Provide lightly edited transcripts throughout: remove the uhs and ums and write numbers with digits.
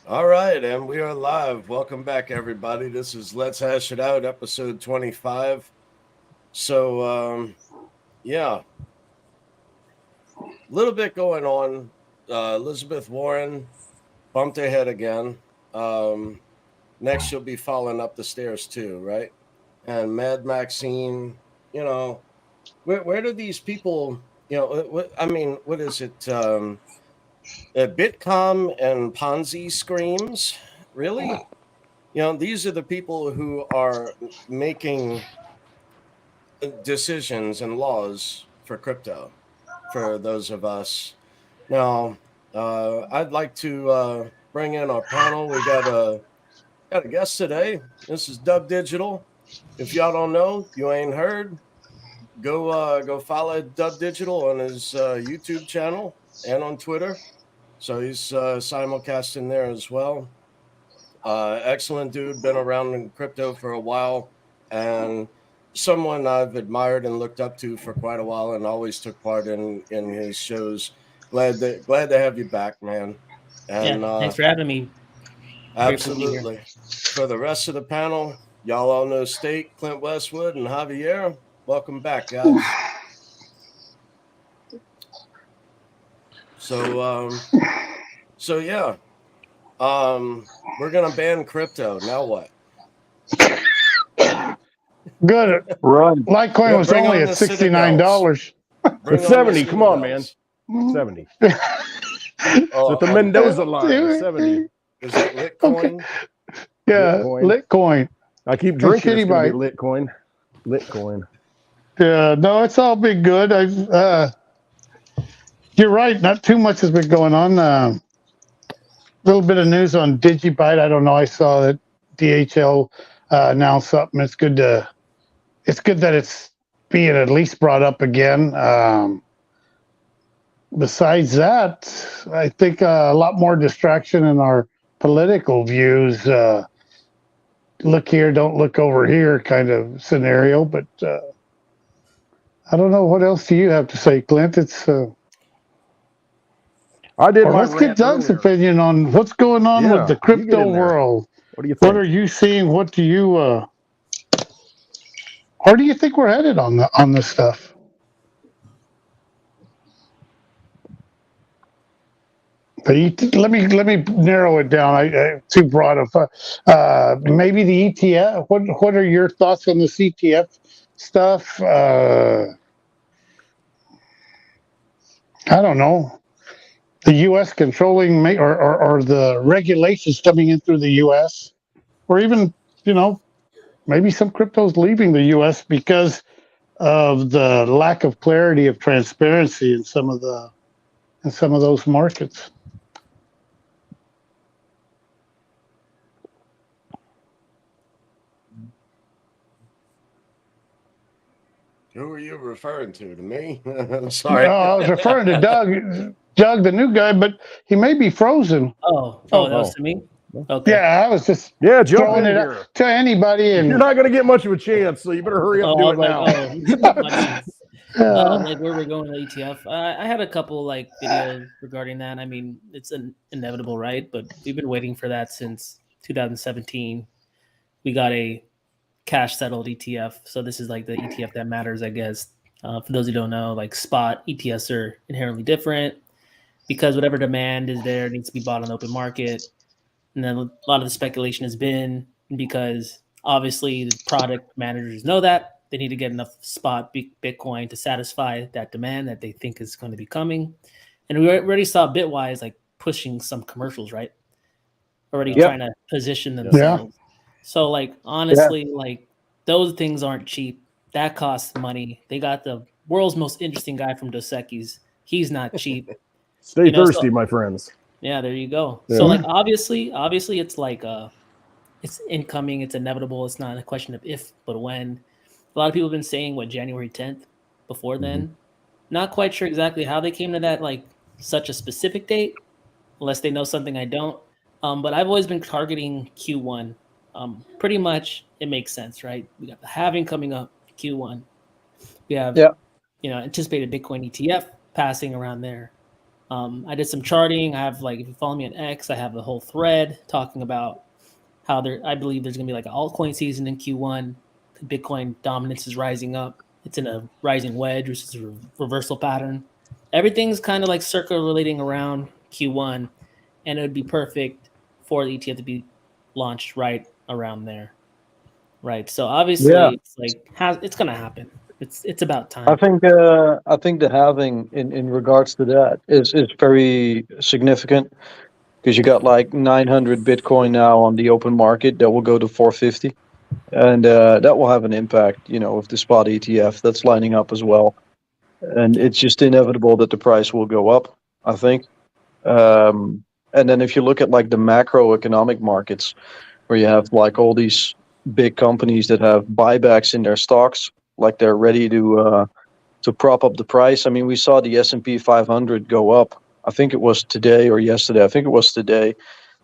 All right, and we are live. Welcome back, everybody. This is Let's Hash It Out, episode 25. So, yeah, a little bit going on. Elizabeth Warren bumped her head again. Next, she'll be falling up the stairs, too, right? And Mad Maxine, you know, where do these people, what is it? Bitcom and Ponzi screams? Really? These are the people who are making decisions and laws for crypto for those of us. Now, I'd like to bring in our panel. We got a guest today. This is Dub Digital. If y'all don't know, you ain't heard, go follow Dub Digital on his YouTube channel and on Twitter. So he's simulcasting there as well. Excellent dude, been around in crypto for a while, and someone I've admired and looked up to for quite a while, and always took part in his shows. Glad to have you back, man. And thanks for having me. absolutely. For the rest of the panel, y'all all know State, Clint Westwood, and Javier. Welcome back, guys. So yeah. We're gonna ban crypto. Now what? Good. Run. Litecoin was only at $69. It's 70. Come on, man. 70. Oh, It's the Mendoza line. 70. Is it Litcoin? Okay. Yeah, Litcoin. I keep drinking. It's gonna be DigiByte. Litcoin. Litcoin. Yeah, no, it's all been good. You're right. Not too much has been going on. A little bit of news on DigiByte. I don't know. I saw that DHL announced something. It's good that it's being at least brought up again. Besides that, I think a lot more distraction in our political views. Look here, don't look over here kind of scenario. But I don't know. What else do you have to say, Clint? It's I did. let's get Doug's opinion on what's going on with the crypto world. What do you think? What are you seeing? What do you? Where do you think we're headed on this stuff? But let me narrow it down. I too broad of maybe the ETF. What are your thoughts on the ETF stuff? I don't know. The U.S. controlling or the regulations coming in through the U.S. or even maybe some cryptos leaving the U.S. because of the lack of clarity of transparency in some of those markets. Who are you referring to? To me? I'm sorry. No, I was referring to Doug. Doug, the new guy, but he may be frozen. Oh, that was to me? Okay. Yeah, I was just jump throwing in it here up to anybody. And you're not going to get much of a chance, so you better hurry up and do it now. Like where we're going with ETF. I had a couple videos regarding that. I mean, it's inevitable, right? But we've been waiting for that since 2017. We got a cash settled ETF. So this is like the ETF that matters, I guess. For those who don't know, like spot ETFs are inherently different because whatever demand is there needs to be bought on the open market. And then a lot of the speculation has been because obviously the product managers know that they need to get enough spot Bitcoin to satisfy that demand that they think is going to be coming. And we already saw Bitwise pushing some commercials, right? Already trying to position themselves. Yeah. So honestly, those things aren't cheap. That costs money. They got the world's most interesting guy from Dos Equis. He's not cheap. Stay thirsty, my friends. Yeah, there you go. Yeah. So obviously it's it's incoming, it's inevitable. It's not a question of if, but when. A lot of people have been saying January 10th before then. Not quite sure exactly how they came to that such a specific date, unless they know something I don't. But I've always been targeting Q1. Pretty much it makes sense, right? We got the halving coming up Q1. We have anticipated Bitcoin ETF passing around there. I did some charting. I have if you follow me on X, I have a whole thread talking about how I believe there's going to be like an altcoin season in Q1. Bitcoin dominance is rising up. It's in a rising wedge, which is a reversal pattern. Everything's kind of like circulating around Q1, and it would be perfect for the ETF to be launched right around there. Right. So obviously it's going to happen. It's about time. I think the halving in regards to that is very significant, because you got like 900 Bitcoin now on the open market that will go to 450, and that will have an impact, with the spot ETF that's lining up as well, and it's just inevitable that the price will go up, I think. And then if you look at like the macroeconomic markets, where you have like all these big companies that have buybacks in their stocks, like they're ready to prop up the price. I mean, we saw the S&P 500 go up. I think it was today or yesterday. I think it was today,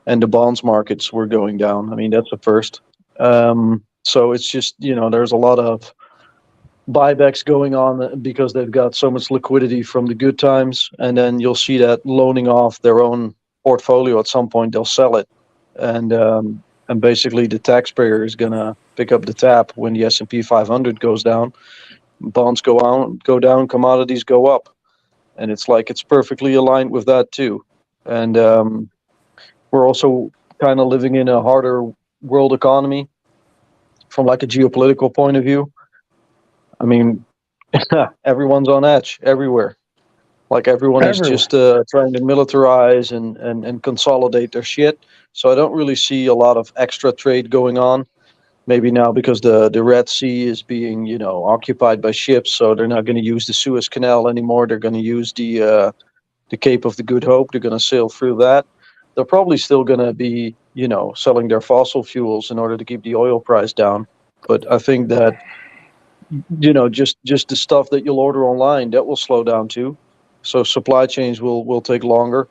and the bonds markets were going down. I mean, that's the first. So it's just, there's a lot of buybacks going on because they've got so much liquidity from the good times, and then you'll see that loaning off their own portfolio at some point. They'll sell it, and basically the taxpayer is gonna pick up the tab when the S&P 500 goes down. Bonds go down, commodities go up, and it's perfectly aligned with that too. And we're also kind of living in a harder world economy from like a geopolitical point of view. I mean, everyone's on edge everywhere. Like everyone is just trying to militarize and consolidate their shit. So I don't really see a lot of extra trade going on. Maybe now because the Red Sea is being, occupied by ships, so they're not going to use the Suez Canal anymore. They're going to use the Cape of the Good Hope. They're going to sail through that. They're probably still going to be, selling their fossil fuels in order to keep the oil price down. But I think that, just the stuff that you'll order online, that will slow down too. So supply chains will take longer.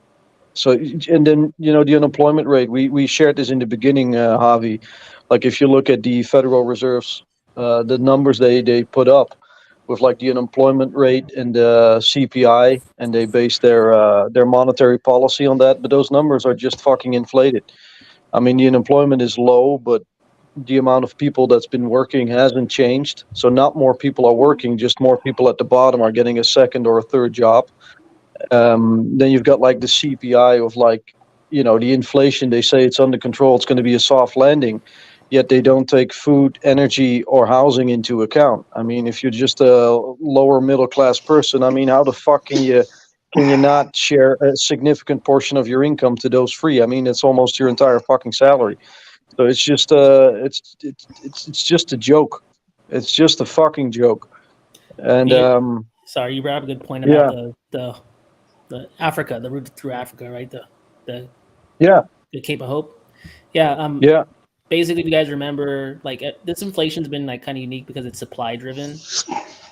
So, and then, the unemployment rate, we shared this in the beginning, Javi. Like if you look at the Federal Reserve's, the numbers they put up with like the unemployment rate and the CPI, and they base their monetary policy on that, but those numbers are just fucking inflated. I mean, the unemployment is low, but the amount of people that's been working hasn't changed. So not more people are working, just more people at the bottom are getting a second or a third job. Then you've got like the CPI of like, the inflation. They say it's under control, it's going to be a soft landing, yet they don't take food, energy, or housing into account. I mean, if you're just a lower middle class person, I mean, how the fuck can you not share a significant portion of your income to those free? I mean, it's almost your entire fucking salary. So it's just it's just a joke. It's just a fucking joke. And sorry, you brought up a good point about the Africa, the route through Africa, right? The Cape of Hope. Yeah. Basically, if you guys remember, like this inflation's been like kind of unique because it's supply driven.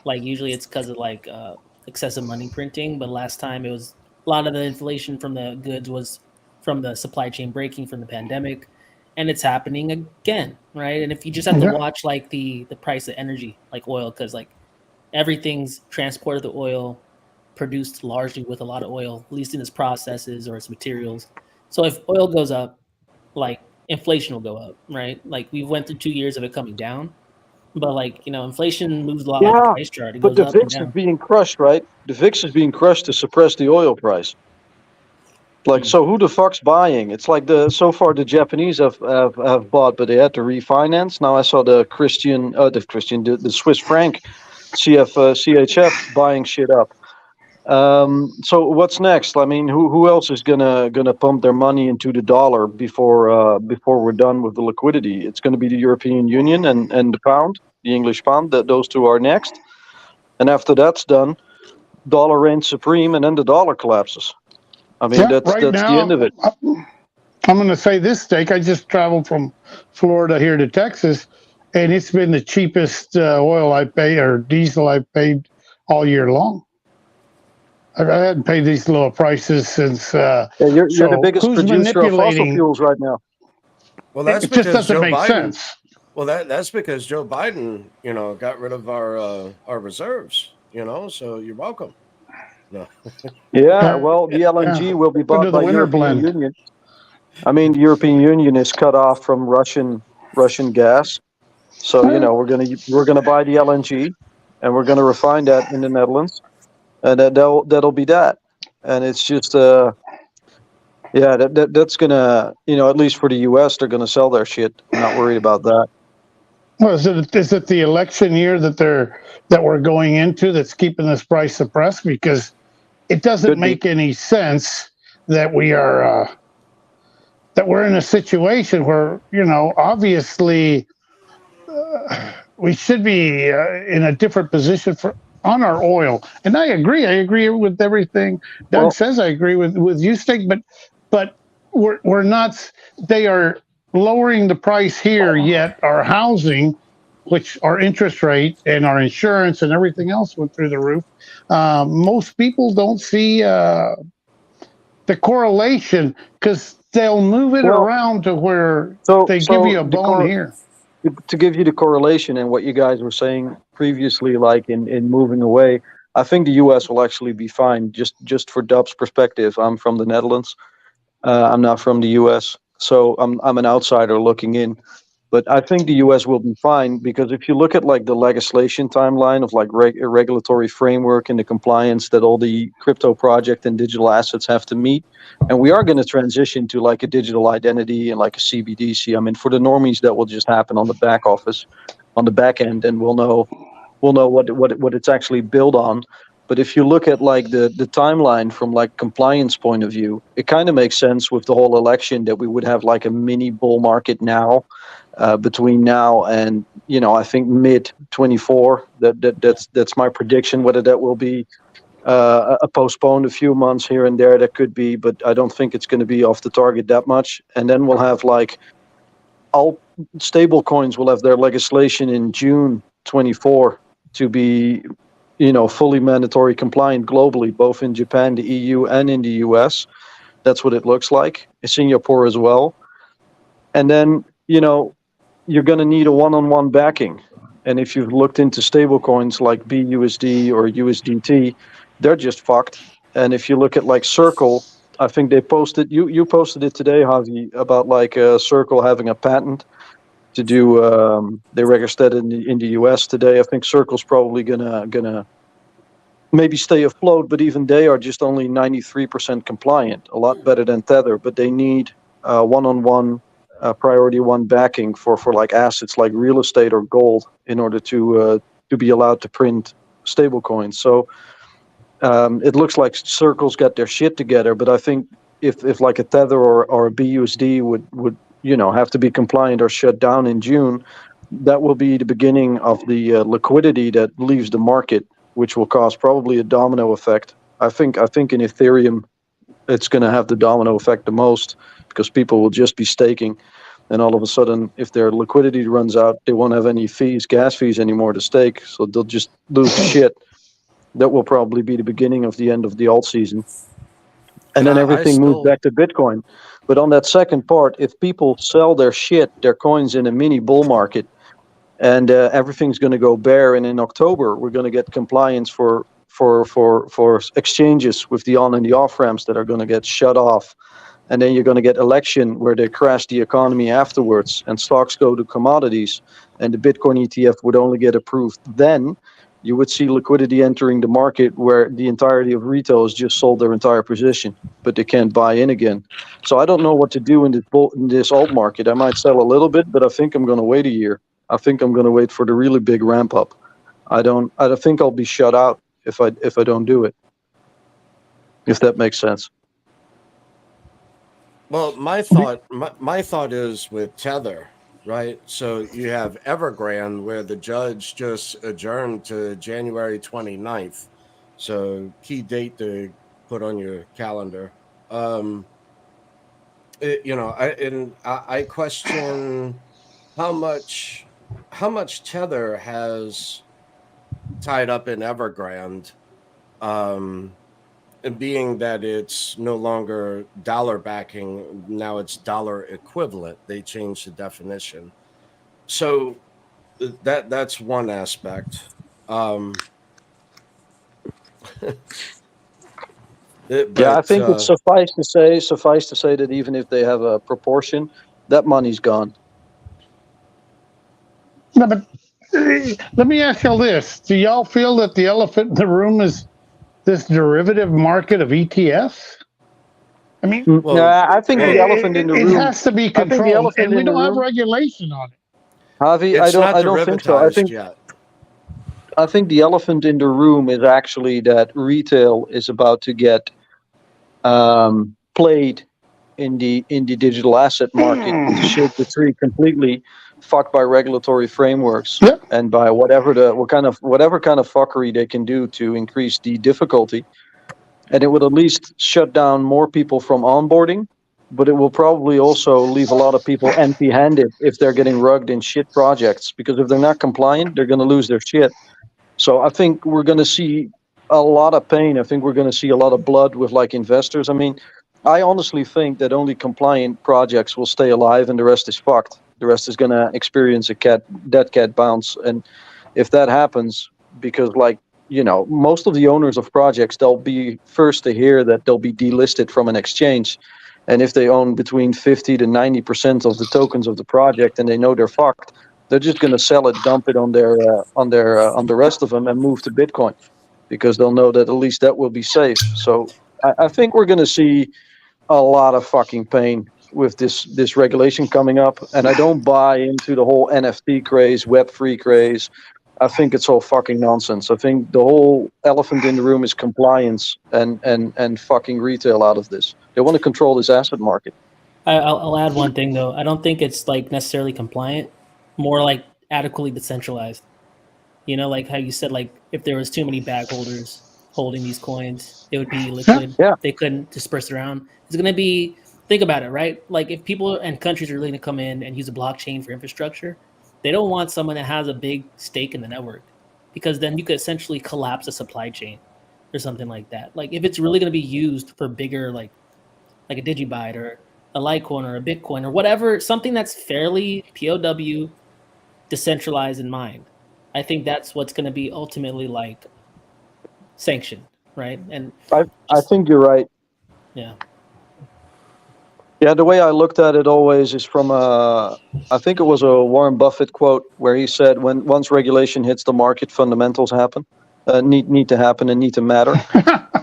Like usually it's because of like excessive money printing, but last time it was a lot of the inflation from the goods was from the supply chain breaking from the pandemic, and it's happening again, right? And if you just have to watch like the price of energy, like oil, because like everything's transported the oil, produced largely with a lot of oil, at least in its processes or its materials. So if oil goes up, like inflation will go up, right? Like we went through 2 years of it coming down, but like, inflation moves a lot like the price chart. It but goes the up and VIX is down. being crushed, right? The VIX is being crushed to suppress the oil price. Like, so who the fuck's buying? It's like so far the Japanese have bought, but they had to refinance. Now I saw the Swiss franc CHF buying shit up. So what's next? I mean, who else is gonna pump their money into the dollar before we're done with the liquidity? It's gonna be the European Union and the pound, the English pound. Those two are next, and after that's done, dollar reigns supreme, and then the dollar collapses. I mean, that's now, the end of it. I'm going to say this, Steak. I just traveled from Florida here to Texas, and it's been the cheapest oil I paid or diesel I paid all year long. I hadn't paid these low prices since. You're the biggest producer of fossil fuels right now. Well, that's it just because doesn't Joe make Biden. Sense. Well, that's because Joe Biden, got rid of our reserves. So you're welcome. No. Yeah, well, the LNG Yeah. will be Go to bought the by winter European blend. Union. I mean, the European Union is cut off from Russian gas. So, we're gonna buy the LNG, and we're gonna refine that in the Netherlands, and that'll be that. And it's just yeah, that's gonna, at least for the US, they're gonna sell their shit. I'm not worried about that. Well, is it the election year that we're going into that's keeping this price suppressed? Because it doesn't Could be. make any sense that we're in a situation where obviously we should be in a different position for on our oil. And I agree with everything Doug Well, says. I agree with you, Stig, but we're not. They are lowering the price here, yet our housing, which our interest rate and our insurance and everything else went through the roof. Most people don't see the correlation because they'll move it well, around to where so they give you so a the bone here. to give you the correlation and what you guys were saying previously, like in moving away, I think the US will actually be fine. Just for Dub's perspective, I'm from the Netherlands. I'm not from the US, so I'm an outsider looking in. But I think the US will be fine because if you look at like the legislation timeline of like regulatory framework and the compliance that all the crypto project and digital assets have to meet, and we are going to transition to like a digital identity and like a CBDC. I mean, for the normies, that will just happen on the back office, on the back end, and we'll know what it's actually built on. But if you look at like the timeline from like compliance point of view, it kind of makes sense with the whole election that we would have like a mini bull market now, between now and I think mid 24. That's my prediction. Whether that will be a postponed a few months here and there, that could be, but I don't think it's going to be off the target that much. And then we'll have like all stable coins will have their legislation in June 24 to be fully mandatory compliant globally, both in Japan, the EU, and in the US. That's what it looks like. Singapore as well. And then you're going to need a one-on-one backing. And if you've looked into stable coins like BUSD or USDT, they're just fucked. And if you look at like Circle, I think they posted, you posted it today, Javi, about like Circle having a patent to do, they registered in the US today. I think Circle's probably gonna maybe stay afloat, but even they are just only 93% compliant, a lot better than Tether, but they need one-on-one priority one backing for like assets like real estate or gold in order to be allowed to print stable coins. So it looks like Circle's got their shit together, but I think if like a Tether or a BUSD would have to be compliant or shut down in June, that will be the beginning of the liquidity that leaves the market, which will cause probably a domino effect. I think in Ethereum, it's going to have the domino effect the most because people will just be staking, and all of a sudden, if their liquidity runs out, they won't have any gas fees anymore to stake, so they'll just lose shit. That will probably be the beginning of the end of the alt season, and then I everything moves still back to Bitcoin. But on that second part, if people sell their coins in a mini bull market, and everything's going to go bear, and in October we're going to get compliance for exchanges with the on and the off ramps that are going to get shut off, and then you're going to get election where they crash the economy afterwards, and stocks go to commodities, and the Bitcoin ETF would only get approved then. You would see liquidity entering the market where the entirety of retail has just sold their entire position, but they can't buy in again. So I don't know what to do in this alt market. I might sell a little bit, but I think I'm going to wait a year. I think I'm going to wait for the really big ramp up. I don't think I'll be shut out if I don't do it. If that makes sense. Well, my thought is with Tether, right? So you have Evergrand where the judge just adjourned to January 29th. So key date to put on your calendar. I question how much Tether has tied up in Evergrande. And being that it's no longer dollar backing, now it's dollar equivalent. They changed the definition. So that's one aspect. I think it's suffice to say that even if they have a proportion, that money's gone. No, but let me ask y'all this: do y'all feel that the elephant in the room is this derivative market of ETFs? I mean, I think the elephant in the room. It has to be controlled, and we don't have regulation on it. Javi, I don't think so. I think the elephant in the room is actually that retail is about to get played in the digital asset market to shake the tree completely, fucked by regulatory frameworks and by whatever kind of fuckery they can do to increase the difficulty. And it would at least shut down more people from onboarding, but it will probably also leave a lot of people empty-handed if they're getting rugged in shit projects, because if they're not compliant, they're going to lose their shit. So I think we're going to see a lot of pain. I think we're going to see a lot of blood with like investors. I mean, I honestly think that only compliant projects will stay alive and the rest is fucked. The rest is going to experience a dead cat bounce. And if that happens, because like, you know, most of the owners of projects, they'll be first to hear that they'll be delisted from an exchange. And if they own between 50 to 90% of the tokens of the project and they know they're fucked, they're just going to sell it, dump it on the rest of them and move to Bitcoin, because they'll know that at least that will be safe. So I think we're going to see a lot of fucking pain with this regulation coming up. And I don't buy into the whole NFT craze, Web3 craze. I think it's all fucking nonsense. I think the whole elephant in the room is compliance and fucking retail out of this. They want to control this asset market. I'll add one thing though. I don't think it's like necessarily compliant, more like adequately decentralized. You know, like how you said, like if there was too many bag holders holding these coins, it would be liquid. Yeah. They couldn't disperse around. It's going to be, think about it, right? Like if people and countries are really going to come in and use a blockchain for infrastructure, they don't want someone that has a big stake in the network, because then you could essentially collapse a supply chain or something like that. Like if it's really going to be used for bigger, like a DigiByte or a Litecoin or a Bitcoin or whatever, something that's fairly POW decentralized in mind, I think that's what's going to be ultimately like sanctioned, right? And I think you're right. Yeah. Yeah, the way I looked at it always is from I think it was a Warren Buffett quote where he said, once regulation hits the market, fundamentals happen, need to happen and need to matter.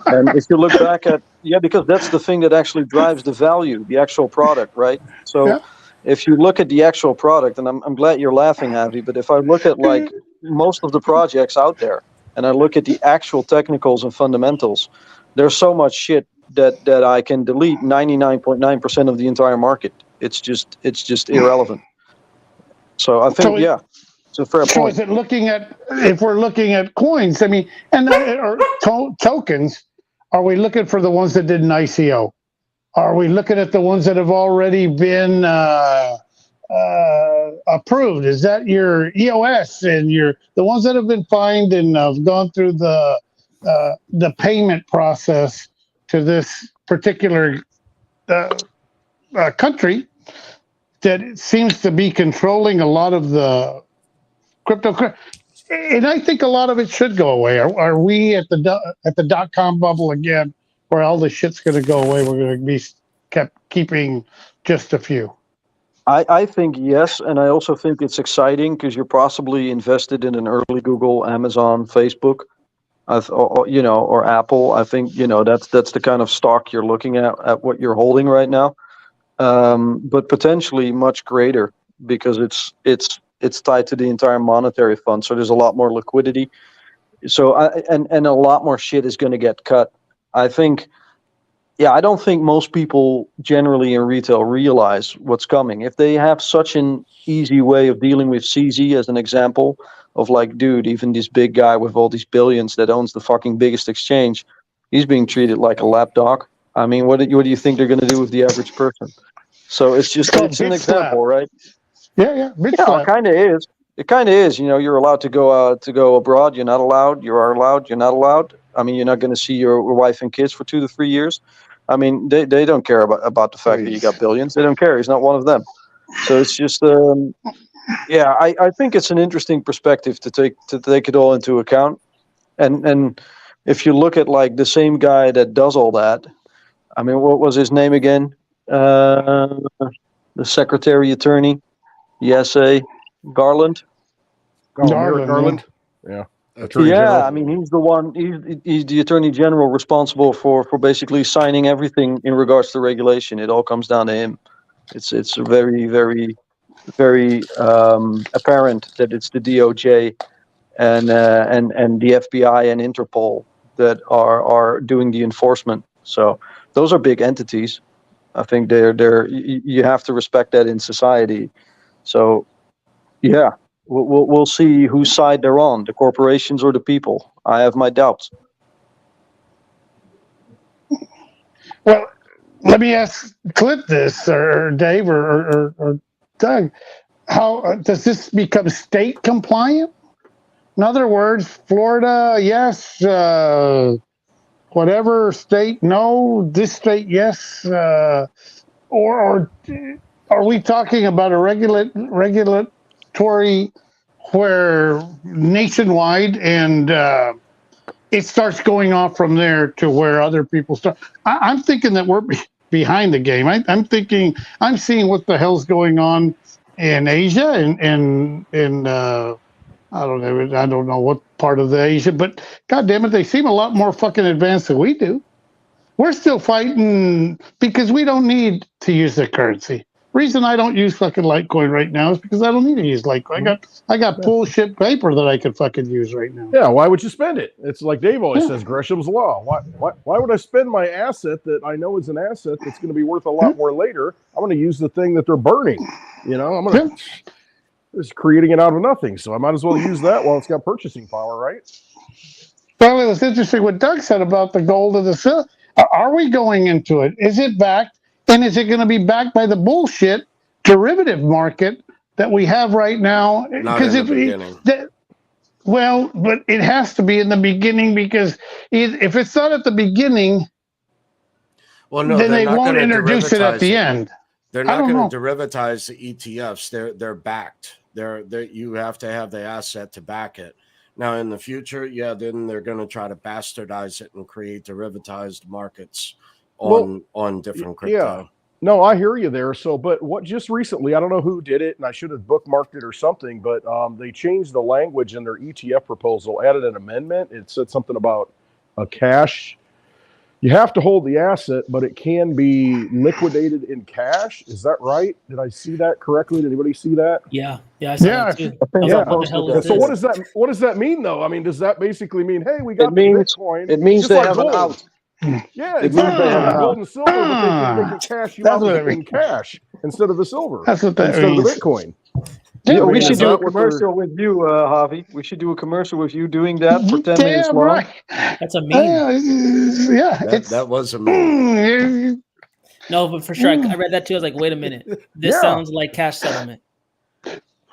And if you look back at, because that's the thing that actually drives the value, the actual product, right? So if you look at the actual product, and I'm glad you're laughing, Javi, but if I look at like most of the projects out there and I look at the actual technicals and fundamentals, there's so much shit that I can delete 99.9% of the entire market. It's just irrelevant. So I think, it's a fair point. So is it if we're looking at coins, I mean, and or tokens, are we looking for the ones that did an ICO? Are we looking at the ones that have already been approved? Is that your EOS and the ones that have been fined and have gone through the payment process to this particular country that seems to be controlling a lot of the crypto? And I think a lot of it should go away. Are we at the dot-com bubble again, where all the shit's going to go away? We're going to be keeping just a few. I think yes, and I also think it's exciting because you're possibly invested in an early Google, Amazon, Facebook, or Apple. I think that's the kind of stock you're looking at what you're holding right now, but potentially much greater because it's tied to the entire monetary fund. So there's a lot more liquidity. So and a lot more shit is going to get cut. I think. Yeah, I don't think most people generally in retail realize what's coming. If they have such an easy way of dealing with CZ as an example of like, dude, even this big guy with all these billions that owns the fucking biggest exchange, he's being treated like a lapdog. I mean, what do you think they're going to do with the average person? So it's an example, right? Yeah. It kind of is. It kind of is. You're allowed to go abroad. You're not allowed. You are allowed. You're not allowed. I mean, you're not going to see your wife and kids for 2 to 3 years. I mean, they don't care about the fact that you got billions. They don't care. He's not one of them. So it's just, I think it's an interesting perspective to take it all into account. And if you look at like the same guy that does all that, I mean, what was his name again? The Secretary Attorney, the SA, Garland. Merrick Garland. Yeah. Attorney General. I mean, he's the one. He's the Attorney General responsible for basically signing everything in regards to regulation. It all comes down to him. It's very, very, very apparent that it's the DOJ and the FBI and Interpol that are doing the enforcement. So those are big entities. I think they're you have to respect that in society. So yeah, we'll see whose side they're on, the corporations or the people. I have my doubts. Well, let me ask Clint this, or Dave, or Doug. How does this become state compliant? In other words, Florida, yes, whatever state, no, this state, yes, or are we talking about a regulatory where nationwide and it starts going off from there to where other people start? I'm thinking that we're behind the game. I'm thinking, I'm seeing what the hell's going on in Asia and I don't know what part of the Asia, but God damn it, they seem a lot more fucking advanced than we do. We're still fighting because we don't need to use the currency. Reason I don't use fucking Litecoin right now is because I don't need to use Litecoin. I got bullshit paper that I could fucking use right now. Yeah, why would you spend it? It's like Dave always says, Gresham's law. Why would I spend my asset that I know is an asset that's going to be worth a lot more later? I'm going to use the thing that they're burning. You know, I'm going to just creating it out of nothing. So I might as well use that while it's got purchasing power, right? Well, it was interesting what Doug said about the gold of the silver. Are we going into it? Is it backed? And is it going to be backed by the bullshit derivative market that we have right now? Not in the beginning. Well, but it has to be in the beginning, because if it's not at the beginning, well, no, then they won't introduce it at the end. They're not going to derivatize the ETFs. They're backed. You have to have the asset to back it. Now, in the future, then they're going to try to bastardize it and create derivatized markets on different crypto. Yeah. No, I hear you there. So, but what just recently, I don't know who did it, and I should have bookmarked it or something, but they changed the language in their ETF proposal, added an amendment. It said something about a cash. You have to hold the asset, but it can be liquidated in cash. Is that right? Did I see that correctly? Did anybody see that? Yeah, I saw that too. So what does that mean, though? I mean, does that basically mean, hey, we got Bitcoin? It means they have an out. Yeah, exactly. Gold and silver, but they can cash you out in cash instead of the silver. That's what that instead means. of the Bitcoin. Yeah, we should do a commercial with you, Javi. We should do a commercial with you doing that for 10 minutes long. Right. That's a meme. That was a meme. No, but for sure, I read that too. I was like, wait a minute. This sounds like cash settlement.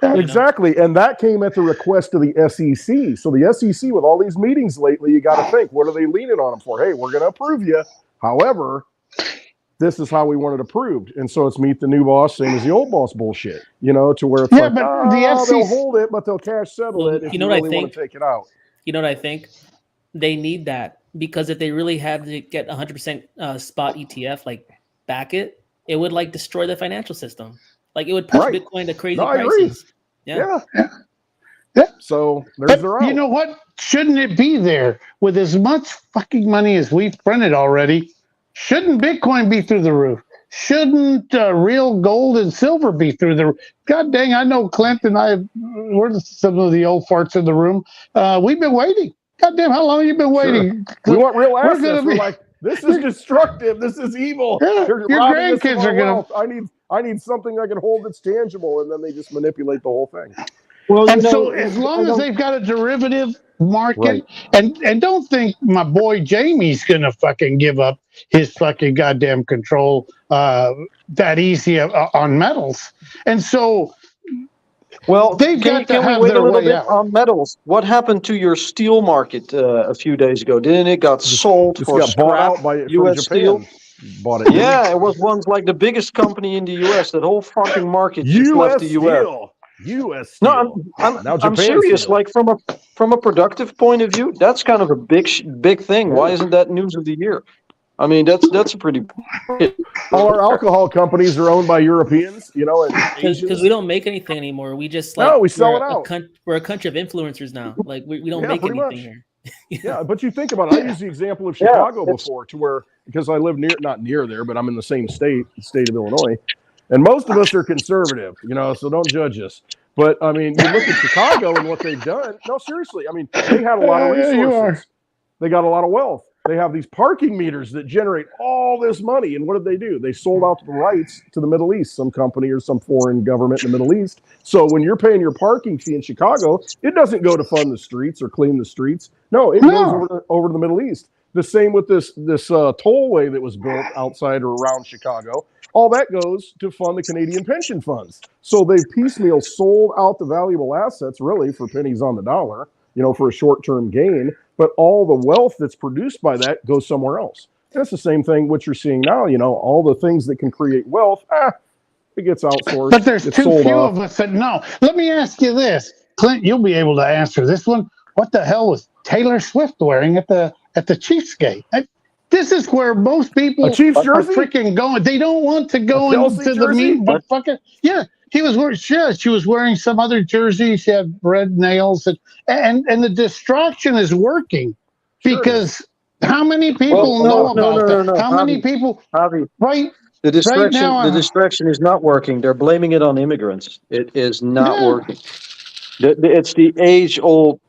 Exactly. And that came at the request of the SEC. So the SEC, with all these meetings lately, you got to think, what are they leaning on them for? Hey, we're going to approve you. However, this is how we want it approved. And so it's meet the new boss, same as the old boss bullshit, to where it's like, they'll hold it, but they'll cash settle it if you really want to take it out. You know what I think? They need that, because if they really had to get 100% spot ETF, like back it would like destroy the financial system. Like it would push Bitcoin to crazy prices. Yeah. So there's their out. You know what? Shouldn't it be there with as much fucking money as we've printed already? Shouldn't Bitcoin be through the roof? Shouldn't real gold and silver be through the roof? God dang, I know Clint and I, we're some of the old farts in the room. We've been waiting. God damn, how long have you been waiting? We want real assets. We're like, this is destructive. This is evil. Yeah, your grandkids are going to... I need something I can hold that's tangible, and then they just manipulate the whole thing. Well, and so as long as they've got a derivative market, and don't think my boy Jamie's gonna fucking give up his fucking goddamn control that easy on metals, and so. Well, they've got to have wait their a little way bit out. on metals. What happened to your steel market a few days ago? Didn't it got sold for got bought out by U.S. Steel? Bought it. Yeah, it was once like the biggest company in the U.S. That whole fucking market just left the U.S. U.S. No, Steel. I'm Now I'm Japan serious. Steel. Like from a productive point of view, that's kind of a big thing. Why isn't that news of the year? I mean, that's a pretty. All our alcohol companies are owned by Europeans, and Because Asians. we don't make anything anymore. We just No, we sell it out. we're a country of influencers now. Like we don't Yeah, make pretty anything much. here. Yeah, but you think about it. I use the example of Chicago before, to where, because I live not near there, but I'm in the same state, the state of Illinois, and most of us are conservative, so don't judge us. But I mean, you look at Chicago and what they've done. No, seriously, I mean, they had a lot of Yeah, you are. resources. They got a lot of wealth. They have these parking meters that generate all this money. And what did they do? They sold out the rights to the Middle East, some company or some foreign government in the Middle East. So when you're paying your parking fee in Chicago, it doesn't go to fund the streets or clean the streets. No, it goes over to the Middle East. The same with this tollway that was built outside or around Chicago. All that goes to fund the Canadian pension funds. So they've piecemeal sold out the valuable assets, really, for pennies on the dollar, for a short-term gain. But all the wealth that's produced by that goes somewhere else. That's the same thing what you're seeing now. All the things that can create wealth, it gets outsourced. But there's too few of us that know. Let me ask you this, Clint. You'll be able to answer this one. What the hell was Taylor Swift wearing at the Chiefs game? This is where most people are freaking going. They don't want to go into the meet, but fucking yeah. She was wearing some other jersey. She had red nails, and the distraction is working because how many people know about that? No, how many people? Right. The distraction is not working. They're blaming it on immigrants. It is not working. It's the age-old,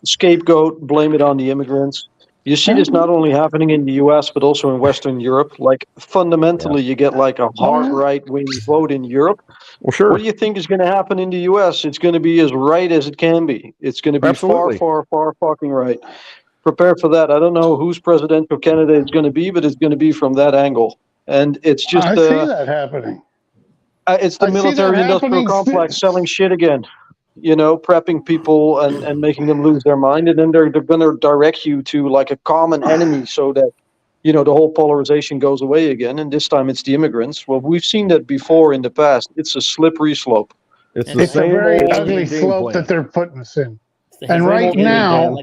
scapegoat. Blame it on the immigrants. You see this not only happening in the U.S. but also in Western Europe. Like fundamentally, you get like a hard right-wing vote in Europe. Well, sure. What do you think is going to happen in the U.S.? It's going to be as right as it can be. It's going to be far fucking right. Prepare for that. I don't know whose presidential candidate it's going to be, but it's going to be from that angle. And it's just I see that happening. It's the military-industrial complex selling shit again. Prepping people and making them lose their mind, and then they're going to direct you to like a common enemy, so that the whole polarization goes away again. And this time it's the immigrants. Well, we've seen that before in the past. It's a slippery slope. It's a very ugly slope that they're putting us in. And right now,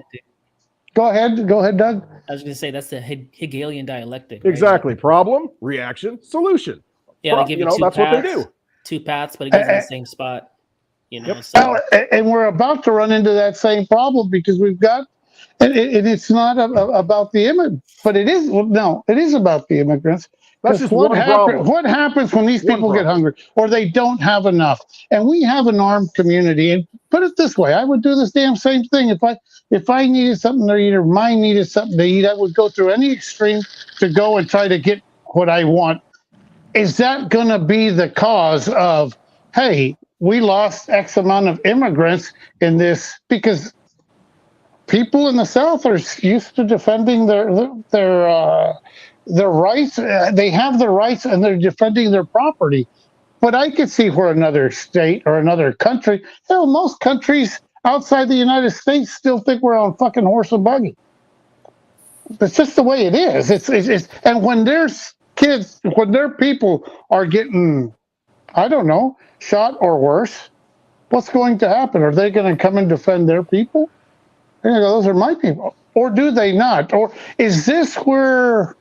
go ahead, Doug. I was going to say that's the Hegelian dialectic. Exactly. Right? Problem, reaction, solution. Yeah, they give you that's what they do. Two paths, but it goes in the same spot. So. And we're about to run into that same problem because we've got, and it's not about the immigrants, but it is. Well, no, it is about the immigrants. That's just what happens when these people get hungry or they don't have enough? And we have an armed community. And put it this way, I would do this damn same thing if I needed something to eat or mine needed something to eat. I would go through any extreme to go and try to get what I want. Is that going to be the cause of, hey, we lost X amount of immigrants in this? Because people in the South are used to defending their rights. They have their rights and they're defending their property. But I could see where another state or another country, most countries outside the United States still think we're on fucking horse and buggy. It's just the way it is. It's and when there's kids, when their people are getting, I don't know, shot or worse, what's going to happen? Are they going to come and defend their people? They're going to go, those are my people. Or do they not? Or is this where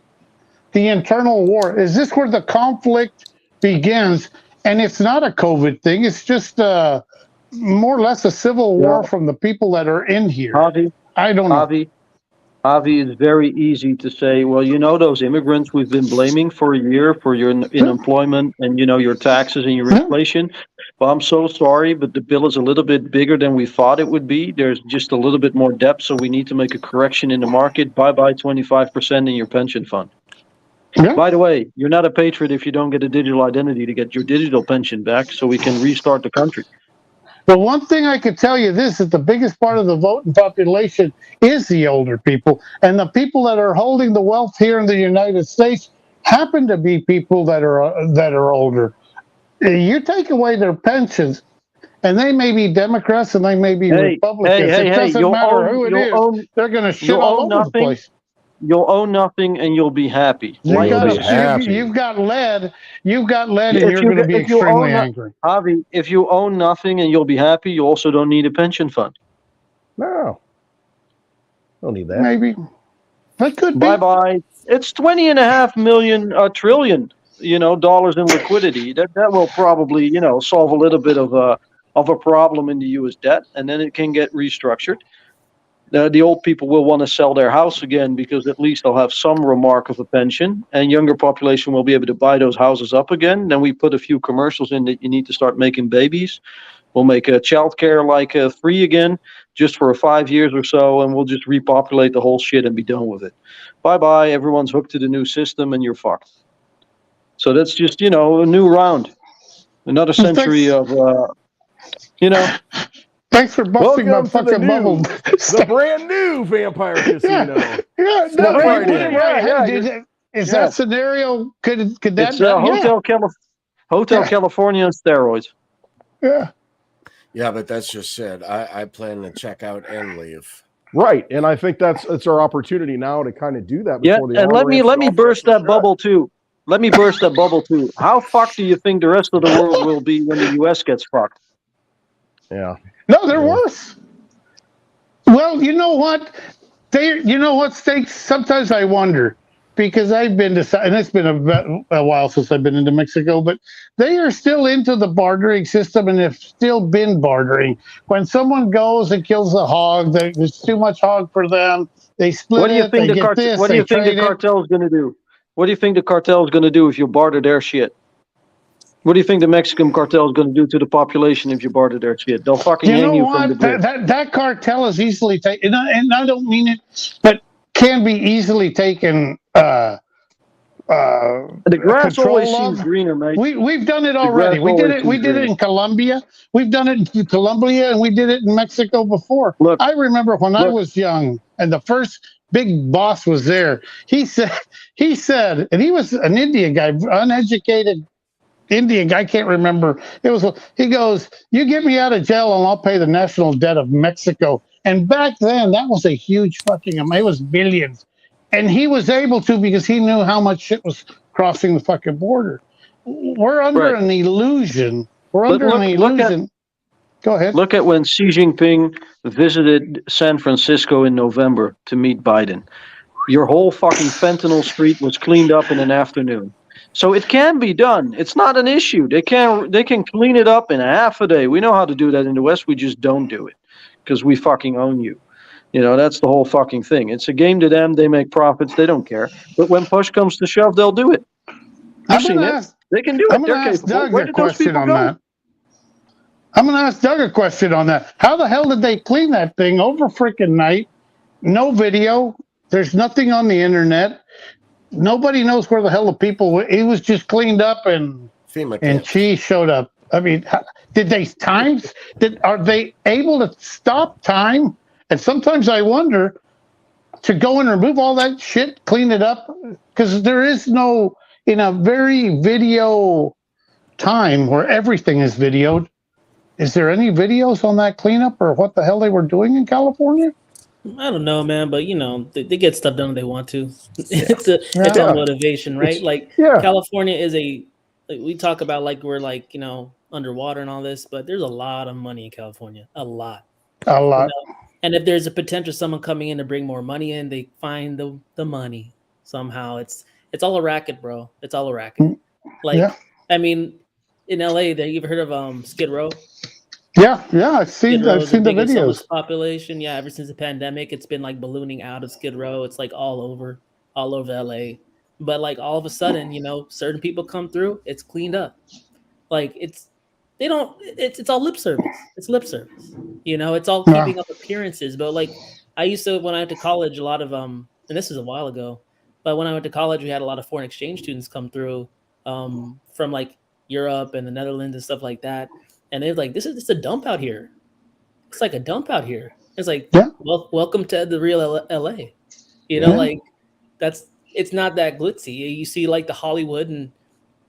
the internal war, is this where the conflict begins? And it's not a COVID thing. It's just more or less a civil war from the people that are in here. I don't know. Avi, it's very easy to say, well, those immigrants we've been blaming for a year for your unemployment and, your taxes and your inflation. Well, I'm so sorry, but the bill is a little bit bigger than we thought it would be. There's just a little bit more depth, so we need to make a correction in the market. Bye-bye 25% in your pension fund. Yeah. By the way, you're not a patriot if you don't get a digital identity to get your digital pension back so we can restart the country. But one thing I could tell you this, that the biggest part of the voting population is the older people. And the people that are holding the wealth here in the United States happen to be people that are older. You take away their pensions, and they may be Democrats and they may be Republicans. It doesn't matter who it is. They're going to shit all over the place. You'll own nothing and you'll be happy. You You'll be got, happy. you've got lead. You've got lead, and If you're you going to be if you extremely own angry. Javi, if you own nothing and you'll be happy, you also don't need a pension fund. No. Don't need that. Maybe. That could be. Bye-bye. It's 20.5 million trillion, dollars in liquidity. That will probably, solve a little bit of a problem in the US debt, and then it can get restructured. The old people will want to sell their house again because at least they'll have some remark of a pension, and younger population will be able to buy those houses up again. Then we put a few commercials in that you need to start making babies. We'll make childcare like free again, just for 5 years or so, and we'll just repopulate the whole shit and be done with it. Bye-bye, everyone's hooked to the new system, and you're fucked. So that's just, a new round. Another century of, Thanks for busting Welcome my to the fucking bubble. the brand new Vampire Casino. Yeah, Step no, right put in. it right. Yeah, Hey, is yeah. that scenario? Could that? It's Hotel Yeah. California on steroids. Yeah. Yeah, but that's just it. I plan to check out and leave. Right, and I think it's our opportunity now to kind of do that. Yeah, Before the and let me on-ramps burst that shut. bubble too. Let me burst that bubble too. How fucked do you think the rest of the world will be when the US gets fucked? Yeah. No, they're Yeah. worse. Well, you know what? Stakes. Sometimes I wonder because I've been to, and it's been a while since I've been into Mexico, but they are still into the bartering system and have still been bartering. When someone goes and kills a hog, there's too much hog for them. They split What do you it. think They the get this. What do They you think the trade it. cartel is going to do? What do you think the cartel is going to do if you barter their shit? What do you think the Mexican cartel is going to do to the population if you barter their shit? They'll fucking You hang know you from the what? bridge. That cartel is easily taken, and I don't mean it, but can be easily taken. The grass always Control seems of. greener, mate. We've done it The already. grass We did always it. We seems did it greener. in Colombia. We've done it in Colombia, and we did it in Mexico before. Look, I remember when I look. was young, and the first big boss was there. He said, and he was an Indian guy, uneducated Indian guy. I can't remember. He goes, "You get me out of jail, and I'll pay the national debt of Mexico." And back then, that was a huge fucking amount. It was billions, and he was able to because he knew how much shit was crossing the fucking border. We're under Right. an illusion. We're But under an illusion. Go ahead. Look at when Xi Jinping visited San Francisco in November to meet Biden. Your whole fucking fentanyl street was cleaned up in an afternoon. So it can be done. It's not an issue. They can clean it up in a half a day. We know how to do that in the West. We just don't do it because we fucking own you. That's the whole fucking thing. It's a game to them. They make profits. They don't care. But when push comes to shove, they'll do it. You've seen it. They can do it. I'm going They're to ask capable. Doug Where a did those question people on go? that. I'm going to ask Doug a question on that. How the hell did they clean that thing over freaking night? No video. There's nothing on the internet. Nobody knows where the hell the people were. It was just cleaned up and FEMA and camps. she showed up. I mean, did they times? Are they able to stop time? And sometimes I wonder to go and remove all that shit, clean it up, because there is no in a very video time where everything is videoed. Is there any videos on that cleanup or what the hell they were doing in California? I don't know, man, but they get stuff done when they want to. It's all motivation, right? California is we talk about like we're like, underwater and all this, but there's a lot of money in California. A lot. And if there's a potential someone coming in to bring more money in, they find the money somehow. It's all a racket, bro. It's all a racket. I mean, in LA, you ever heard of Skid Row? Yeah, I've seen the videos. Homeless population. Yeah, ever since the pandemic, it's been like ballooning out of Skid Row. It's like all over LA. But like all of a sudden, certain people come through, it's cleaned up. Like it's all lip service. It's lip service. It's all keeping up appearances. But like I used to, when I went to college, a lot of and this was a while ago, but when I went to college, we had a lot of foreign exchange students come through from like Europe and the Netherlands and stuff like that. And they're like, this is a dump out here. It's like a dump out here. It's like, well, welcome to the real LA. Like it's not that glitzy. You see like the Hollywood, and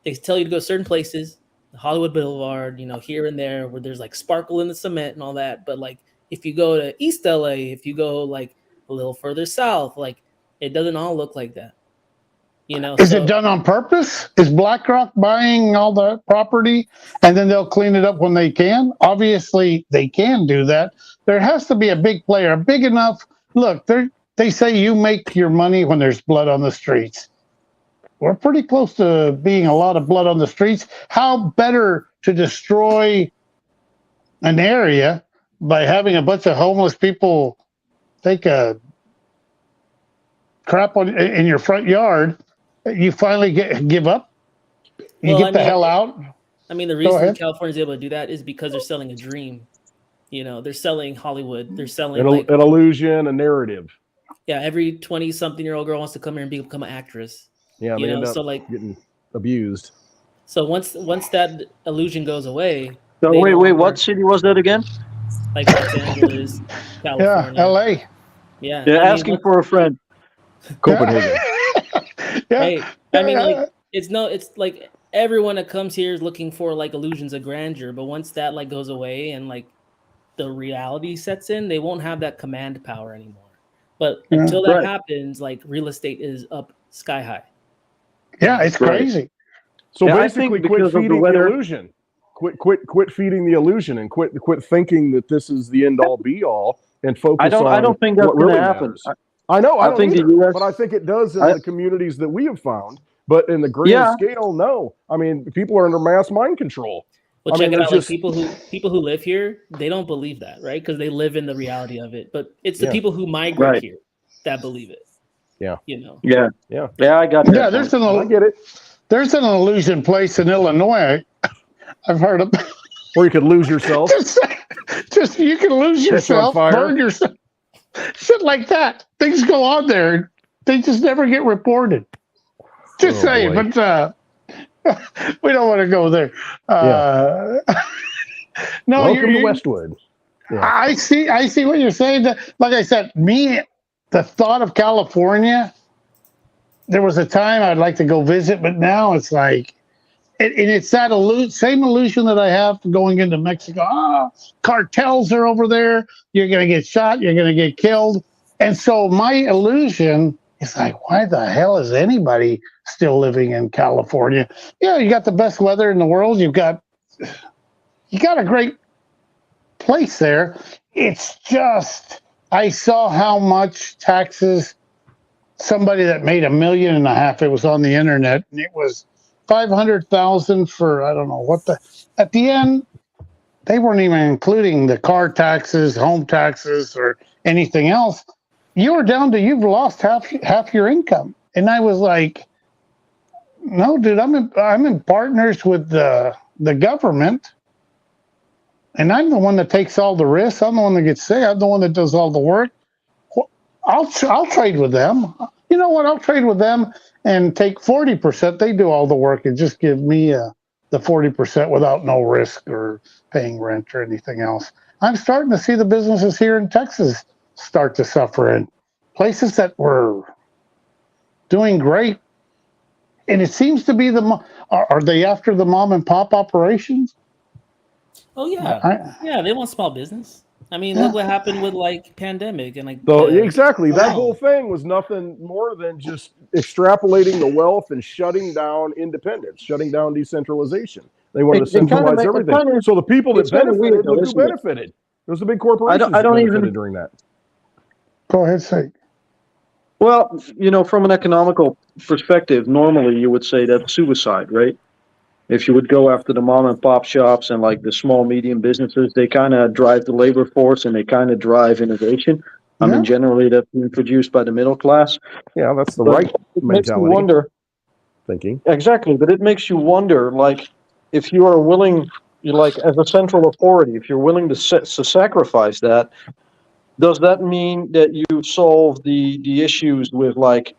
they tell you to go certain places, the Hollywood Boulevard, here and there where there's like sparkle in the cement and all that. But like if you go to East LA, if you go like a little further south, like It doesn't all look like that. You know, Is it done on purpose? Is BlackRock buying all the property and then they'll clean it up when they can? Obviously, they can do that. There has to be a big player, big enough. Look, they say you make your money when there's blood on the streets. We're pretty close to being a lot of blood on the streets. How better to destroy an area by having a bunch of homeless people take a crap in your front yard? You finally give up. You get the hell out. I mean, the reason California's able to do that is because they're selling a dream. You know, they're selling Hollywood. They're selling an illusion, a narrative. Yeah, every 20-something-year-old girl wants to come here and become an actress. Yeah, you know, so like getting abused. So once that illusion goes away. So wait, what city was that again? Like Los Angeles, California. Yeah, LA. Yeah, they're asking for a friend. Copenhagen. Yeah. Hey, I mean, like it's like everyone that comes here is looking for like illusions of grandeur, but once that like goes away and like the reality sets in, they won't have that command power anymore. But until that happens, like real estate is up sky high. Yeah, it's crazy. So basically, quit feeding the illusion. Quit feeding the illusion, and quit thinking that this is the end all be all, and focus on. I don't think that's going to happen. I know. I think either, the US, but I think it does in the communities that we have found. But in the grand scale, no. I mean, people are under mass mind control. Well, check it out. Like people who live here, they don't believe that, right? Because they live in the reality of it. But it's the people who migrate here that believe it. Yeah. You know. Yeah. I got that. Yeah, I get it. There's an illusion place in Illinois. I've heard of. Where you could lose yourself. just you can lose yourself, burn yourself, shit like that. Things go on there. They just never get reported. Just saying, but we don't want to go there. No, welcome to Westwood. Yeah. I see what you're saying. Like I said, the thought of California, there was a time I'd like to go visit, but now it's like, and it's that same illusion that I have going into Mexico. Cartels are over there. You're going to get shot. You're going to get killed. And so my illusion is like, why the hell is anybody still living in California? Yeah, you got the best weather in the world. You got a great place there. It's just, I saw how much taxes somebody that made $1.5 million, it was on the internet, and it was $500,000 for I don't know what at the end they weren't even including the car taxes, home taxes, or anything else. You've lost half your income. And I was like, no, dude, I'm in partners with the government, and I'm the one that takes all the risks. I'm the one that gets sick. I'm the one that does all the work. I'll trade with them. You know what? I'll trade with them and take 40%. They do all the work and just give me the 40% without no risk or paying rent or anything else. I'm starting to see the businesses here in Texas start to suffer, and places that were doing great. And it seems to be are they after the mom and pop operations? Oh yeah, they want small business. I mean, look what happened with like pandemic and like. So exactly, that whole thing was nothing more than just extrapolating the wealth and shutting down independence, shutting down decentralization. They wanted to centralize everything. So the people that benefited, look who benefited. There was a big corporation that benefited during that. Go ahead, say. Well, from an economical perspective, normally you would say that's suicide, right? If you would go after the mom and pop shops and like the small, medium businesses, they kind of drive the labor force and they kind of drive innovation. I mean, generally that's being produced by the middle class. Yeah, that's the right mentality. Makes you wonder. Thinking. Exactly, but it makes you wonder, like, if you are willing, like, as a central authority, if you're willing to sacrifice that, does that mean that you solve the issues with, like,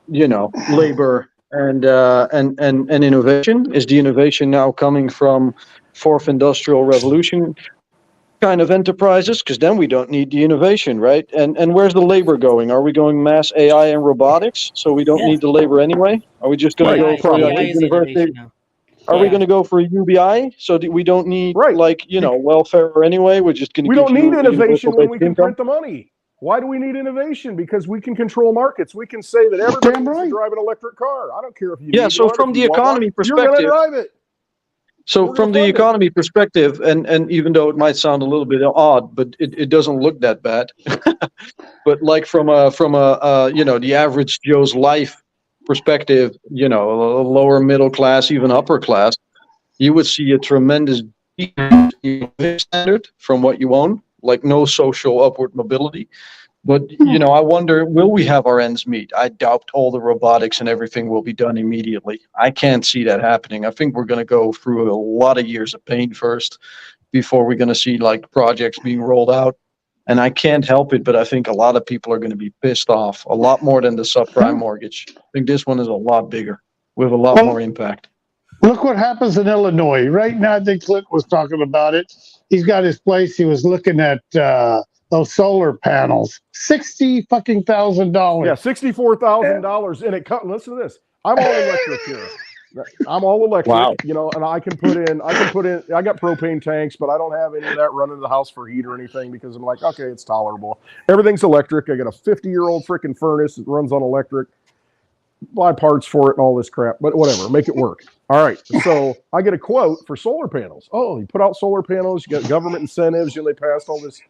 labor and innovation? Is the innovation now coming from fourth industrial revolution kind of enterprises? Because then we don't need the innovation, right? And where's the labor going? Are we going mass AI and robotics, so we don't need the labor anyway? Are we just going to go for university? Are we going to go for a UBI so that we don't need welfare anyway? We're just going to. We don't need innovation when we can print the money. Why do we need innovation? Because we can control markets. We can say that everybody Damn needs to right. drive an electric car. I don't care if you Yeah, need so one, from if the you want economy one, you're going to perspective, drive it. so We're from gonna the fund it. economy perspective, and even though it might sound a little bit odd, but it doesn't look that bad. But like from a you know, the average Joe's life perspective, you know, a lower middle class, even upper class, you would see a tremendous decrease in living standard from what you own, like no social upward mobility. But you know, I wonder, will we have our ends meet? I doubt all the robotics and everything will be done immediately. I can't see that happening. I think we're going to go through a lot of years of pain first before we're going to see like projects being rolled out. And I can't help it, but I think a lot of people are going to be pissed off a lot more than the subprime mortgage. I think this one is a lot bigger with a lot more impact. Look what happens in Illinois right now. I think Clint was talking about it. He's got his place. He was looking at those solar panels. $60,000. Yeah, $64,000, and it cut. Listen to this. I'm all electric here. I'm all electric. Wow. You know, and I can put in. I got propane tanks, but I don't have any of that running to the house for heat or anything because I'm like, okay, it's tolerable. Everything's electric. I got a 50-year-old freaking furnace that runs on electric. Buy parts for it and all this crap, but whatever, make it work. All right, so I get a quote for solar panels. Oh, you put out solar panels, you got government incentives, you know, they passed all this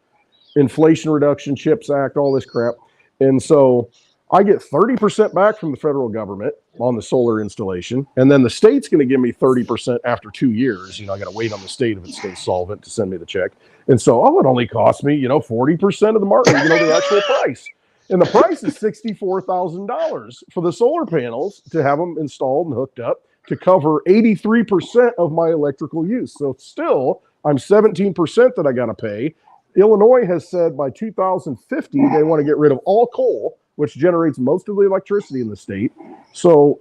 Inflation Reduction Chips Act, all this crap. And so I get 30% back from the federal government on the solar installation. And then the state's going to give me 30% after 2 years. You know, I got to wait on the state if it stays solvent to send me the check. And so, it only cost me, 40% of the market, the actual price. And the price is $64,000 for the solar panels to have them installed and hooked up to cover 83% of my electrical use. So still, I'm 17% that I got to pay. Illinois has said by 2050, they want to get rid of all coal, which generates most of the electricity in the state. So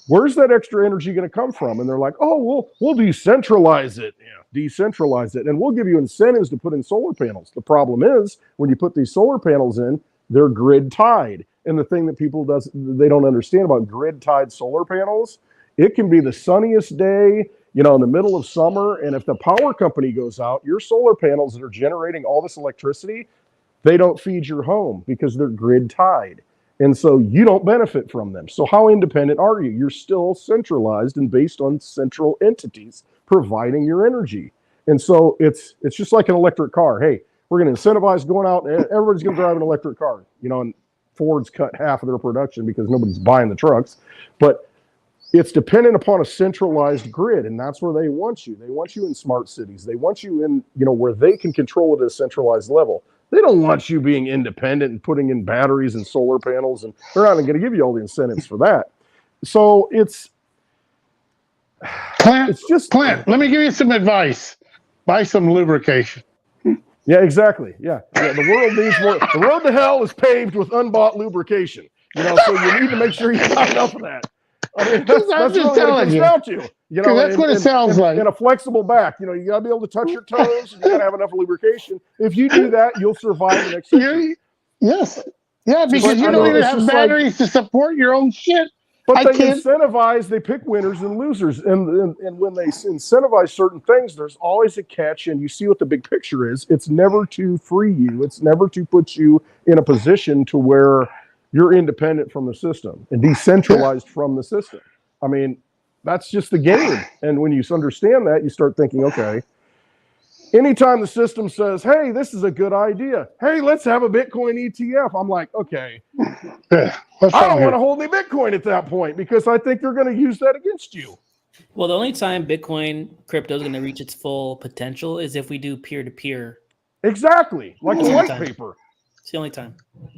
where's that extra energy going to come from? And they're like, oh, we'll decentralize it. Yeah, decentralize it. And we'll give you incentives to put in solar panels. The problem is when you put these solar panels in, they're grid tied. And the thing that they don't understand about grid tied solar panels, it can be the sunniest day, in the middle of summer. And if the power company goes out, your solar panels that are generating all this electricity, they don't feed your home because they're grid tied. And so you don't benefit from them. So how independent are you? You're still centralized and based on central entities providing your energy. And so it's just like an electric car. Hey, we're going to incentivize going out and everybody's going to drive an electric car. And Ford's cut half of their production because nobody's buying the trucks. But it's dependent upon a centralized grid, and that's where they want you. They want you in smart cities. They want you in, where they can control it at a centralized level. They don't want you being independent and putting in batteries and solar panels, and they're not going to give you all the incentives for that. So Clint, let me give you some advice. Buy some lubrication. Yeah, exactly. Yeah. The world needs more. The road to hell is paved with unbought lubrication. So you need to make sure you got enough of that. I mean, that's really what it comes down to. That's what it sounds like. And a flexible back. You got to be able to touch your toes. And you got to have enough lubrication. If you do that, you'll survive the next century. Yes. Yeah, because you don't even have batteries to support your own shit. But they incentivize, they pick winners and losers. And when they incentivize certain things, there's always a catch. And you see what the big picture is. It's never to free you. It's never to put you in a position to where you're independent from the system and decentralized from the system. I mean, that's just the game. And when you understand that, you start thinking, okay, anytime the system says, hey, this is a good idea. Hey, let's have a Bitcoin ETF. I'm like, okay, I don't want to hold any Bitcoin at that point because I think they're going to use that against you. Well, the only time Bitcoin crypto is going to reach its full potential is if we do peer-to-peer. Exactly. Like a white paper. It's the only time.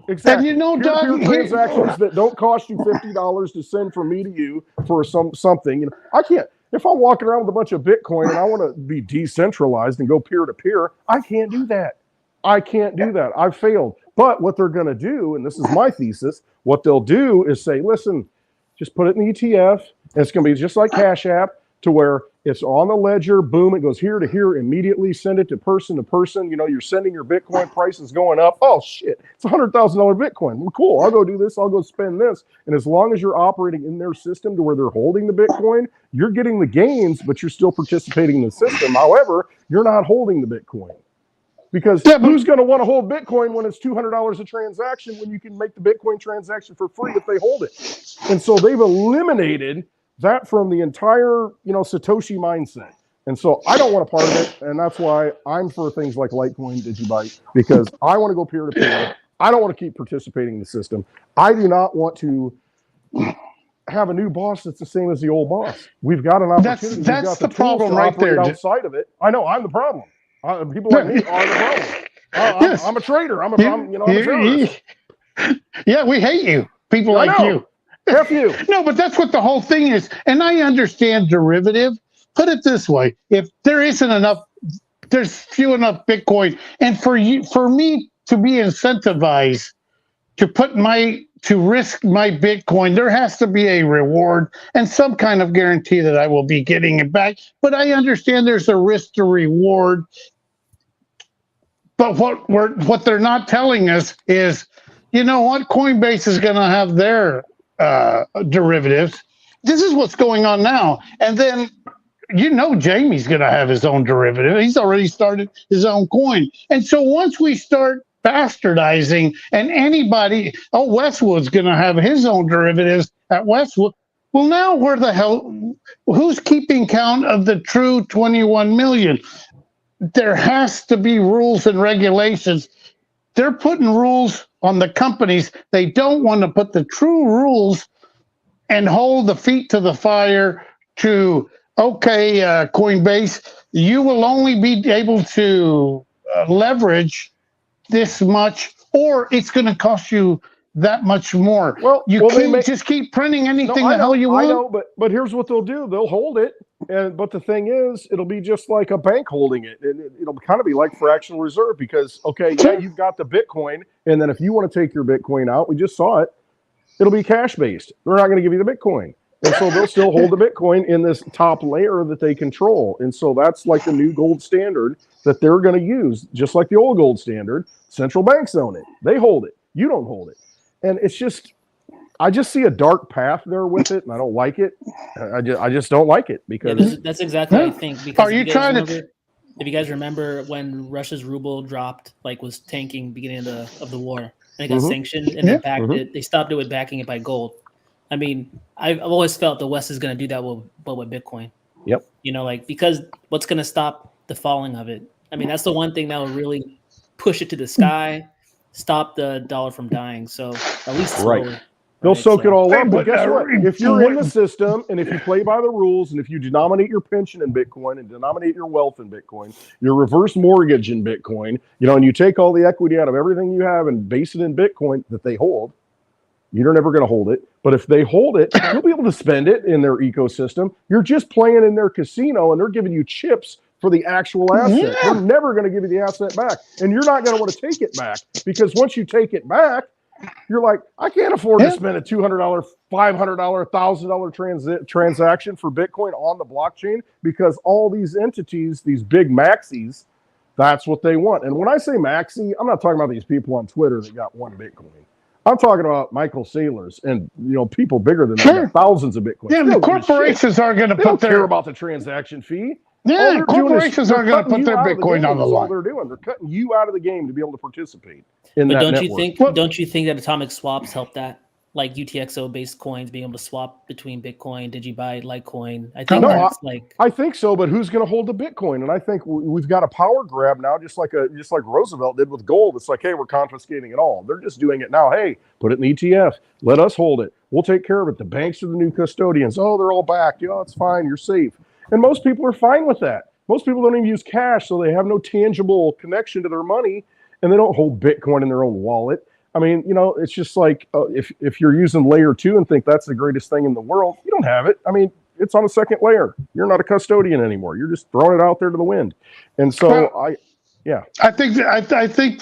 Exactly. And peer-to-peer transactions that don't cost you $50 to send from me to you for something. I can't. If I'm walking around with a bunch of Bitcoin and I want to be decentralized and go peer-to-peer, I can't do that. I've failed. But what they're going to do, and this is my thesis, what they'll do is say, listen, just put it in the ETF. And it's going to be just like Cash App to where it's on the ledger. Boom, it goes here to here immediately. Send it to person. You're sending your Bitcoin prices going up. Oh, shit. It's $100,000 Bitcoin. Well, cool. I'll go do this. I'll go spend this. And as long as you're operating in their system to where they're holding the Bitcoin, you're getting the gains, but you're still participating in the system. However, you're not holding the Bitcoin. Because who's going to want to hold Bitcoin when it's $200 a transaction when you can make the Bitcoin transaction for free if they hold it? And so they've eliminated that from the entire, Satoshi mindset. And so I don't want a part of it. And that's why I'm for things like Litecoin, DigiByte, because I want to go peer-to-peer. I don't want to keep participating in the system. I do not want to have a new boss that's the same as the old boss. We've got an opportunity. That's the problem right there. Outside of it, I know I'm the problem. People like me are the problem. I'm a traitor. I'm a terrorist. Yeah, we hate you. People like you. F you. No, but that's what the whole thing is. And I understand derivative. Put it this way: if there isn't enough, there's few enough Bitcoin, and for me to be incentivized to risk my Bitcoin, there has to be a reward and some kind of guarantee that I will be getting it back. But I understand there's a risk to reward. But what they're not telling us is, you know what? Coinbase is going to have their derivatives. This is what's going on now. And then, Jamie's going to have his own derivative. He's already started his own coin. And so once we start bastardizing, and Westwood's going to have his own derivatives at Westwood. Well, now who's keeping count of the true 21 million? There has to be rules and regulations. They're putting rules on the companies. They don't want to put the true rules and hold the feet to the fire to, Coinbase, you will only be able to leverage this much, or it's going to cost you that much more. Well, you can't just keep printing anything the hell you want. I know, but here's what they'll do: they'll hold it, but the thing is, it'll be just like a bank holding it, and it'll kind of be like fractional reserve because you've got the Bitcoin, and then if you want to take your Bitcoin out, we just saw it, it'll be cash based. They're not going to give you the Bitcoin. And so they'll still hold the Bitcoin in this top layer that they control. And so that's like the new gold standard that they're going to use, just like the old gold standard. Central banks own it. They hold it. You don't hold it. And it's just, I just see a dark path there with it, and I don't like it. I just don't like it because that's exactly what I think. Because if you guys remember when Russia's ruble dropped, was tanking beginning of the war, and it got sanctioned, and they backed it. They stopped it with backing it by gold. I mean, I've always felt the West is going to do that with Bitcoin. Yep. Because what's going to stop the falling of it? I mean, that's the one thing that will really push it to the sky, stop the dollar from dying. So at least slowly. Right. They'll soak it all up. But guess what? If you're in the system and if you play by the rules and if you denominate your pension in Bitcoin and denominate your wealth in Bitcoin, your reverse mortgage in Bitcoin, and you take all the equity out of everything you have and base it in Bitcoin that they hold, you're never going to hold it. But if they hold it, you'll be able to spend it in their ecosystem. You're just playing in their casino and they're giving you chips for the actual asset. They're never going to give you the asset back. And you're not going to want to take it back because once you take it back, you're like, I can't afford to spend a $200, $500, $1,000 transaction for Bitcoin on the blockchain because all these entities, these big maxis, that's what they want. And when I say maxi, I'm not talking about these people on Twitter that got one Bitcoin. I'm talking about Michael Saylors and people bigger than that, thousands of Bitcoin. Yeah, the corporations are going to put care about the transaction fee. Yeah, corporations are going to put their Bitcoin on the line. That's all they're doing. They're cutting you out of the game to be able to participate in that network. Don't you think that atomic swaps help that? Like UTXO based coins being able to swap between Bitcoin, DigiByte, Litecoin. I think so, but who's going to hold the Bitcoin? And I think we've got a power grab now, just like Roosevelt did with gold. It's like, hey, we're confiscating it all. They're just doing it now. Hey, put it in the ETF. Let us hold it. We'll take care of it. The banks are the new custodians. Oh, they're all backed. It's fine. You're safe. And most people are fine with that. Most people don't even use cash, so they have no tangible connection to their money, and they don't hold Bitcoin in their own wallet. I mean, it's just like if you're using layer 2 and think that's the greatest thing in the world, you don't have it. I mean, it's on a second layer. You're not a custodian anymore. You're just throwing it out there to the wind. And so I think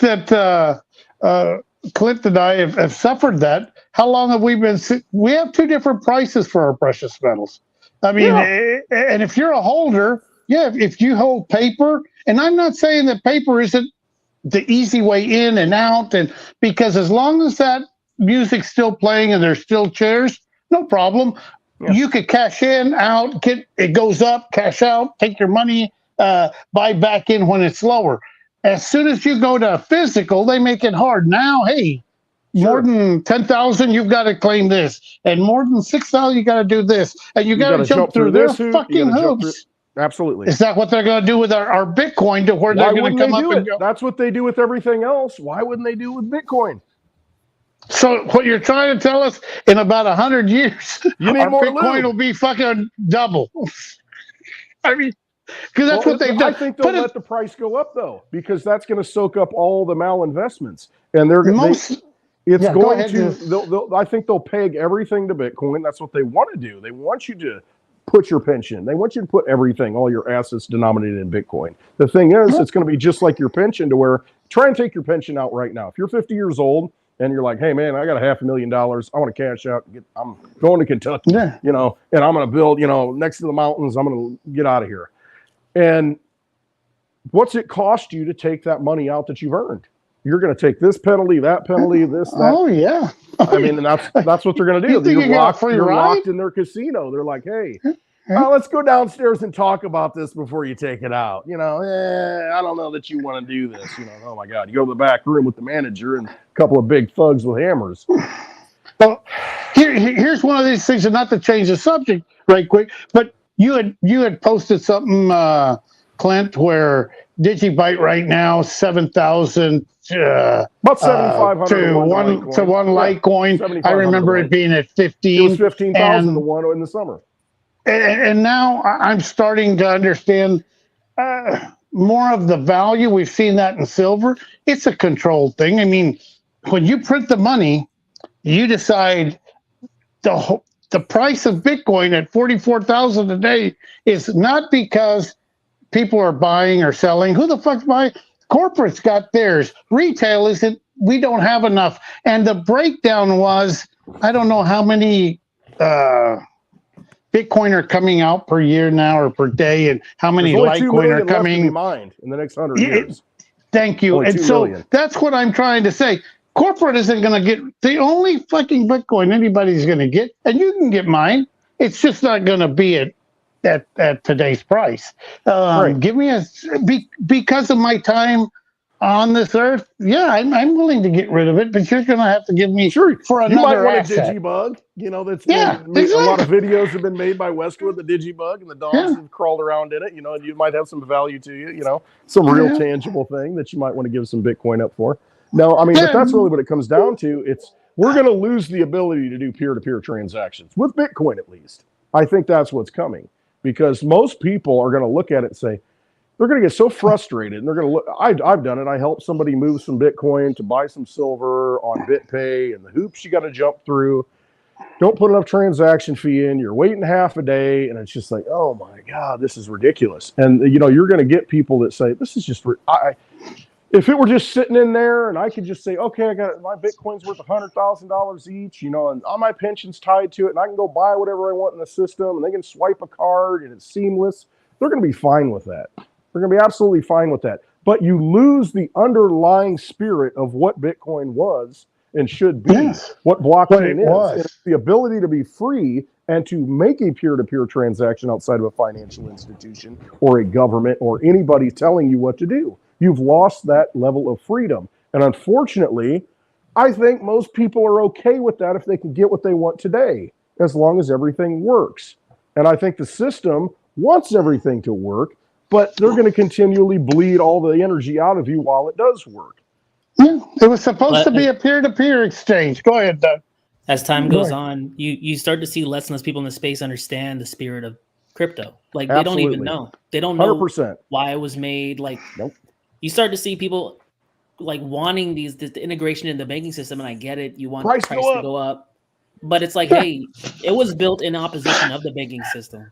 that Clint and I have suffered that. How long have we been? We have two different prices for our precious metals. I mean, and if you're a holder, if you hold paper, and I'm not saying that paper isn't the easy way in and out, and because as long as that music's still playing and there's still chairs, no problem. Yeah. You could cash in, out, it goes up, cash out, take your money, buy back in when it's lower. As soon as you go to physical, they make it hard. Now, hey, more than 10,000, you've got to claim this, and more than 6,000, you got to do this, and you got to jump through their fucking hoops. Absolutely. Is that what they're going to do with our Bitcoin? To where they're going to come up and go? That's what they do with everything else. Why wouldn't they do it with Bitcoin? So what you're trying to tell us, in about 100 years, our Bitcoin will be fucking double. I mean, because that's what they've done. I think they'll let the price go up, though, because that's going to soak up all the malinvestments. And they're going to, I think they'll peg everything to Bitcoin. That's what they want to do. They want you to put your pension. They want you to put everything, all your assets denominated in Bitcoin. The thing is, it's going to be just like your pension, to where try and take your pension out right now. If you're 50 years old and you're like, hey, man, I got $500,000. I want to cash out. I'm going to Kentucky, you know, and I'm going to build, you know, next to the mountains. I'm going to get out of here. And what's it cost you to take that money out that you've earned? You're going to take this penalty, that penalty, this, that. Oh, yeah. I mean, and that's what they're going to do. You're locked in their casino. They're like, hey, let's go downstairs and talk about this before you take it out. You know, I don't know that you want to do this. You know, oh my God, you go to the back room with the manager and a couple of big thugs with hammers. Well, here's one of these things, and not to change the subject right quick, but you had posted something, Clint, where DigiByte right now 7,000 about 7,500 to one Litecoin. I remember it being at 15. It was 15,000 to one in the summer. And now I'm starting to understand more of the value. We've seen that in silver. It's a controlled thing. I mean, when you print the money, you decide the price of Bitcoin at 44,000 a day is not because people are buying or selling. Who the fuck's buying? Corporates got theirs. Retail isn't. We don't have enough. And the breakdown was, I don't know how many Bitcoin are coming out per year now or per day, and how many Litecoin are coming. Mined in the next 100 years. Thank you. And so that's what I'm trying to say. Corporate isn't going to get the only fucking Bitcoin anybody's going to get, and you can get mine. It's just not going to be at today's price. Give me because of my time on this earth. Yeah, I'm willing to get rid of it, but you're going to have to give me for another You might want asset. a digibug. You know, a lot of videos have been made by Westwood, the digibug, and the dogs have crawled around in it. You know, and you might have some value to you. You know, some real tangible thing that you might want to give some Bitcoin up for. No, I mean, but that's really what it comes down to. We're going to lose the ability to do peer-to-peer transactions with Bitcoin, at least. I think that's what's coming, because most people are going to look at it and say, they're going to get so frustrated, and they're going to look. I've done it. I helped somebody move some Bitcoin to buy some silver on BitPay, and the hoops you got to jump through. Don't put enough transaction fee in. You're waiting half a day, and it's just like, oh my God, this is ridiculous. And you know, you're going to get people that say, this is just. If it were just sitting in there and I could just say, okay, I got my Bitcoin's worth $100,000 each, you know, and all my pension's tied to it, and I can go buy whatever I want in the system, and they can swipe a card and it's seamless, they're going to be fine with that. They're going to be absolutely fine with that. But you lose the underlying spirit of what Bitcoin was and should be, what blockchain is. It's the ability to be free and to make a peer-to-peer transaction outside of a financial institution or a government or anybody telling you what to do. You've lost that level of freedom. And unfortunately, I think most people are okay with that if they can get what they want today, as long as everything works. And I think the system wants everything to work, but they're going to continually bleed all the energy out of you while it does work. Yeah, it was supposed to be a peer-to-peer exchange. Go ahead, Doug. As time goes on, you start to see less and less people in the space understand the spirit of crypto. Like, they don't even know. They don't know 100%. why it was made. Like, nope. You start to see people like wanting the integration in the banking system, and I get it. You want price to go up, but it's like, hey, it was built in opposition of the banking system.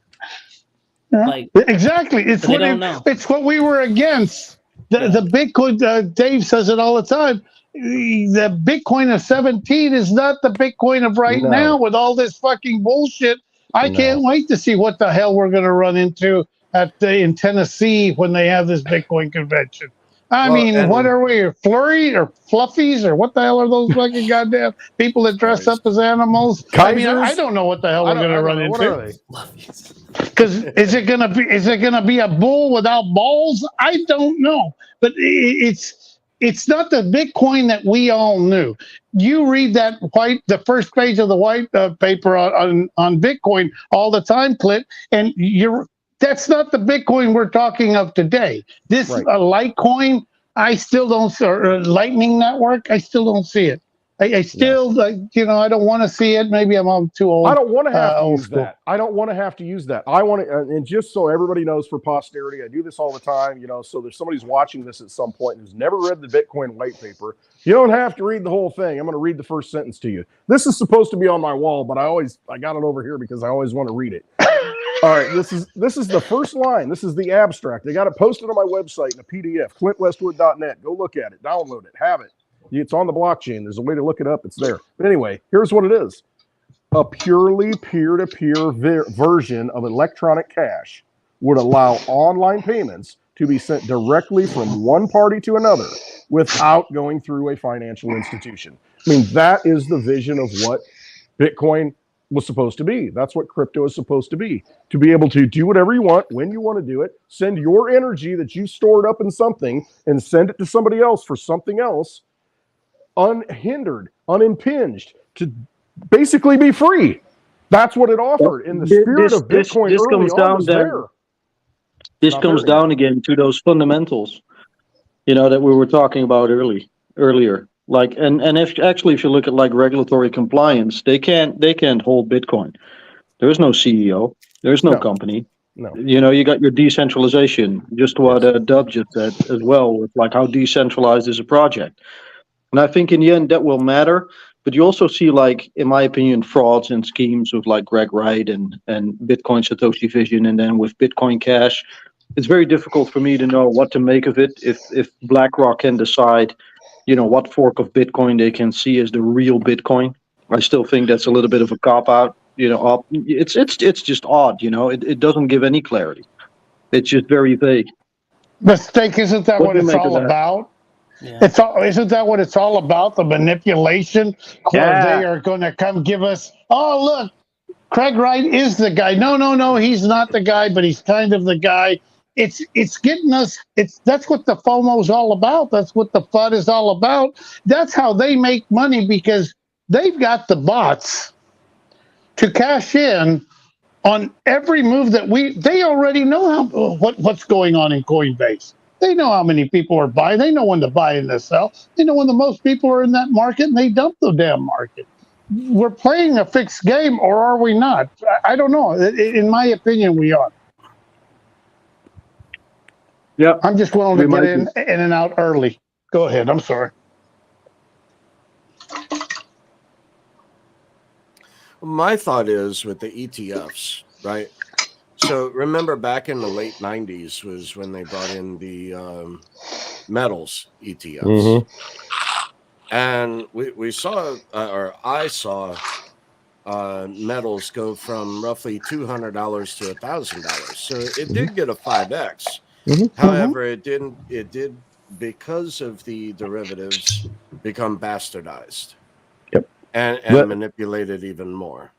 Yeah. Like, exactly, it's what it's what we were against. The Bitcoin. Dave says it all the time. The Bitcoin of 17 is not the Bitcoin of right now with all this fucking bullshit. I can't wait to see what the hell we're going to run into in Tennessee when they have this Bitcoin convention. I Well, mean, what are we, flurry or fluffies or what the hell are those fucking goddamn people that dress up as animals? I mean, I Kaisers? don't know what the hell we're going to run What are into. they? Because is it going to be a bull without balls? I don't know. But it's not the Bitcoin that we all knew. You read the first page of the white paper on Bitcoin all the time, Clint, and that's not the Bitcoin we're talking of today. This Right. Litecoin, I still don't, or Lightning Network, I still don't see it. I still, I don't want to see it. Maybe I'm too old. I don't want to have to use school. that. I don't want to have to use that. I want to, and just so everybody knows for posterity, I do this all the time, so there's somebody's watching this at some point who's never read the Bitcoin white paper. You don't have to read the whole thing. I'm going to read the first sentence to you. This is supposed to be on my wall, but I got it over here because I always want to read it. All right, this is the first line. This is the abstract. They got it posted on my website in a PDF, clintwestwood.net. Go look at it, download it, have it. It's on the blockchain. There's a way to look it up. It's there. But anyway, here's what it is. A purely peer-to-peer version of electronic cash would allow online payments to be sent directly from one party to another without going through a financial institution. I mean, that is the vision of what Bitcoin was supposed to be. That's what crypto is supposed to be able to do whatever you want, when you want to do it, send your energy that you stored up in something and send it to somebody else for something else, unhindered, unimpinged, to basically be free. That's what it offered. In the spirit of Bitcoin this early comes on down was then, there. This comes down again to those fundamentals, that we were talking about earlier. Like, and if you look at like regulatory compliance, they can't hold Bitcoin. There's no CEO. There's no company. No. You got your decentralization, just what Dub just said as well, with like how decentralized is a project. And I think in the end that will matter. But you also see, like, in my opinion, frauds and schemes with like Greg Wright and Bitcoin Satoshi Vision, and then with Bitcoin Cash. It's very difficult for me to know what to make of it. If BlackRock can decide, what fork of Bitcoin they can see as the real Bitcoin, I still think that's a little bit of a cop out. It's just odd. It doesn't give any clarity. It's just very vague. Mistake, isn't that what it's all about? Yeah. Isn't that what it's all about? The manipulation where they are going to come give us, oh, look, Craig Wright is the guy. No, he's not the guy, but he's kind of the guy. It's getting us. That's what the FOMO is all about. That's what the FUD is all about. That's how they make money, because they've got the bots to cash in on every move that they already know what's going on in Coinbase. They know how many people are buying. They know when to buy and to sell. They know when the most people are in that market, and they dump the damn market. We're playing a fixed game, or are we not? I don't know. In my opinion, we are. Yeah, I'm just willing to get in and out early. Go ahead. I'm sorry. My thought is with the ETFs, right? So remember back in the late 90s was when they brought in the metals ETFs. Mm-hmm. And we saw, or I saw, metals go from roughly $200 to $1,000. So it did get a 5x. Mm-hmm. However, it did because of the derivatives become bastardized. Yep. And manipulated even more.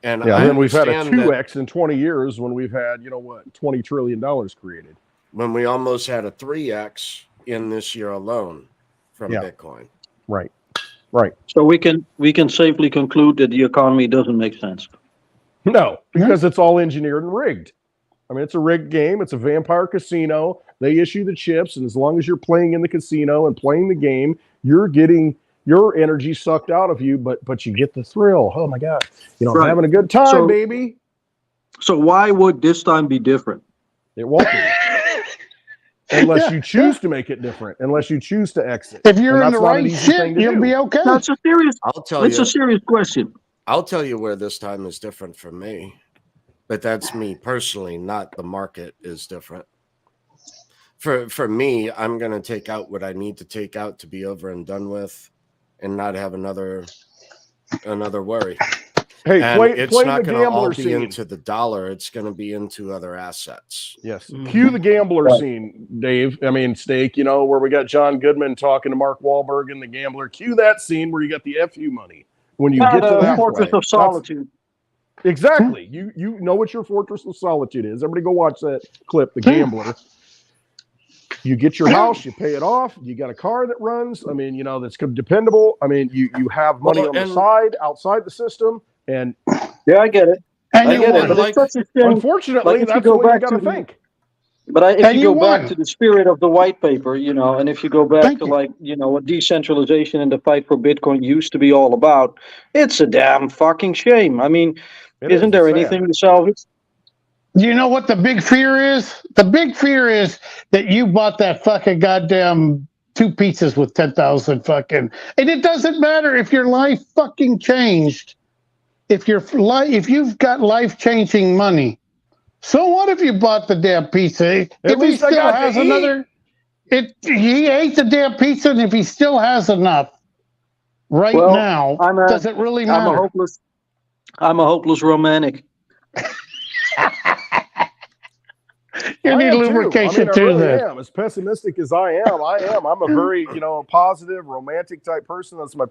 And then we've had a 2x in 20 years when we've had, $20 trillion created. When we almost had a 3x in this year alone from Bitcoin. Right. So we can safely conclude that the economy doesn't make sense. No, because it's all engineered and rigged. I mean, it's a rigged game. It's a vampire casino. They issue the chips, and as long as you're playing in the casino and playing the game, you're getting your energy sucked out of you, but you get the thrill. Oh my God. I'm having a good time, baby. So why would this time be different? It won't be. Unless you choose to make it different, unless you choose to exit. If you're in the right shit, you'll be okay. That's a serious. It's a serious question. I'll tell you where this time is different for me, but that's me personally, not the market is different. For me, I'm going to take out what I need to take out to be over and done with, and not have another worry. Hey, And play it's the not going to all gambler be scene. into the dollar. It's going to be into other assets. Yes. Mhm. Cue the gambler Right. scene, Dave. I mean, Steak, where we got John Goodman talking to Mark Wahlberg and the gambler. Cue that scene where you got the FU money. When you get to that Fortress point. of Solitude. Exactly. You know what your Fortress of Solitude is. Everybody go watch that clip, The Gambler. You get your house, you pay it off, you got a car that runs, that's dependable. You have money Well, on the and- side, outside the system, and Yeah, I get it. And I you get it. won. But Like- it's such a shame. unfortunately, Like, if you that's go the way you back got to to the- think. But if And you you go back won. to the spirit of the white paper, and if you go back Thank to you. what decentralization and the fight for Bitcoin used to be all about, it's a damn fucking shame. I mean, isn't there It's sad. anything to salvage? You know what the big fear is? The big fear is that you bought that fucking goddamn 2 pizzas with 10,000 fucking, and it doesn't matter if your life fucking changed. If you've got life-changing money, so what if you bought the damn pizza? If he least I still got to has eat. another, he ate the damn pizza, and if he still has enough right Well, now, does it really I'm a matter? hopeless romantic. You I need am lubrication I too, really then. am. As pessimistic as I am, I'm a very, positive, romantic type person. That's my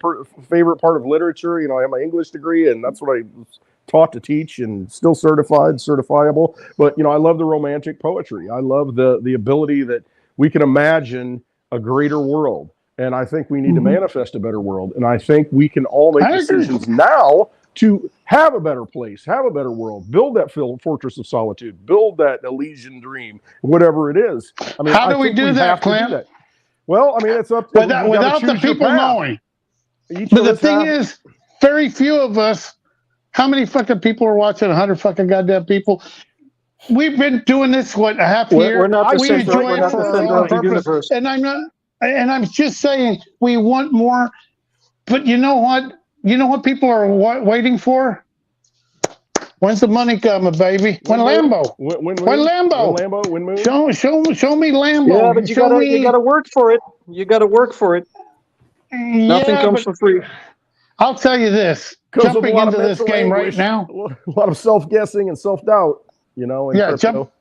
favorite part of literature. I have my English degree, and that's what I was taught to teach, and still certifiable. But I love the romantic poetry. I love the ability that we can imagine a greater world, and I think we need to manifest a better world. And I think we can all make I agree. decisions now to have a better place, have a better world, build that Fortress of Solitude, build that Elysian dream, whatever it is. How do we think do that, have to Clint? that. Well, it's up to Without the people knowing. Each But of the us thing have- is, very few of us. How many fucking people are watching? 100 fucking goddamn people. We've been doing this a half year. We're not the We center. enjoy We're it not for the our center own of the purpose. universe. And I'm just saying we want more. But you know what? You know what people are waiting for? When's the money coming, baby? When Lambo? When Lambo? Lambo, when Moon. Show me Lambo. Yeah, but you gotta work for it. You gotta work for it. Nothing comes for free. I'll tell you this. Goes with a Jumping lot of into this mental game right anguish, now. a lot of self-guessing and self-doubt, in crypto.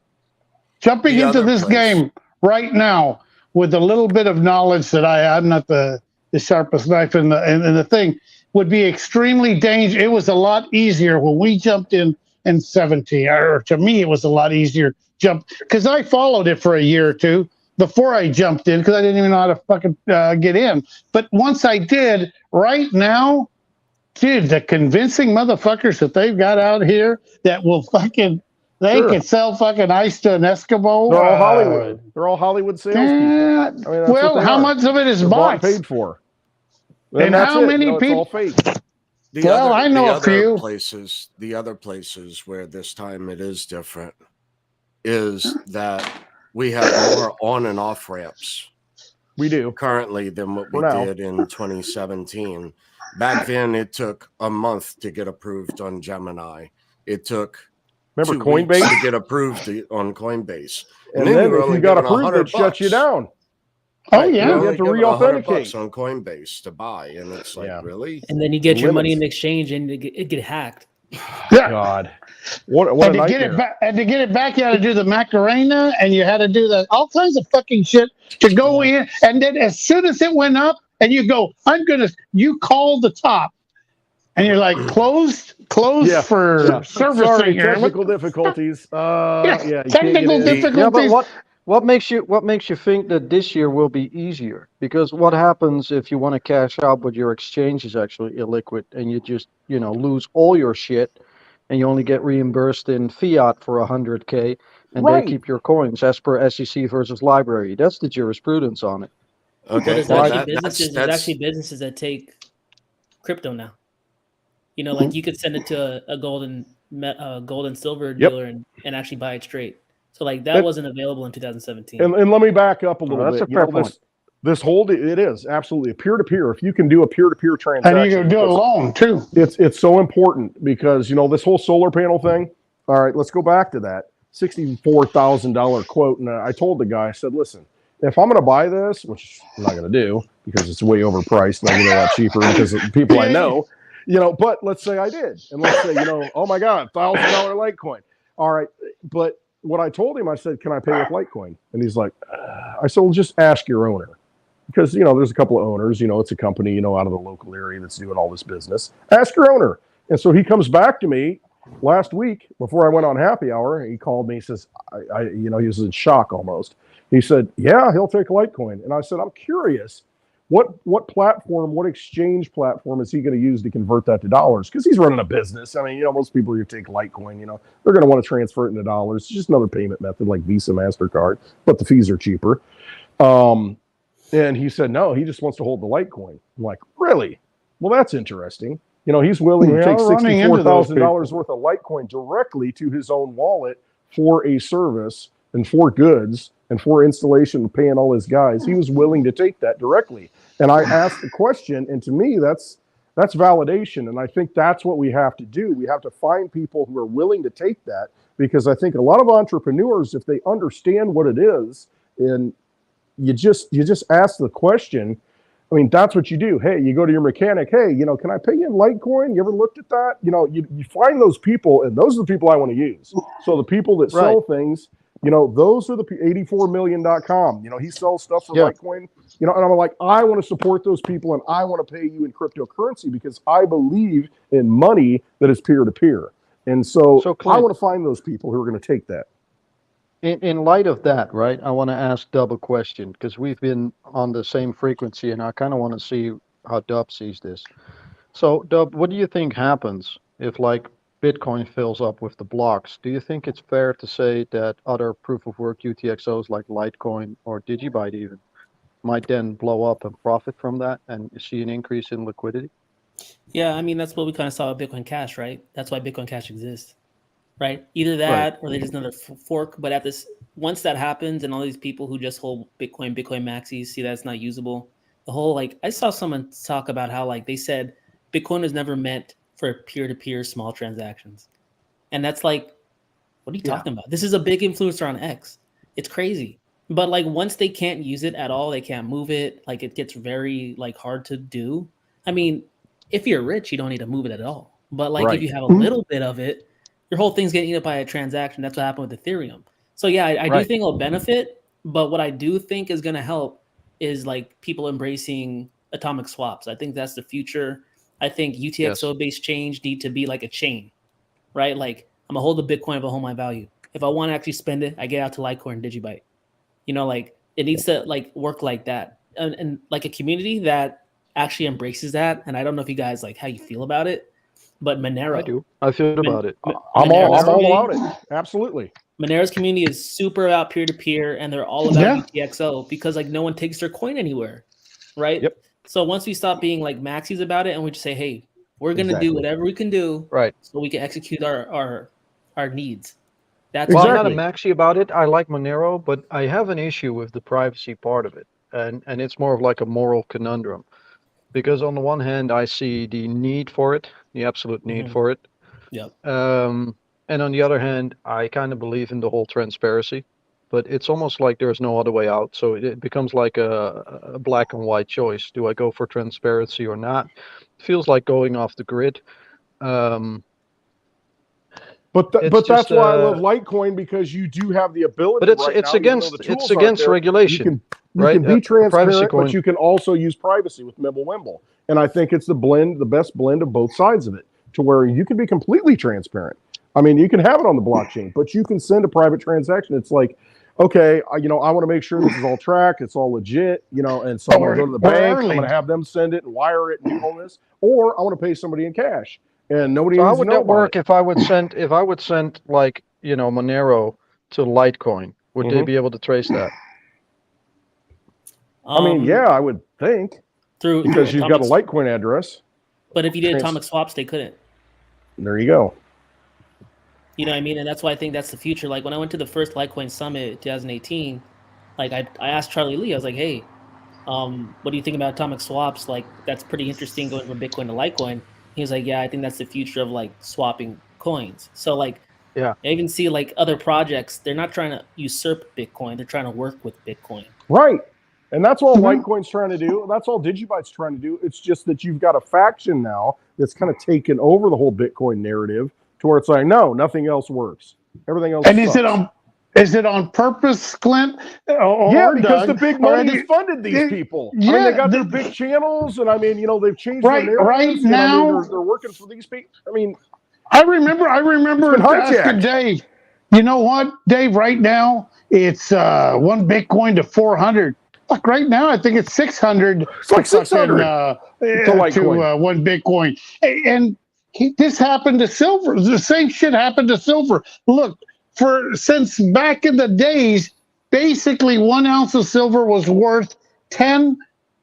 Jumping The into other this place. game right now with a little bit of knowledge that I'm not the sharpest knife in the thing would be extremely dangerous. It was a lot easier when we jumped in 17, or to me, it was a lot easier jump because I followed it for a year or two before I jumped in because I didn't even know how to fucking get in. But once I did, right now, dude, the convincing motherfuckers that they've got out here that will fucking, they Sure. can sell fucking ice to an Eskimo. They're all Hollywood. They're all Hollywood salespeople. That's well, what they how are. much of it is They're bought and bots? paid for. And that's how it. many It's people- all fake. I know a few. The other places where this time it is different is that we have more on and off ramps. We do Currently than what we now. did in 2017. Back then, it took a month to get approved on Gemini. It took Remember 2 weeks Coinbase? to get approved on Coinbase. And then were if only you got given approved, it shuts you down. Oh, Right, yeah. you're You only have to given re-authenticate. $100 on Coinbase to buy, and it's like, Yeah. really? And then you get your money Limits. in exchange, and it get hacked. Yeah. God, what a And to nightmare. get it back, you had to do the Macarena, and you had to do all kinds of fucking shit to go in. And then as soon as it went up, and you go, you call the top, and you're like, closed Yeah. for servicing. Sorry, here. technical difficulties. You can't technical get in. difficulties. Yeah, but what makes you think that this year will be easier? Because what happens if you want to cash out, but your exchange is actually illiquid, and you just lose all your shit, and you only get reimbursed in fiat for 100K, and Right. they keep your coins as per SEC versus library. That's the jurisprudence on it. But Okay, it's well, actually businesses. There's that's actually businesses that take crypto now. Like you could send it to a gold and silver Yep. dealer and actually buy it straight. So like that wasn't available in 2017. And let me back up a little that's bit. a fair point. This whole it is absolutely a peer-to-peer. If you can do a peer-to-peer transaction, And you can do it alone, too. it's so important because this whole solar panel thing. All right, let's go back to that $64,000 quote. And I told the guy, I said, listen, if I'm going to buy this, which I'm not going to do because it's way overpriced and I get it a lot cheaper because of the people I know, But let's say I did, and let's say, oh my God, $1,000 Litecoin. All right, but what I told him, I said, can I pay with Litecoin? And he's like, I said, well, just ask your owner. Because, there's a couple of owners, it's a company, out of the local area that's doing all this business. Ask your owner. And so he comes back to me last week before I went on happy hour. He called me, he says, he was in shock almost. He said, yeah, he'll take Litecoin. And I said, I'm curious, what platform, what exchange platform is he going to use to convert that to dollars? Because he's running a business. I mean, most people who take Litecoin, they're going to want to transfer it into dollars. It's just another payment method like Visa, MasterCard, but the fees are cheaper. And he said, no, he just wants to hold the Litecoin. I'm like, really? Well, that's interesting. He's willing to take $64,000 worth of Litecoin directly to his own wallet for a service and for goods and for installation and paying all his guys. He was willing to take that directly. And I asked the question, and to me, that's validation. And I think that's what we have to do. We have to find people who are willing to take that, because I think a lot of entrepreneurs, if they understand what it is, and you just ask the question. I mean, that's what you do. Hey, you go to your mechanic. Hey, can I pay you in Litecoin? You ever looked at that? You find those people, and those are the people I want to use. So the people that sell things, those are the 84million.com. He sells stuff for Litecoin. And I'm like, I want to support those people, and I want to pay you in cryptocurrency because I believe in money that is peer to peer. And so Clint, I want to find those people who are going to take that. In light of that, right, I want to ask Dub a question, because we've been on the same frequency, and I kind of want to see how Dub sees this. So, Dub, what do you think happens if, Bitcoin fills up with the blocks? Do you think it's fair to say that other proof-of-work UTXOs like Litecoin or DigiByte even might then blow up and profit from that and see an increase in liquidity? Yeah, I mean, that's what we kind of saw with Bitcoin Cash, right? That's why Bitcoin Cash exists. Right, either that or there's another fork. But once that happens, and all these people who just hold Bitcoin maxis see that it's not usable, the whole I saw someone talk about how they said Bitcoin was never meant for peer-to-peer small transactions, and that's what are you talking about? This is a big influencer on X. It's crazy, but once they can't use it at all, they can't move it. It gets very hard to do. I mean, if you're rich, you don't need to move it at all. But if you have a little bit of it, your whole thing's getting eaten up by a transaction. That's what happened with Ethereum. So yeah, I do think it'll benefit, but what I do think is going to help is people embracing atomic swaps. I think that's the future. I think UTXO-based change need to be like a chain, right? I'm gonna hold the Bitcoin if I hold my value. If I want to actually spend it, I get out to Litecoin and DigiByte. It needs to work like that, and a community that actually embraces that. And I don't know if you guys how you feel about it. But Monero, I do. I feel about it. I'm all about it. Absolutely. Monero's community is super about peer-to-peer, and they're all about UTXO because no one takes their coin anywhere, right? Yep. So once we stop being maxis about it, and we just say, hey, we're gonna do whatever we can do, right, so we can execute our needs. I'm not a maxi about it. I like Monero, but I have an issue with the privacy part of it, and it's more of a moral conundrum. Because on the one hand, I see the need for it, the absolute need for it. Yep. And on the other hand, I kind of believe in the whole transparency, but it's almost like there's no other way out. So it becomes like a black and white choice. Do I go for transparency or not? It feels like going off the grid. But that's why I love Litecoin, because you do have the ability. But it's against regulation. You can be transparent, but you can also use privacy with Mimblewimble. And I think it's the best blend of both sides of it, to where you can be completely transparent. I mean, you can have it on the blockchain, but you can send a private transaction. It's okay, I want to make sure this is all tracked, it's all legit, and so I'm going to go to the bank, I'm going to have them send it and wire it and do all this, or I want to pay somebody in cash, and nobody. So how would that work if I would send Monero to Litecoin? Would they be able to trace that? I mean, I would think because you've got a Litecoin address. But if you did atomic swaps, they couldn't. There you go. You know what I mean? And that's why I think that's the future. When I went to the first Litecoin Summit in 2018, I asked Charlie Lee, I was like, hey, what do you think about atomic swaps? That's pretty interesting going from Bitcoin to Litecoin. He was like, yeah, I think that's the future of swapping coins. So I even see other projects, they're not trying to usurp Bitcoin. They're trying to work with Bitcoin. Right. And that's all Litecoin's trying to do. That's all DigiByte's trying to do. It's just that you've got a faction now that's kind of taken over the whole Bitcoin narrative to where it's like, no, nothing else works. Everything else And sucks. is it on purpose, Clint? Yeah, because the big money has funded these it- people. yeah, I mean, they got their big channels, and I mean, you know, they've changed Right- their right narratives. And, now- I mean, they're working for these people. I mean, I remember It's been asking hijacked. Dave, you know what, Dave, right now it's one Bitcoin to 400. Fuck, right now I think it's 600. It's like 600 to Litecoin. one Bitcoin. And this happened to silver. The same shit happened to silver. Look, since back in the days, basically 1 ounce of silver was worth 10,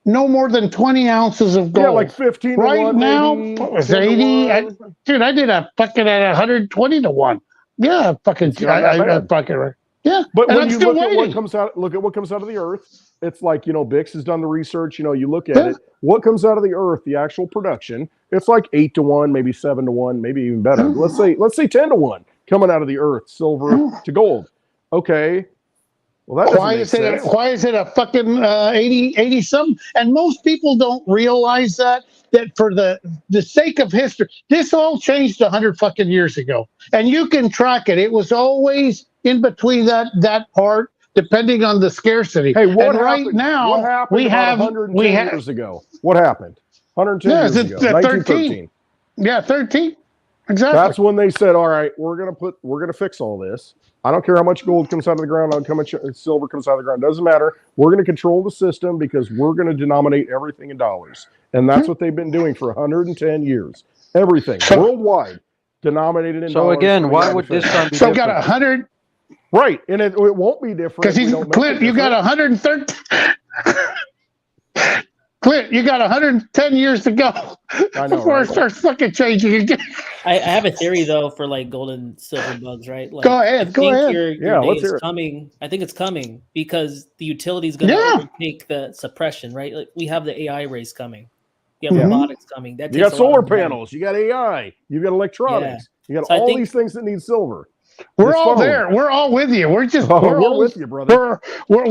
no more than 20 ounces of gold. Yeah, like 15 to right 1, now, maybe, it was 10 to 80. 1. Dude, I did a fucking at 120 to 1. Yeah, fucking, It's not that I bad. fucking, yeah. But and when I'm you still look at what waiting. comes out, look at what comes out of the earth. It's like, you know, Bix has done the research. You know, you look at Yeah. it. What comes out of the earth, the actual production, it's like 8 to 1, maybe 7 to 1, maybe even better. Let's say 10 to 1 coming out of the earth, silver to gold. Okay. Well, that Why is it a fucking 80 something? And most people don't realize that for the sake of history, this all changed 100 fucking years ago, and you can track it. It was always in between that part, depending on the scarcity. Hey, what and happened? right now What happened we about have 110 years ago? What happened? 110 Yeah, years it's ago, 13. 1913. 13 exactly. That's when they said, "All right, we're gonna fix all this. I don't care how much gold comes out of the ground, how much silver comes out of the ground. Doesn't matter. We're gonna control the system because we're gonna denominate everything in dollars." And that's what they've been doing for 110 years. Everything worldwide denominated in So dollars. again, for why the would this Fed. time be So we different? got 100 Right, and it won't be different because if we don't make Clint. it You got different. 113. Clint, you got 110 years to go I know, before right? it starts fucking changing again. I have a theory though for like gold and silver bugs, right? Like, Go ahead, I go think ahead. Your Yeah, day let's is hear it. coming. I think it's coming because the utility is going to Yeah. overtake the suppression, right? Like we have the AI race coming. You have Mhm. robotics coming. That You takes got a lot solar of money. panels, you got AI, you got electronics, you got So I all think- these things that need silver. We're This all phone. there. We're all with you. We're just Oh, we're all, with you, brother. We're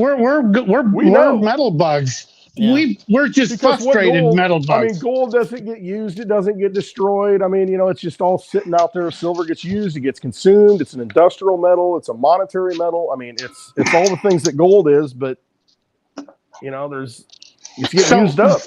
know. metal bugs. Yeah. We're just Because what frustrated gold, metal bugs. I mean, gold doesn't get used. It doesn't get destroyed. I mean, you know, it's just all sitting out there. Silver gets used. It gets consumed. It's an industrial metal. It's a monetary metal. I mean, it's all the things that gold is, but, you know, it's getting used up.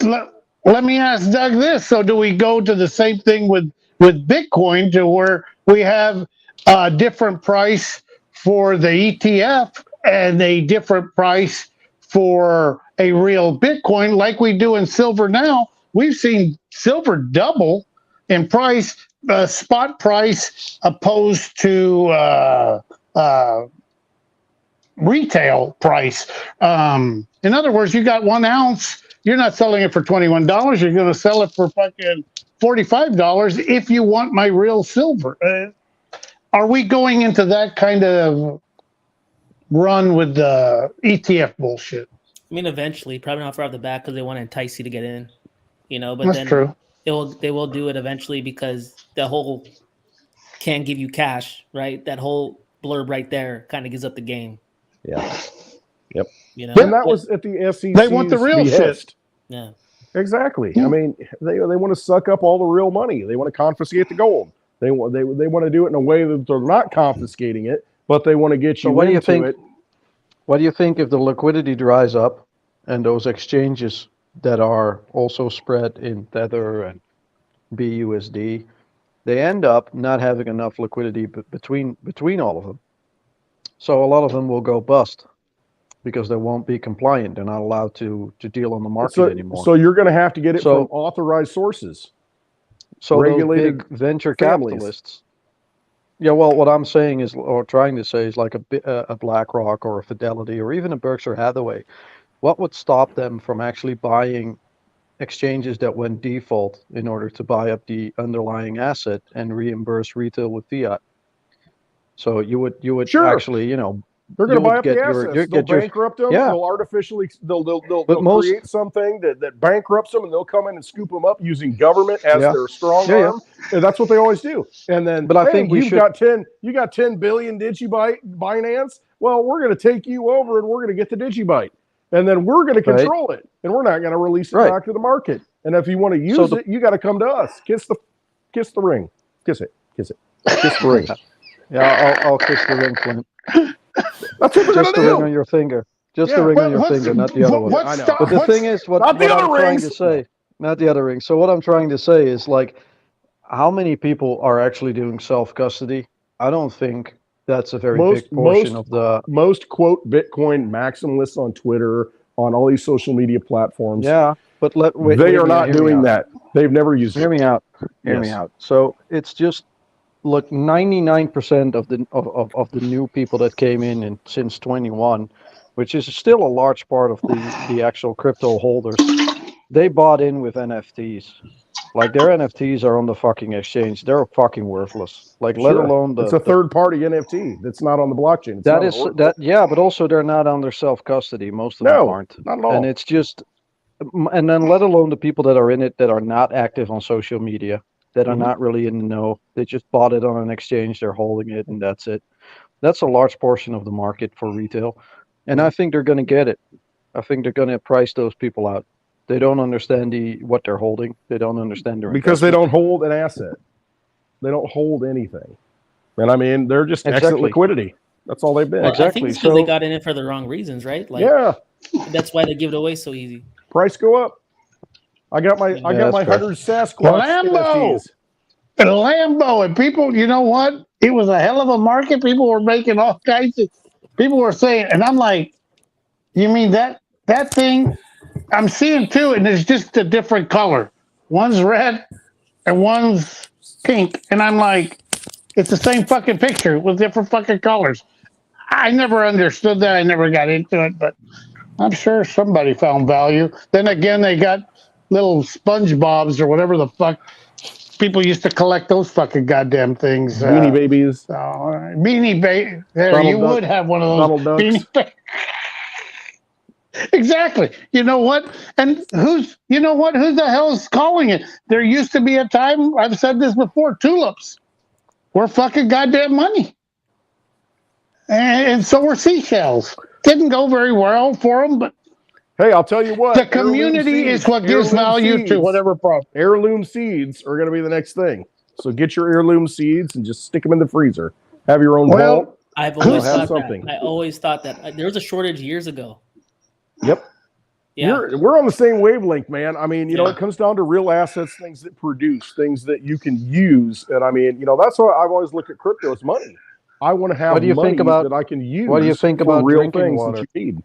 Let me ask Doug this. So do we go to the same thing with Bitcoin to where we have a different price for the ETF and a different price for a real Bitcoin like we do in silver now? We've seen silver double in price, spot price opposed to retail price. In other words, you got 1 ounce. You're not selling it for $21. You're going to sell it for fucking $45 if you want my real silver. Are we going into that kind of run with the ETF bullshit? I mean, eventually, probably not right off the bat because they want to entice you to get in, you know. But That's then true. they will do it eventually because the whole can't give you cash, right? That whole blurb right there kind of gives up the game. Yeah. You know, And that was at the SEC's They want the real behest. yeah. Exactly. Yeah. I mean, they want to suck up all the real money. They want to confiscate the gold. They want to do it in a way that they're not confiscating it, but they want to get you So what do you into think? it. What do you think if the liquidity dries up and those exchanges that are also spread in Tether and BUSD, they end up not having enough liquidity between all of them. So a lot of them will go bust because they won't be compliant. They're not allowed to deal on the market anymore. So you're going to have to get it So- from authorized sources. So those regulated big venture families. capitalists. Yeah, well, what I'm saying is, or trying to say, is like a BlackRock or a Fidelity or even a Berkshire Hathaway. What would stop them from actually buying exchanges that went default in order to buy up the underlying asset and reimburse retail with fiat? So you would Sure. actually, you know, They're going you to buy would up the get your- assets. you They'll get your- bankrupt them. Yeah. They'll artificially they'll But most- create something that bankrupts them, and they'll come in and scoop them up using government as Yeah. their strong Yeah, yeah. arm. And that's what they always do. And then, But I hey, think we you've should- got 10 billion DigiByte Binance. Well, we're going to take you over, and we're going to get the DigiByte. and then we're going to Right. control it, and we're not going to release it Right. back to the market. And if you want to use it, you got to come to us. Kiss the ring. Kiss it. Kiss the ring. Yeah, I'll kiss the ring, Clint. That's what we're Just the going ring to on do. your finger. Just Yeah. the ring on your What's finger, the- not the other one. what's I know. the- But the what's- thing is, what Not the I'm other trying to rings. say, not the other ring. So what I'm trying to say is like, how many people are actually doing self-custody? I don't think that's a very big portion of the. Most quote Bitcoin maximalists on Twitter, on all these social media platforms. Yeah, but they are not doing that. They've never used Hear it. me out. Hear me Yes. out. So it's just look, 99% of the new people that came in since 21, which is still a large part of the actual crypto holders, they bought in with NFTs. Like their NFTs are on the fucking exchange. They're fucking worthless. Like let Sure. alone It's a third-party NFT that's not on the blockchain. It's that not is an Oracle. that yeah, but also they're not under self-custody. Most of them No, aren't. not at all. And it's just, and then let alone the people that are in it that are not active on social media, that are Mhm. not really in the know. They just bought it on an exchange, they're holding it, and that's it. That's a large portion of the market for retail. And I think they're going to get it. I think they're going to price those people out. They don't understand what they're holding. They don't understand their Because they investment. don't hold an asset. They don't hold anything. And I mean, they're just exit Exactly. liquidity. That's all they've been. Well, I think Exactly. it's because they So- got in it for the wrong reasons, right? Like Yeah. that's why they give it away so easy. Price go up. I got my that's fair. 100 Sasquatch Lambo. NFTs. And Lambo, and people, you know what? It was a hell of a market. People were making all kinds of. People were saying, and I'm like, you mean that thing? I'm seeing two, and it's just a different color. One's red, and one's pink, and I'm like, it's the same fucking picture with different fucking colors. I never understood that. I never got into it, but I'm sure somebody found value. Then again, they got little SpongeBobs or whatever the fuck. People used to collect those fucking goddamn things. Beanie Babies. Beanie Baby. There, Donald you Duck- would have one of those Donald Ducks. Beanie Baby. Exactly. You know what? And you know what? Who the hell is calling it? There used to be a time, I've said this before, tulips were fucking goddamn money. And so were seashells. Didn't go very well for them, but Hey, I'll tell you what. the community is what gives value to whatever problem. Heirloom seeds are going to be the next thing. So get your heirloom seeds and just stick them in the freezer. Have your own Well, vault. I've Who's always have thought something? that. I always thought that. There was a shortage years ago. Yep. Yeah. We're on the same wavelength, man. I mean, you know, Yeah. it comes down to real assets, things that produce, things that you can use. And I mean, you know, that's why I've always looked at crypto as money. I want to have What do you money think about- that I can use. what do you think for about real drinking things water? that you need?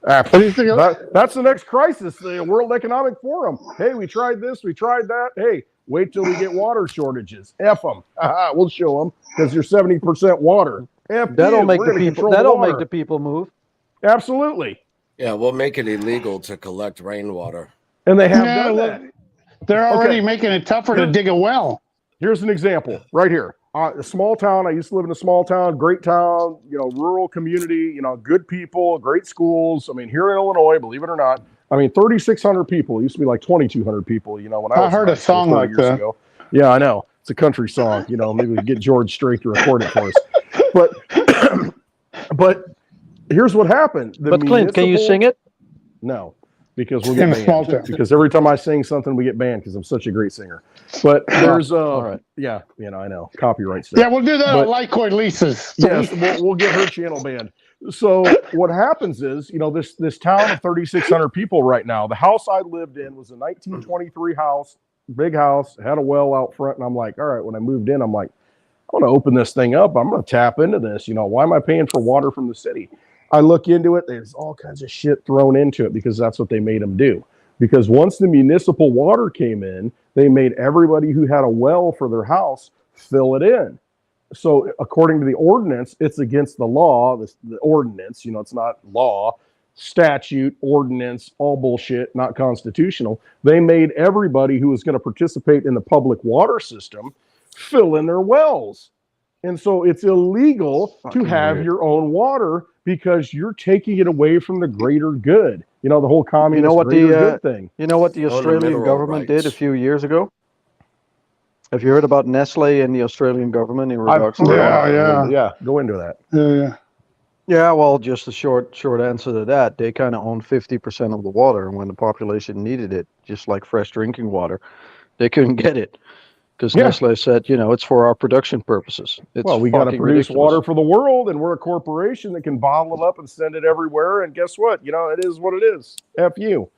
What do you think of- That's the next crisis, the World Economic Forum. Hey, we tried this, we tried that. Hey, wait till we get water shortages. F them. We'll show them because you're 70% water. F That'll you. make We're the gonna people. control That'll water. make the people move. Absolutely. Yeah, we'll make it illegal to collect rainwater. And they have No, done look, that. they're already Okay. making it tougher to Here- dig a well. Here's an example right here. A small town. I used to live in a small town, great town, you know, rural community, you know, good people, great schools. I mean, here in Illinois, believe it or not, I mean, 3,600 people. It used to be like 2,200 people, you know, when I was I heard in a high school song 30 like years that. ago. Yeah, I know. It's a country song. You know, maybe we get George Strait to record it for us. But here's what happened. The But Clint, can you municipal- sing it? No, because we'll In get a small banned. town. Because every time I sing something, we get banned because I'm such a great singer. But there's all right. yeah, you know, I know copyright stuff. Yeah, we'll do that But- on Litecoin leases. Yes, we'll get her channel banned. So what happens is, you know, this town of 3,600 people right now. The house I lived in was a 1923 house, big house, had a well out front, and I'm like, all right. When I moved in, I'm like, I want to open this thing up. I'm going to tap into this. You know, why am I paying for water from the city? I look into it. There's all kinds of shit thrown into it because that's what they made them do. Because once the municipal water came in, they made everybody who had a well for their house fill it in. So according to the ordinance, it's against the law, the ordinance, you know, it's not law, statute, ordinance, all bullshit, not constitutional. They made everybody who was going to participate in the public water system fill in their wells. And so it's illegal to Fucking have weird. your own water because you're taking it away from the greater good. You know, the whole communist what greater the, good thing. You know what the Own the Australian mineral government did a rights. few years ago? Have you heard about Nestle and the Australian government in I've regards to heard that? about it. Yeah. Yeah, go into that. Yeah. Yeah, well, just a short answer to that. They kind of own 50% of the water, and when the population needed it, just like fresh drinking water, they couldn't get it because Yeah. Nestle said, it's for our production purposes. It's Well, we got to fucking produce ridiculous. water for the world, and we're a corporation that can bottle it up and send it everywhere. And guess what? It is what it is. F you.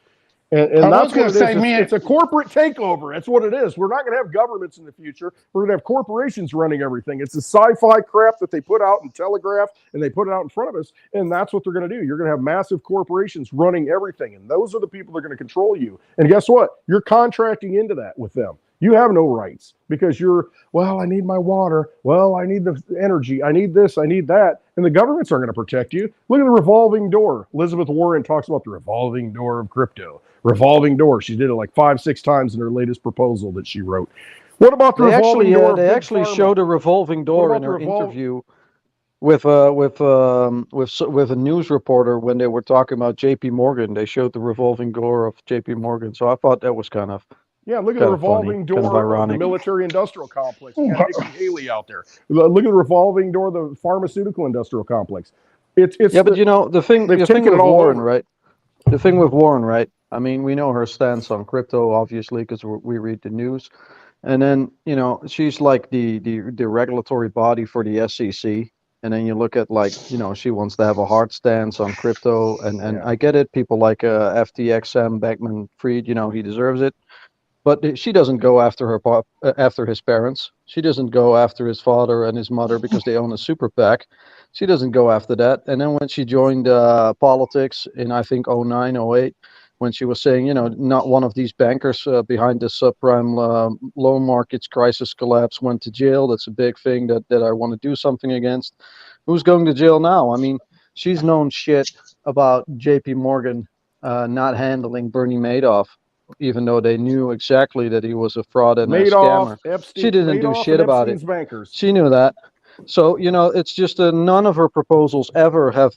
And I that's was gonna what it say, is. man- It's a corporate takeover. That's what it is. We're not going to have governments in the future. We're going to have corporations running everything. It's the sci-fi crap that they put out in Telegraph and they put it out in front of us. And that's what they're going to do. You're going to have massive corporations running everything. And those are the people that are going to control you. And guess what? You're contracting into that with them. You have no rights because I need my water. Well, I need the energy. I need this. I need that. And the governments aren't going to protect you. Look at the revolving door. Elizabeth Warren talks about the revolving door of crypto. Revolving door. She did it like 5-6 times in her latest proposal that she wrote. What about the revolving door? They actually showed a revolving door in her interview with a news reporter when they were talking about J.P. Morgan. They showed the revolving door of J.P. Morgan. So I thought that was kind of look at the revolving door of the military-industrial complex. You got Nikki Haley out there. Look at the revolving door of the pharmaceutical-industrial complex. But the thing with Warren, right? The thing with Warren, right? I mean, we know her stance on crypto, obviously, because we read the news. And then, she's like the regulatory body for the SEC. And then you look at she wants to have a hard stance on crypto. And I get it. People like FTX, Sam Bankman-Fried, he deserves it. But she doesn't go after his parents. She doesn't go after his father and his mother because they own a super PAC. She doesn't go after that. And then when she joined politics in, I think, 09, 08, when she was saying, not one of these bankers behind the subprime loan markets crisis collapse went to jail. That's a big thing that I want to do something against. Who's going to jail now? I mean, she's known shit about J.P. Morgan not handling Bernie Madoff, even though they knew exactly that he was a fraud and Madoff, a scammer. Epstein, She didn't do shit about it. Bankers. She knew that. So, it's just none of her proposals ever have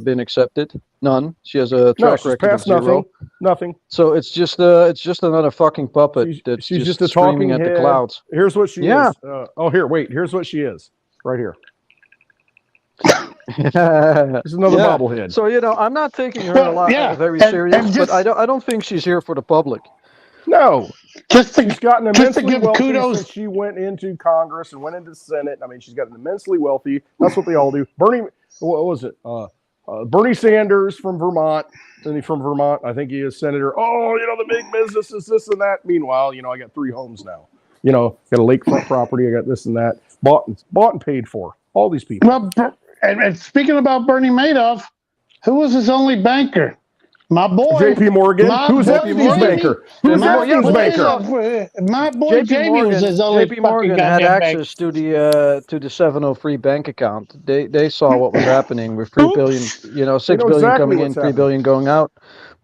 been accepted. None. She has a track record of zero. Nothing. So it's just another fucking puppet that's she's just a screaming talking at head. the clouds. Here's what she is. Here's what she is. Right here. There's another bobblehead. So I'm not taking her very serious, but I don't think she's here for the public. No, she's gotten immensely wealthy kudos. since she went into Congress and went into the Senate. I mean, she's gotten immensely wealthy. That's what they all do. What was it? Bernie Sanders from Vermont. Isn't he from Vermont? I think he is senator. Oh, the big businesses, this and that. Meanwhile, I got 3 homes now. Got a lakefront property. I got this and that. Bought and paid for. All these people. Well, and speaking about Bernie Madoff, who was his only banker? My boy, J.P. Morgan. Who's Epstein's banker? Who's Epstein's banker? My boy Jamie was his only J.P. Morgan had access to the 703 bank account. They saw what was happening with 3 billion, 6 billion coming in, 3 billion going out.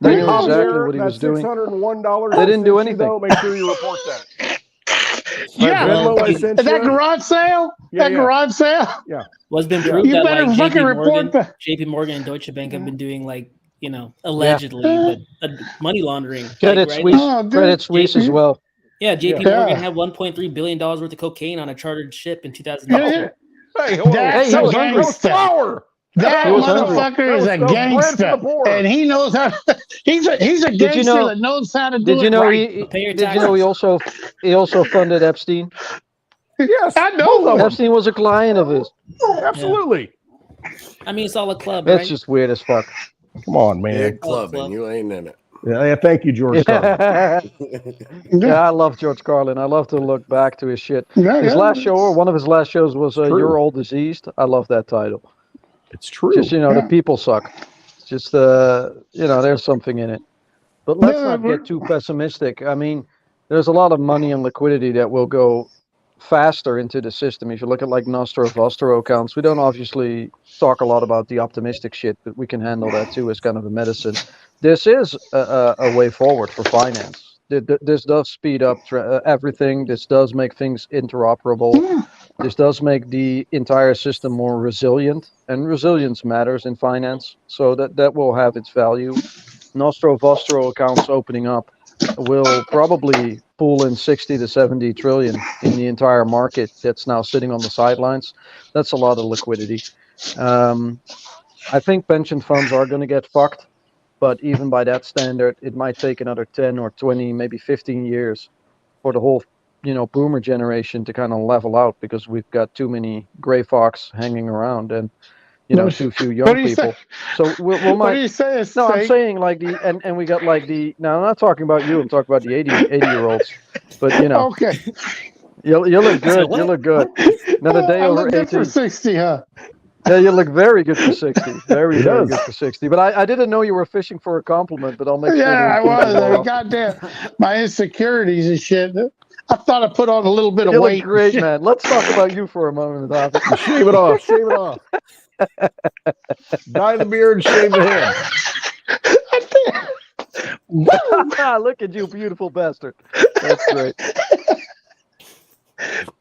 They knew exactly what he was doing. $601. They didn't do anything. Make sure you report that. Is that garage sale? Garage sale? Yeah. Well, it's been proved You that better fucking report that. JP Morgan and Deutsche Bank have been doing allegedly, but money laundering. Credit Suisse as well. Yeah, JP Morgan had $1.3 billion worth of cocaine on a chartered ship in 2008. That's a gangster. That motherfucker is a gangster, and he knows how. He's a gangster that knows how to do it right. Did you know he also funded Epstein? Yes, I know. Epstein was a client of his. Absolutely. I mean, it's all a club. That's just weird as fuck. Come on, man. Big clubbing. You ain't in it. Yeah, thank you, George Carlin. Yeah, I love George Carlin. I love to look back to his shit. His last show, or one of his last shows, was "You're All Diseased." I love that title. It's true. Just the people suck. It's just there's something in it. But let's not get too pessimistic. I mean, there's a lot of money and liquidity that will go faster into the system. If you look at Nostro Vostro accounts, we don't obviously talk a lot about the optimistic shit, but we can handle that too as kind of a medicine. This is a way forward for finance. This does speed up everything. This does make things interoperable. This does make the entire system more resilient, and resilience matters in finance. So that will have its value. Nostro Vostro accounts opening up will probably pull in 60 to 70 trillion in the entire market that's now sitting on the sidelines. That's a lot of liquidity. I think pension funds are going to get fucked, but even by that standard, it might take another 10 or 20, maybe 15 years for the whole, boomer generation to kind of level out, because we've got too many gray fox hanging around and, too few What young do you say? people. So we'll What do might. you say? No, I'm Steak? saying like and we got like now I'm not talking about you, I'm talking about the 80-year-olds. But Okay. you look So good. You what? look good. Not a day I over look good 80. for 60, huh? Yeah, you look very good for 60. Very, He very does. good for 60. But I didn't know you were fishing for a compliment, but I'll make sure to Yeah, I include you was. more often. Goddamn, my insecurities and shit. I thought I put on a little bit of You look weight. great, man. Let's talk about you for a moment, David. Shave it off. Shave it off. Dye the beard and shave the head. Look at you, beautiful bastard. That's great.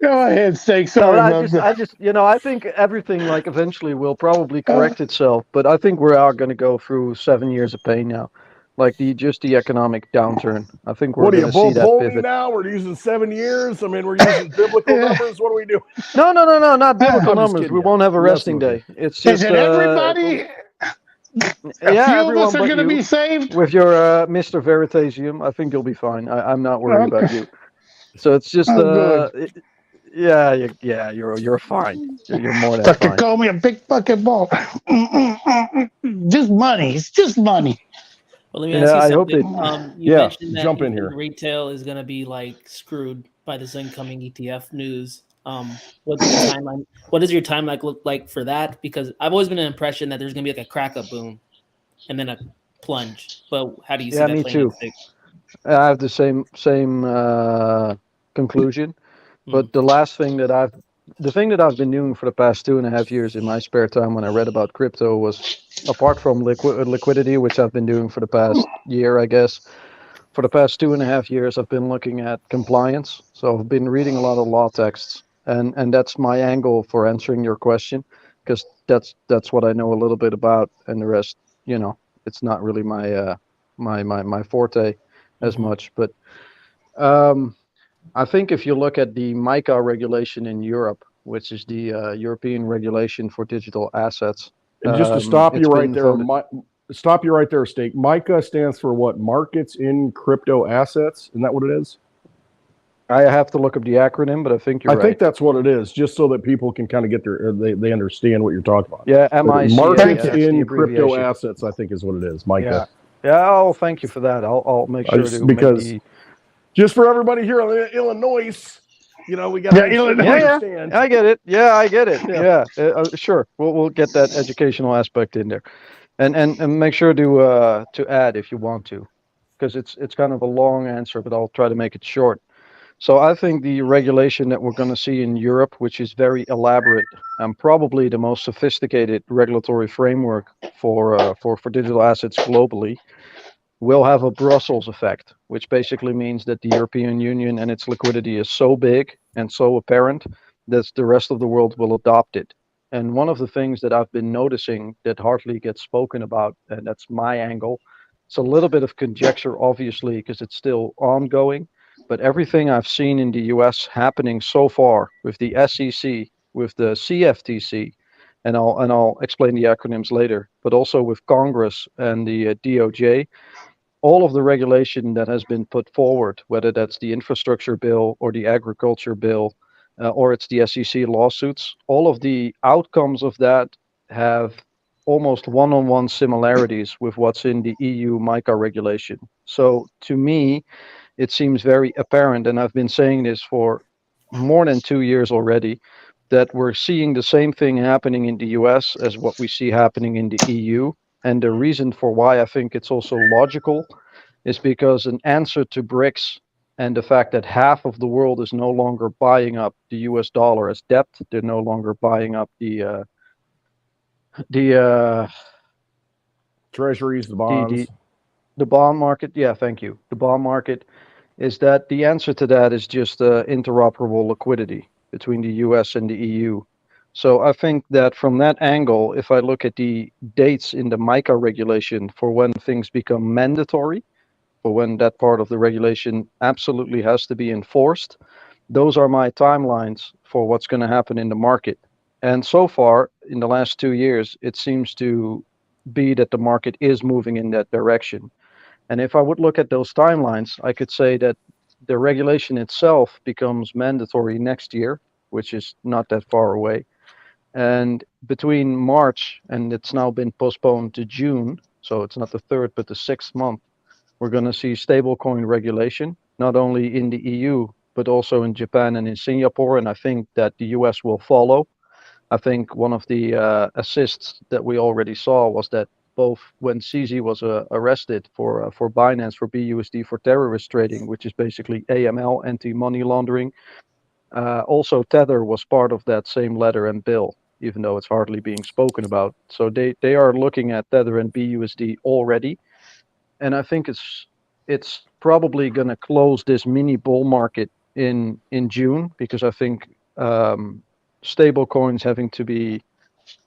Go ahead, Steak. No, Sorry I about just, that. I think everything like eventually will probably correct itself, but I think we are going to go through 7 years of pain now, like the economic downturn. I think we're What are you, going to see Bull that Pony pivot. now? We're using 7 years. I mean, we're using biblical Yeah. numbers. What are we doing? No, not biblical I'm just numbers. kidding We you. won't have a I'm resting messing with day. It's Is just it everybody? A yeah, few of everyone us are but going to you. be saved. With your Mr. Veritasium, I think you'll be fine. I'm not worried about Okay. you. So it's just Oh, good. you're fine. You're more than Fucking fine. call me a big fucking ball. Just money. It's just money. Well, let me Yeah, ask you I hope something. You Yeah, mentioned that jump you in think here. retail is going to be like screwed by this incoming ETF news. What's the timeline? What does your timeline look like for that? Because I've always been an impression that there's going to be like a crack up boom and then a plunge. But how do you see Yeah, that me playing out? too. I have the same conclusion. But the thing that I've been doing for the past 2.5 years in my spare time when I read about crypto was, apart from liquidity, which I've been doing for the past year, I guess. For the past 2.5 years, I've been looking at compliance. So I've been reading a lot of law texts, and that's my angle for answering your question, because that's what I know a little bit about, and the rest, it's not really my forte as much. But I think if you look at the MiCA regulation in Europe, which is the European regulation for digital assets, And just to stop you it's right been there, voted. stop you right there, Steak. MiCA stands for what? Markets in crypto assets. Isn't that what it is? I have to look up the acronym, but I think you're I right. think that's what it is, just so that people can kind of get they understand what you're talking about. Yeah, MICA. Markets That's the in crypto abbreviation. assets, I think is what it is. MiCA. Yeah. Yeah. Oh, thank you for that. I'll make sure to Because make just for everybody here in Illinois, we got to Yeah, make sure Illinois. you Yeah, understand. I get it. Yeah, I get it. Yeah. Yeah, sure. We'll get that educational aspect in there, and make sure to add if you want to, because it's kind of a long answer, but I'll try to make it short. So I think the regulation that we're going to see in Europe, which is very elaborate and probably the most sophisticated regulatory framework for digital assets globally, will have a Brussels effect, which basically means that the European Union and its liquidity is so big and so apparent that the rest of the world will adopt it. And one of the things that I've been noticing that hardly gets spoken about, and that's my angle, it's a little bit of conjecture, obviously, because it's still ongoing. But everything I've seen in the US happening so far with the SEC, with the CFTC, and I'll explain the acronyms later, but also with Congress and the DOJ, all of the regulation that has been put forward, whether that's the infrastructure bill or the agriculture bill, or it's the SEC lawsuits, all of the outcomes of that have almost one-on-one similarities with what's in the EU MiCA regulation. So to me, it seems very apparent, and I've been saying this for more than 2 years already, that we're seeing the same thing happening in the US as what we see happening in the EU. And the reason for why I think it's also logical is because an answer to BRICS and the fact that half of the world is no longer buying up the US dollar as debt, they're no longer buying up the Treasuries, the bonds. the bond market. Yeah, thank you. The bond market, is that the answer to that is just interoperable liquidity between the US and the EU. So I think that from that angle, if I look at the dates in the MiCA regulation for when things become mandatory, for when that part of the regulation absolutely has to be enforced, those are my timelines for what's going to happen in the market. And so far, in the last 2 years, it seems to be that the market is moving in that direction. And if I would look at those timelines, I could say that the regulation itself becomes mandatory next year, which is not that far away. And between March, and it's now been postponed to June, so it's not the third, but the 6th month, we're going to see stablecoin regulation, not only in the EU, but also in Japan and in Singapore. And I think that the US will follow. I think one of the assists that we already saw was that both when CZ was arrested for Binance for BUSD for terrorist trading, which is basically AML, anti-money laundering. Also, Tether was part of that same letter and bill, even though it's hardly being spoken about. So they are looking at Tether and BUSD already, and I think it's probably going to close this mini bull market in June, because I think stable coins having to be,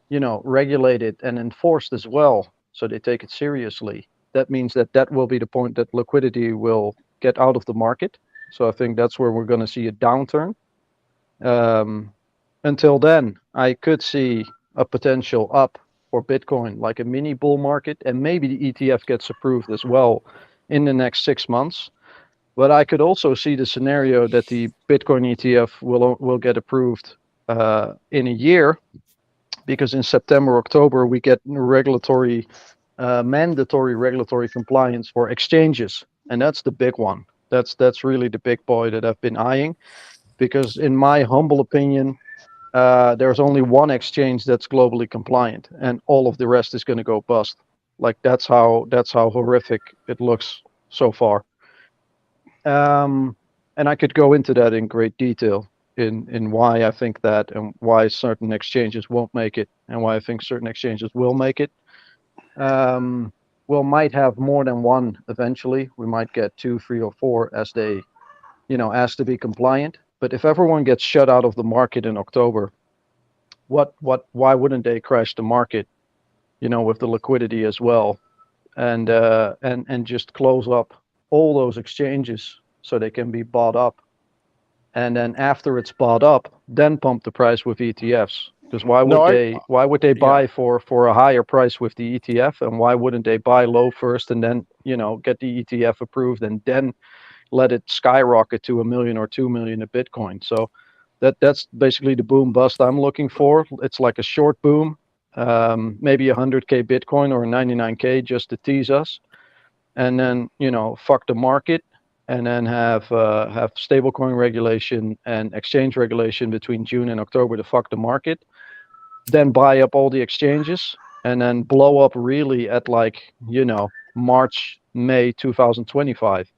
regulated and enforced as well, so they take it seriously. That means that will be the point that liquidity will get out of the market. So I think that's where we're going to see a downturn. Until then, I could see a potential up for Bitcoin, like a mini bull market, and maybe the ETF gets approved as well in the next 6 months. But I could also see the scenario that the Bitcoin ETF will get approved in a year, because in September, October, we get mandatory regulatory compliance for exchanges, and that's the big one. That's really the big boy that I've been eyeing, because in my humble opinion, there's only one exchange that's globally compliant, and all of the rest is going to go bust. Like that's how horrific it looks so far. And I could go into that in great detail in why I think that, and why certain exchanges won't make it, and why I think certain exchanges will make it. We might have more than one eventually. We might get 2, 3, or 4 as they, ask to be compliant. But if everyone gets shut out of the market in October, why wouldn't they crash the market, with the liquidity as well, and just close up all those exchanges so they can be bought up, and then after it's bought up, then pump the price with ETFs? Because why would they buy for a higher price with the ETF, and why wouldn't they buy low first and then get the ETF approved and then let it skyrocket to $1 million or $2 million a Bitcoin? So that's basically the boom bust I'm looking for. It's like a short boom, maybe 100K Bitcoin or 99K just to tease us, and then fuck the market, and then have stablecoin regulation and exchange regulation between June and October to fuck the market. Then buy up all the exchanges, and then blow up really at March, May 2025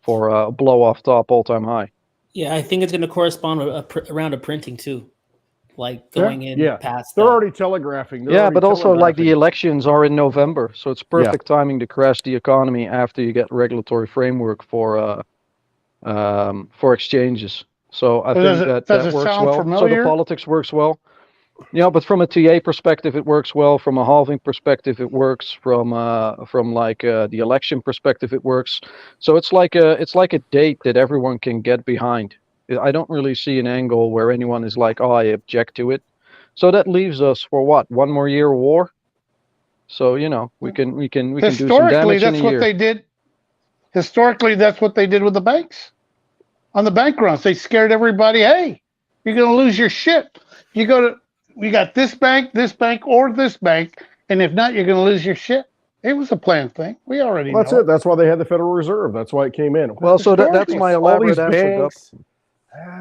for a blow off top all-time high. Yeah, I think it's going to correspond with a round of printing too, like going in past. They're already telegraphing. But also like the elections are in November, so it's perfect timing to crash the economy after you get regulatory framework for exchanges. So I think that works well. Familiar? So the politics works well. But from a TA perspective, it works well. From a halving perspective, it works. From the election perspective, it works. So it's like a date that everyone can get behind. I don't really see an angle where anyone is like, oh, I object to it. So that leaves us for what? 1 more year of war. So we can do some damage in a year. They did. Historically, that's what they did with the banks. On the bank runs, they scared everybody. Hey, you're going to lose your shit. We got this bank, or this bank, and if not, you're going to lose your shit. It was a planned thing. We already know. That's it. That's why they had the Federal Reserve. That's why it came in. Well, so that's my elaborate answer.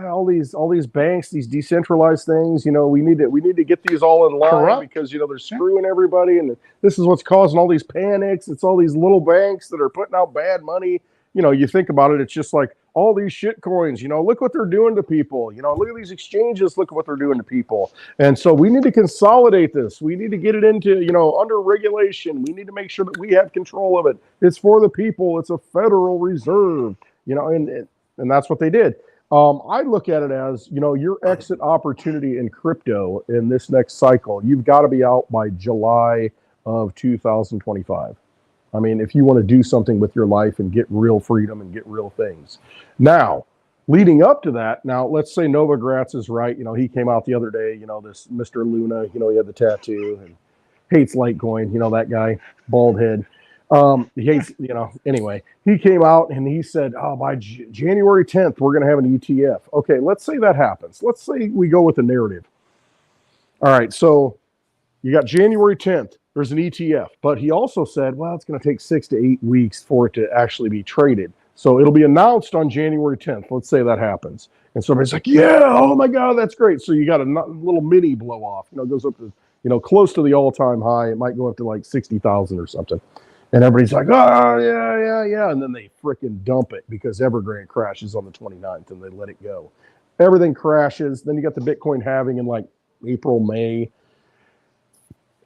All these banks, these decentralized things. We need to get these all in line, because they're screwing everybody, and this is what's causing all these panics. It's all these little banks that are putting out bad money. You think about it, it's just like all these shit coins, look what they're doing to people. Look at these exchanges, look at what they're doing to people. And so we need to consolidate this. We need to get it into, under regulation. We need to make sure that we have control of it. It's for the people. It's a Federal Reserve, and that's what they did. I look at it as, your exit opportunity in crypto in this next cycle, you've got to be out by July of 2025. I mean, if you want to do something with your life and get real freedom and get real things. Now, leading up to that, now let's say Novogratz is right. He came out the other day, this Mr. Luna, he had the tattoo and hates Litecoin, that guy, bald head. He hates, anyway, he came out and he said, oh, by January 10th, we're going to have an ETF. Okay, let's say that happens. Let's say we go with the narrative. All right, so you got January 10th, there's an ETF, but he also said, well, it's going to take 6 to 8 weeks for it to actually be traded. So it'll be announced on January 10th. Let's say that happens. And somebody's like, yeah, oh my God, that's great. So you got a little mini blow off, it goes up to, close to the all-time high. It might go up to like 60,000 or something. And everybody's like, oh, yeah. And then they freaking dump it because Evergrand crashes on the 29th and they let it go. Everything crashes. Then you got the Bitcoin halving in like April, May.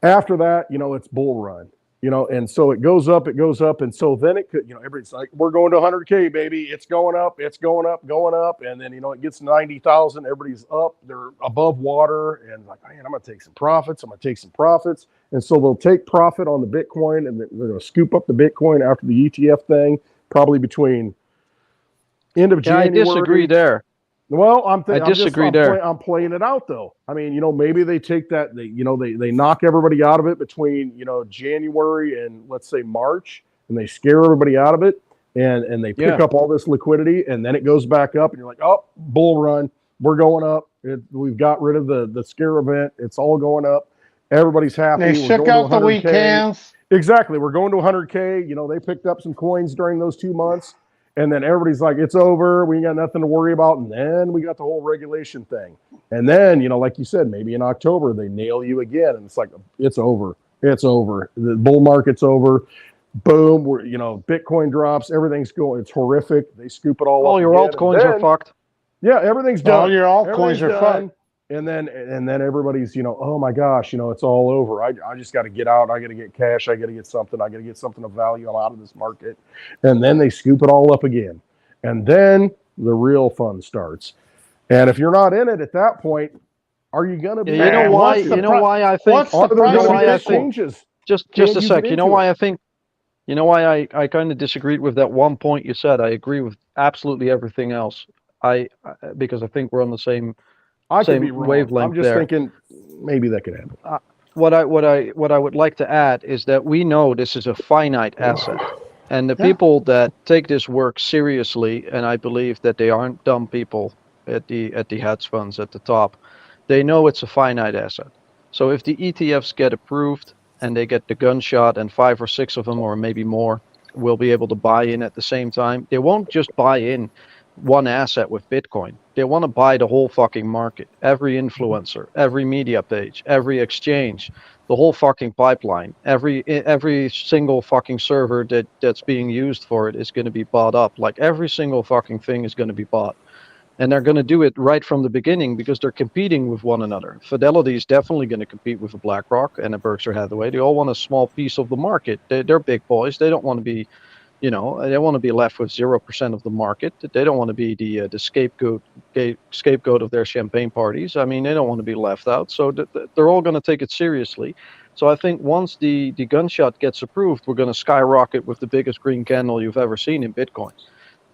After that, it's bull run, and so it goes up. And so then it could, everybody's like, we're going to 100K, baby. It's going up. And then, it gets 90,000. Everybody's up. They're above water. And like, man, I'm going to take some profits. And so they'll take profit on the Bitcoin and they're going to scoop up the Bitcoin after the ETF thing, probably between end of January. I disagree there. Well, I'm playing it out though. I mean, maybe they take that, they knock everybody out of it between, January and let's say March, and they scare everybody out of it and they pick up all this liquidity and then it goes back up and you're like, oh, bull run, we're going up. We've got rid of the scare event. It's all going up. Everybody's happy. They shook out the weak hands. Exactly. We're going to 100K. They picked up some coins during those 2 months. And then everybody's like, it's over. We ain't got nothing to worry about. And then we got the whole regulation thing. And then, like you said, maybe in October, they nail you again. And it's like, it's over. It's over. The bull market's over. Boom. Bitcoin drops. Everything's going. It's horrific. They scoop it all up. All your altcoins are fucked. Yeah, everything's done. All your altcoins are fucked. And then everybody's, oh my gosh, it's all over. I just got to get out. I got to get cash. I got to get something. I got to get something of value. I'm out of this market. And then they scoop it all up again. And then the real fun starts. And if you're not in it at that point, are you going to be? You know why? I think. Just a sec. You know why I kind of disagreed with that one point you said. I agree with absolutely everything else. Because I think we're on the same wavelength. I'm just thinking maybe that could happen. What I would like to add is that we know this is a finite asset, and the people that take this work seriously, and I believe that they aren't dumb people at the hedge funds at the top, they know it's a finite asset. So if the ETFs get approved and they get the gunshot, and 5 or 6 of them, or maybe more, will be able to buy in at the same time, they won't just buy in one asset with Bitcoin. They want to buy the whole fucking market, every influencer, every media page, every exchange, the whole fucking pipeline, every single fucking server that's being used for it is going to be bought up. Like every single fucking thing is going to be bought. And they're going to do it right from the beginning because they're competing with one another. Fidelity is definitely going to compete with a BlackRock and a Berkshire Hathaway. They all want a small piece of the market. They're big boys. They don't want to be they want to be left with 0% of the market. They don't want to be the scapegoat of their champagne parties. I mean, they don't want to be left out. So they're all going to take it seriously. So I think once the gunshot gets approved, we're going to skyrocket with the biggest green candle you've ever seen in Bitcoin.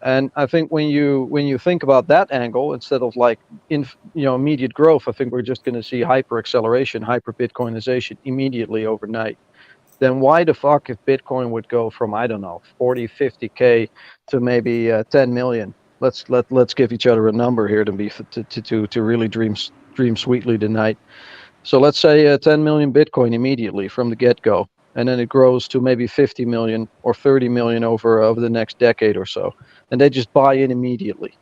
And I think when you think about that angle, instead of like immediate growth, I think we're just going to see hyper acceleration, hyper Bitcoinization immediately overnight. Then why the fuck if Bitcoin would go from, I don't know, 40, 50K to maybe 10 million? Let's give each other a number here to really dream sweetly tonight. So let's say 10 million Bitcoin immediately from the get-go, and then it grows to maybe 50 million or 30 million over the next decade or so, and they just buy in immediately.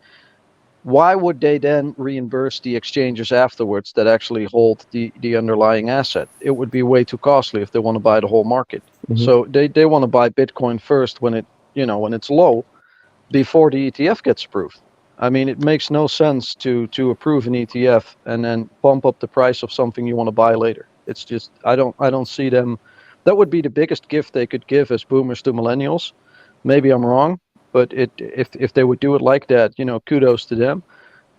Why would they then reimburse the exchanges afterwards that actually hold the underlying asset? It would be way too costly if they want to buy the whole market. Mm-hmm. So they want to buy Bitcoin first when it's low, before the ETF gets approved. I mean, it makes no sense to approve an ETF and then bump up the price of something you want to buy later. It's just I don't see them. That would be the biggest gift they could give as boomers to millennials. Maybe I'm wrong. But if they would do it like that, kudos to them.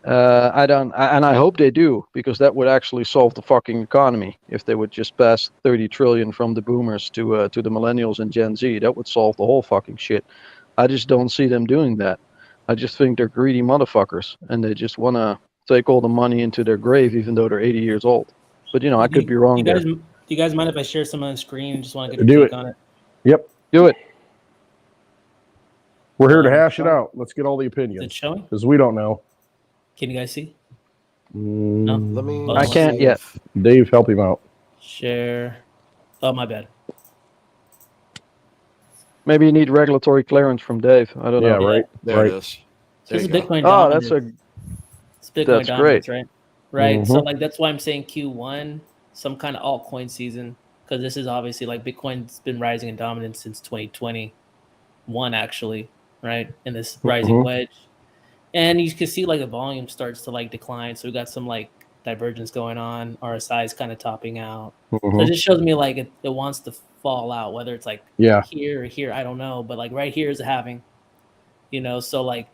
I hope they do, because that would actually solve the fucking economy. If they would just pass 30 trillion from the boomers to the millennials and Gen Z, that would solve the whole fucking shit. I just don't see them doing that. I just think they're greedy motherfuckers, and they just want to take all the money into their grave, even though they're 80 years old. But I could be wrong there. Do you guys mind if I share some on the screen? I just want to get Do your it. take on it. Yep. Do it. We're here to hash it out. Let's get all the opinions. Is it showing? Because we don't know. Can you guys see? No? Let me. I can't see yet. if- Dave, help him out. Share. Oh, my bad. Maybe you need regulatory clearance from Dave. I don't Yeah, know. right. There right. it is. So this is There you go. Bitcoin Oh, dominance. It's Bitcoin that's dominance, great. right? Right. So Mhm. like that's why I'm saying Q1, some kind of altcoin season, because this is obviously like Bitcoin's been rising in dominance since 2021, actually, right? In this rising Mhm. wedge, and you can see like the volume starts to like decline. So we got some like divergence going on. RSI is kind of topping out. So Mhm. it just shows me like it wants to fall out, whether it's like Yeah. here or here, I don't know, but like right here is having, so like,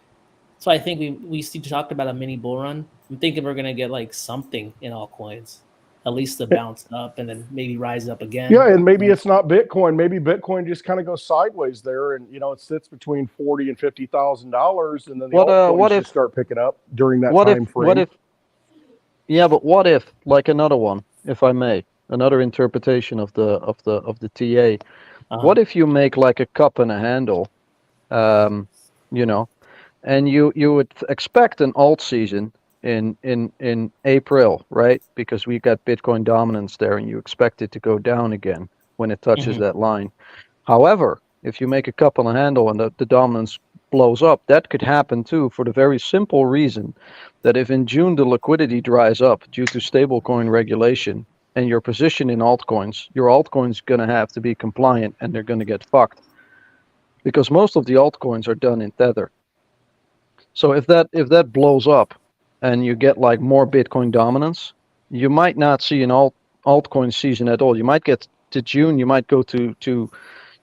so I think we talked about a mini bull run. I'm thinking we're gonna get like something in altcoins, at least to bounce up and then maybe rise up again. Yeah, and maybe it's not Bitcoin. Maybe Bitcoin just kind of goes sideways there, and it sits between $40,000 and $50,000, and then the altcoins just start picking up during that time frame. What if, like another one, if I may, another interpretation of the TA? What if you make like a cup and a handle, and you would expect an alt season in April, right? Because we got Bitcoin dominance there, and you expect it to go down again when it touches that line. However, if you make a cup and a handle and the dominance blows up, that could happen too, for the very simple reason that if in June the liquidity dries up due to stablecoin regulation and your position in altcoins, your altcoin's going to have to be compliant, and they're going to get fucked, because most of the altcoins are done in Tether. So if that blows up and you get like more Bitcoin dominance, you might not see an altcoin season at all. You might get to June, you might go to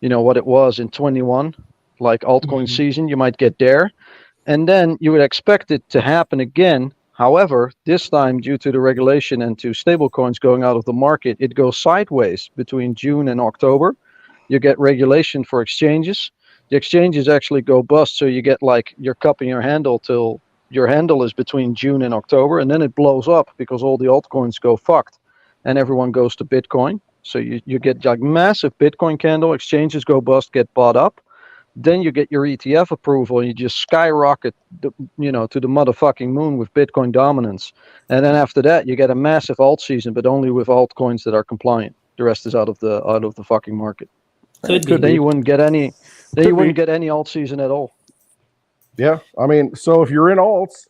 what it was in 21, like altcoin season, you might get there, and then you would expect it to happen again. However, this time, due to the regulation and to stablecoins going out of the market, it goes sideways between June and October. You get regulation for exchanges. The exchanges actually go bust, so you get like your cup and your handle till your handle is between June and October, and then it blows up because all the altcoins go fucked and everyone goes to Bitcoin. So you get like massive Bitcoin candle, exchanges go bust, get bought up. Then you get your ETF approval, and you just skyrocket, to the motherfucking moon with Bitcoin dominance. And then after that, you get a massive alt season, but only with altcoins that are compliant. The rest is out of the fucking market. Could be. Then you wouldn't get any. Then you wouldn't get any alt season at all. Yeah, I mean, so if you're in alts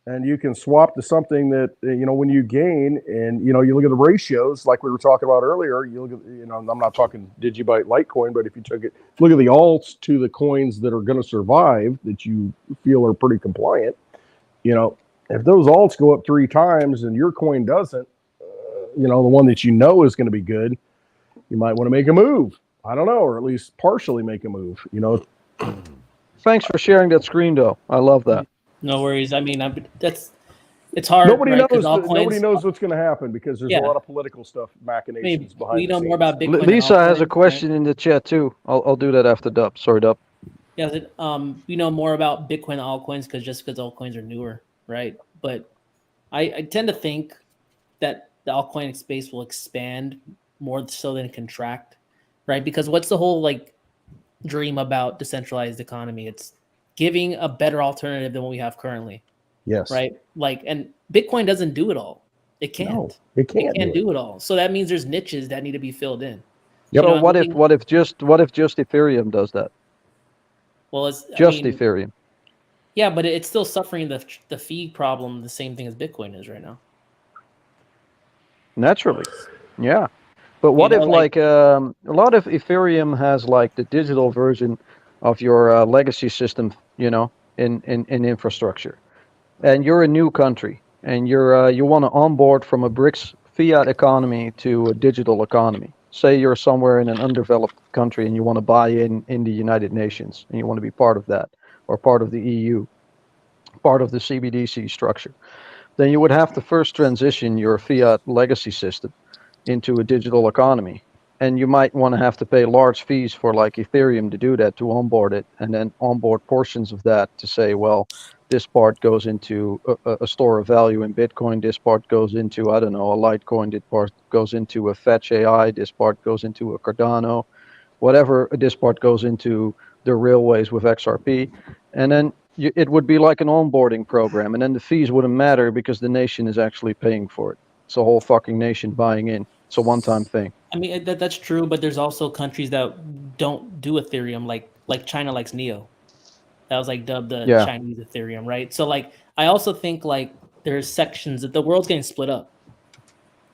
and you can swap to something that when you gain, and you look at the ratios like we were talking about earlier, you look at I'm not talking DigiByte Litecoin, but if you look at the alts to the coins that are going to survive, that you feel are pretty compliant, if those alts go up 3 times and your coin doesn't, the one that is going to be good, you might want to make a move. I don't know, or at least partially make a move. Thanks for sharing that screen, though. I love that. No worries. I mean, it's hard. Nobody right? knows. Altcoins, Nobody knows what's going to happen because there's a lot of political stuff, machinations behind. We know more about Bitcoin. Lisa has a question in the chat too. I'll do that after Dub. Sorry, Dub. Yeah, we know more about Bitcoin altcoins because altcoins are newer, right? But I tend to think that the altcoin space will expand more so than contract, right? Because what's the whole like dream about decentralized economy? It's giving a better alternative than what we have currently. Yes. Right. Like, and Bitcoin doesn't do it all. It can't. No, it can't do it all. So that means there's niches that need to be filled in. Yep. So what if just Ethereum does that? Well, it's Ethereum. Yeah, but it's still suffering the fee problem, the same thing as Bitcoin is right now. Naturally, yeah. But what if a lot of Ethereum has like the digital version of your legacy system, in infrastructure, and you're a new country, and you want to onboard from a BRICS fiat economy to a digital economy. Say you're somewhere in an undeveloped country and you want to buy in the United Nations, and you want to be part of that, or part of the EU, part of the CBDC structure. Then you would have to first transition your fiat legacy system into a digital economy. and you might want to have to pay large fees for like Ethereum to do that, to onboard it, and then onboard portions of that to say, well, this part goes into a store of value in Bitcoin, this part goes into, I don't know, a Litecoin, this part goes into a Fetch AI, this part goes into a Cardano, whatever, this part goes into the railways with XRP, and then it would be like an onboarding program, and then the fees wouldn't matter because the nation is actually paying for it. It's a whole fucking nation buying in. It's a one-time thing. I mean, that's true, but there's also countries that don't do Ethereum, like China likes Neo. That was like dubbed the Yeah. Chinese Ethereum, right? So like, I also think like there's sections that the world's getting split up,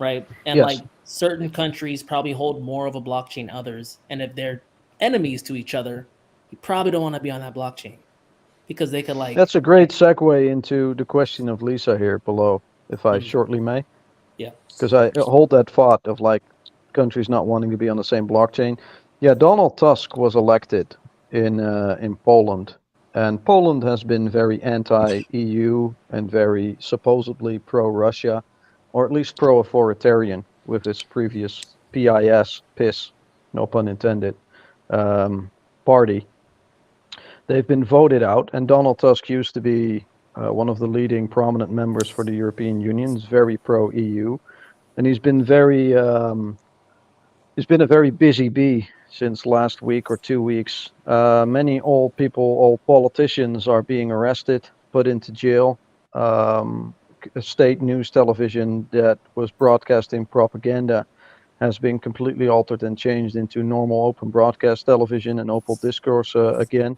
right? And Yes. like certain countries probably hold more of a blockchain than others, and if they're enemies to each other, you probably don't want to be on that blockchain because they could like. That's a great segue into the question of Lisa here below, if I shortly may. Yeah. Because I hold that thought of like countries not wanting to be on the same blockchain. Yeah, Donald Tusk was elected in Poland, and Poland has been very anti-EU and very supposedly pro-Russia, or at least pro-authoritarian with its previous PIS, no pun intended, party. They've been voted out, and Donald Tusk used to be one of the leading prominent members for the European Union, is very pro-EU, and he's been a very busy bee since last week or 2 weeks. Many old politicians are being arrested, put into jail. A state news television that was broadcasting propaganda has been completely altered and changed into normal open broadcast television and open discourse again.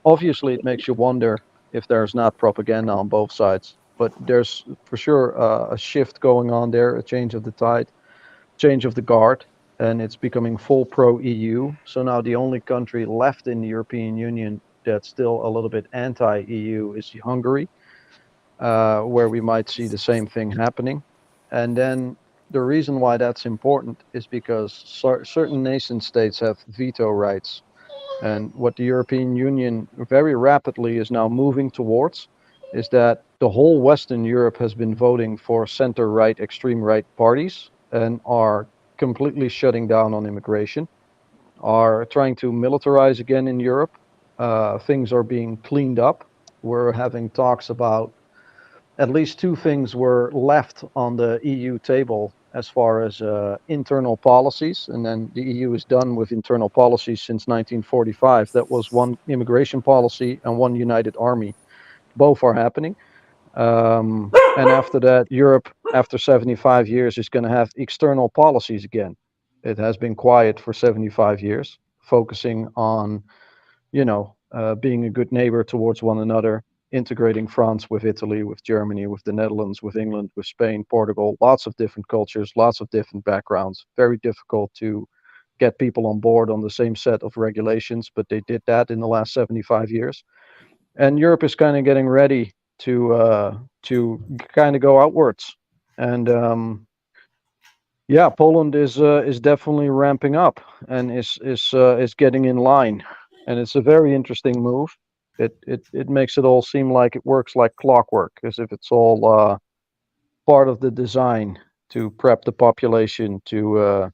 Obviously, it makes you wonder if there's not propaganda on both sides, but there's for sure a shift going on there, a change of the tide, change of the guard, and it's becoming full pro-EU. So now the only country left in the European Union that's still a little bit anti-EU is Hungary, where we might see the same thing happening. And then the reason why that's important is because certain nation states have veto rights. And what the European Union very rapidly is now moving towards is that the whole Western Europe has been voting for center-right, extreme-right parties and are completely shutting down on immigration, are trying to militarize again in Europe. Things are being cleaned up. We're having talks about at least two things were left on the EU table as far as internal policies, and then the EU is done with internal policies since 1945. That was one immigration policy and one united army. Both are happening. And after that, Europe, after 75 years, is going to have external policies again. It has been quiet for 75 years, focusing on, being a good neighbor towards one another, integrating France with Italy, with Germany, with the Netherlands, with England, with Spain, Portugal, lots of different cultures, lots of different backgrounds. Very difficult to get people on board on the same set of regulations, but they did that in the last 75 years. And Europe is kind of getting ready to kind of go outwards. And Poland is definitely ramping up and is getting in line, and it's a very interesting move. It makes it all seem like it works like clockwork, as if it's all part of the design to prep the population to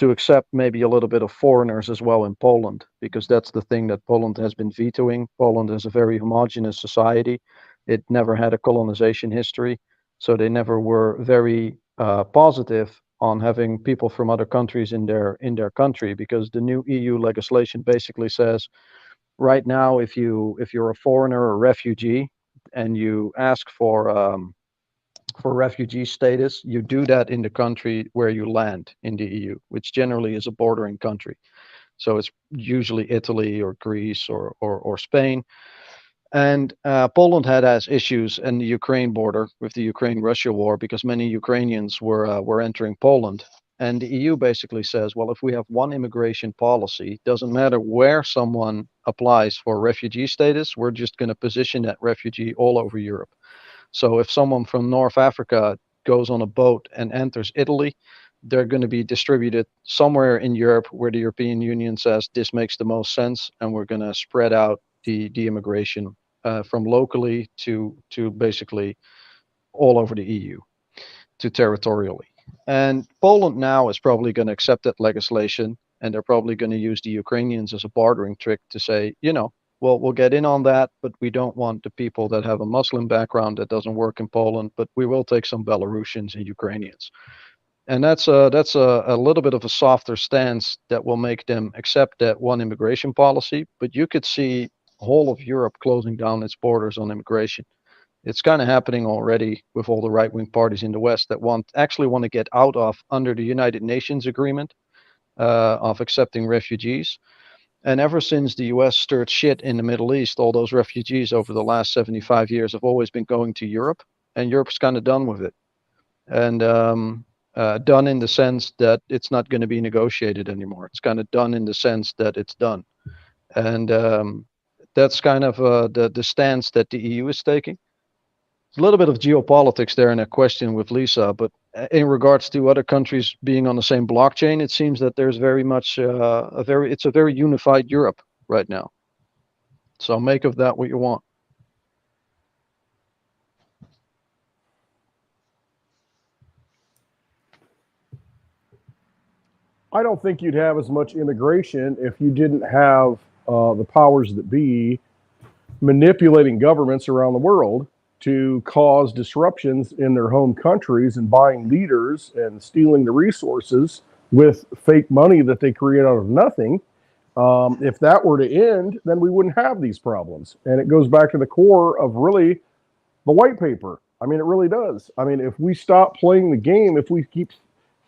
accept maybe a little bit of foreigners as well in Poland, because that's the thing that Poland has been vetoing. Poland is a very homogeneous society. It never had a colonization history, so they never were very positive on having people from other countries in their country, because the new EU legislation basically says right now if you're a foreigner or refugee and you ask for refugee status, you do that in the country where you land in the EU, which generally is a bordering country. So it's usually Italy or Greece or Spain. And Poland has issues in the Ukraine border with the Ukraine-Russia war, because many Ukrainians were entering Poland. And the EU basically says, well, if we have one immigration policy, doesn't matter where someone applies for refugee status, we're just going to position that refugee all over Europe. So if someone from North Africa goes on a boat and enters Italy, they're going to be distributed somewhere in Europe where the European Union says this makes the most sense, and we're going to spread out the immigration from locally to basically all over the EU, to territorially. And Poland now is probably going to accept that legislation, and they're probably going to use the Ukrainians as a bartering trick to say, well, we'll get in on that, but we don't want the people that have a Muslim background that doesn't work in Poland, but we will take some Belarusians and Ukrainians. And that's a little bit of a softer stance that will make them accept that one immigration policy. But you could see whole of Europe closing down its borders on immigration. It's kind of happening already with all the right-wing parties in the West that actually want to get out of under the United Nations agreement of accepting refugees. And ever since the US stirred shit in the Middle East, all those refugees over the last 75 years have always been going to Europe, and Europe's kind of done with it. And done in the sense that it's not going to be negotiated anymore. It's kind of done in the sense that it's done. And that's kind of the stance that the EU is taking. A little bit of geopolitics there in a question with Lisa, but in regards to other countries being on the same blockchain, it seems that there's very much it's a very unified Europe right now. So make of that what you want. I don't think you'd have as much immigration if you didn't have the powers that be manipulating governments around the world to cause disruptions in their home countries and buying leaders and stealing the resources with fake money that they create out of nothing. If that were to end, then we wouldn't have these problems. And it goes back to the core of really the white paper. I mean, it really does. I mean, if we stop playing the game, if we keep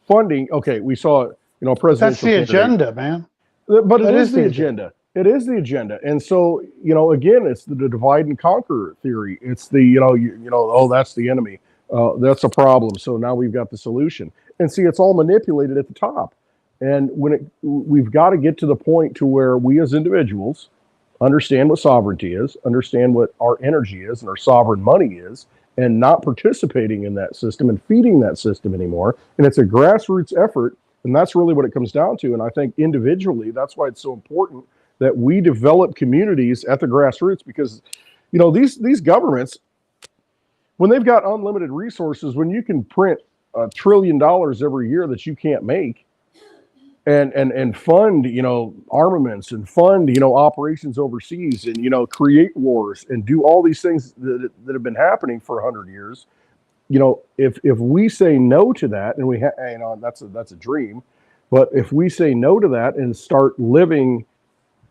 funding, okay, we saw, presidential That's the agenda, man. But it is the agenda. It is the agenda. And so, again, it's the divide and conquer theory. It's the, oh, that's the enemy. That's a problem. So now we've got the solution. And see, it's all manipulated at the top. And we've got to get to the point to where we as individuals understand what sovereignty is, understand what our energy is and our sovereign money is, and not participating in that system and feeding that system anymore. And it's a grassroots effort. And that's really what it comes down to. And I think individually, that's why it's so important that we develop communities at the grassroots, because, these governments, when they've got unlimited resources, when you can print $1 trillion every year that you can't make and fund, armaments and fund, operations overseas and, create wars and do all these things that have been happening for 100 years. If we say no to that, and that's a dream, but if we say no to that and start living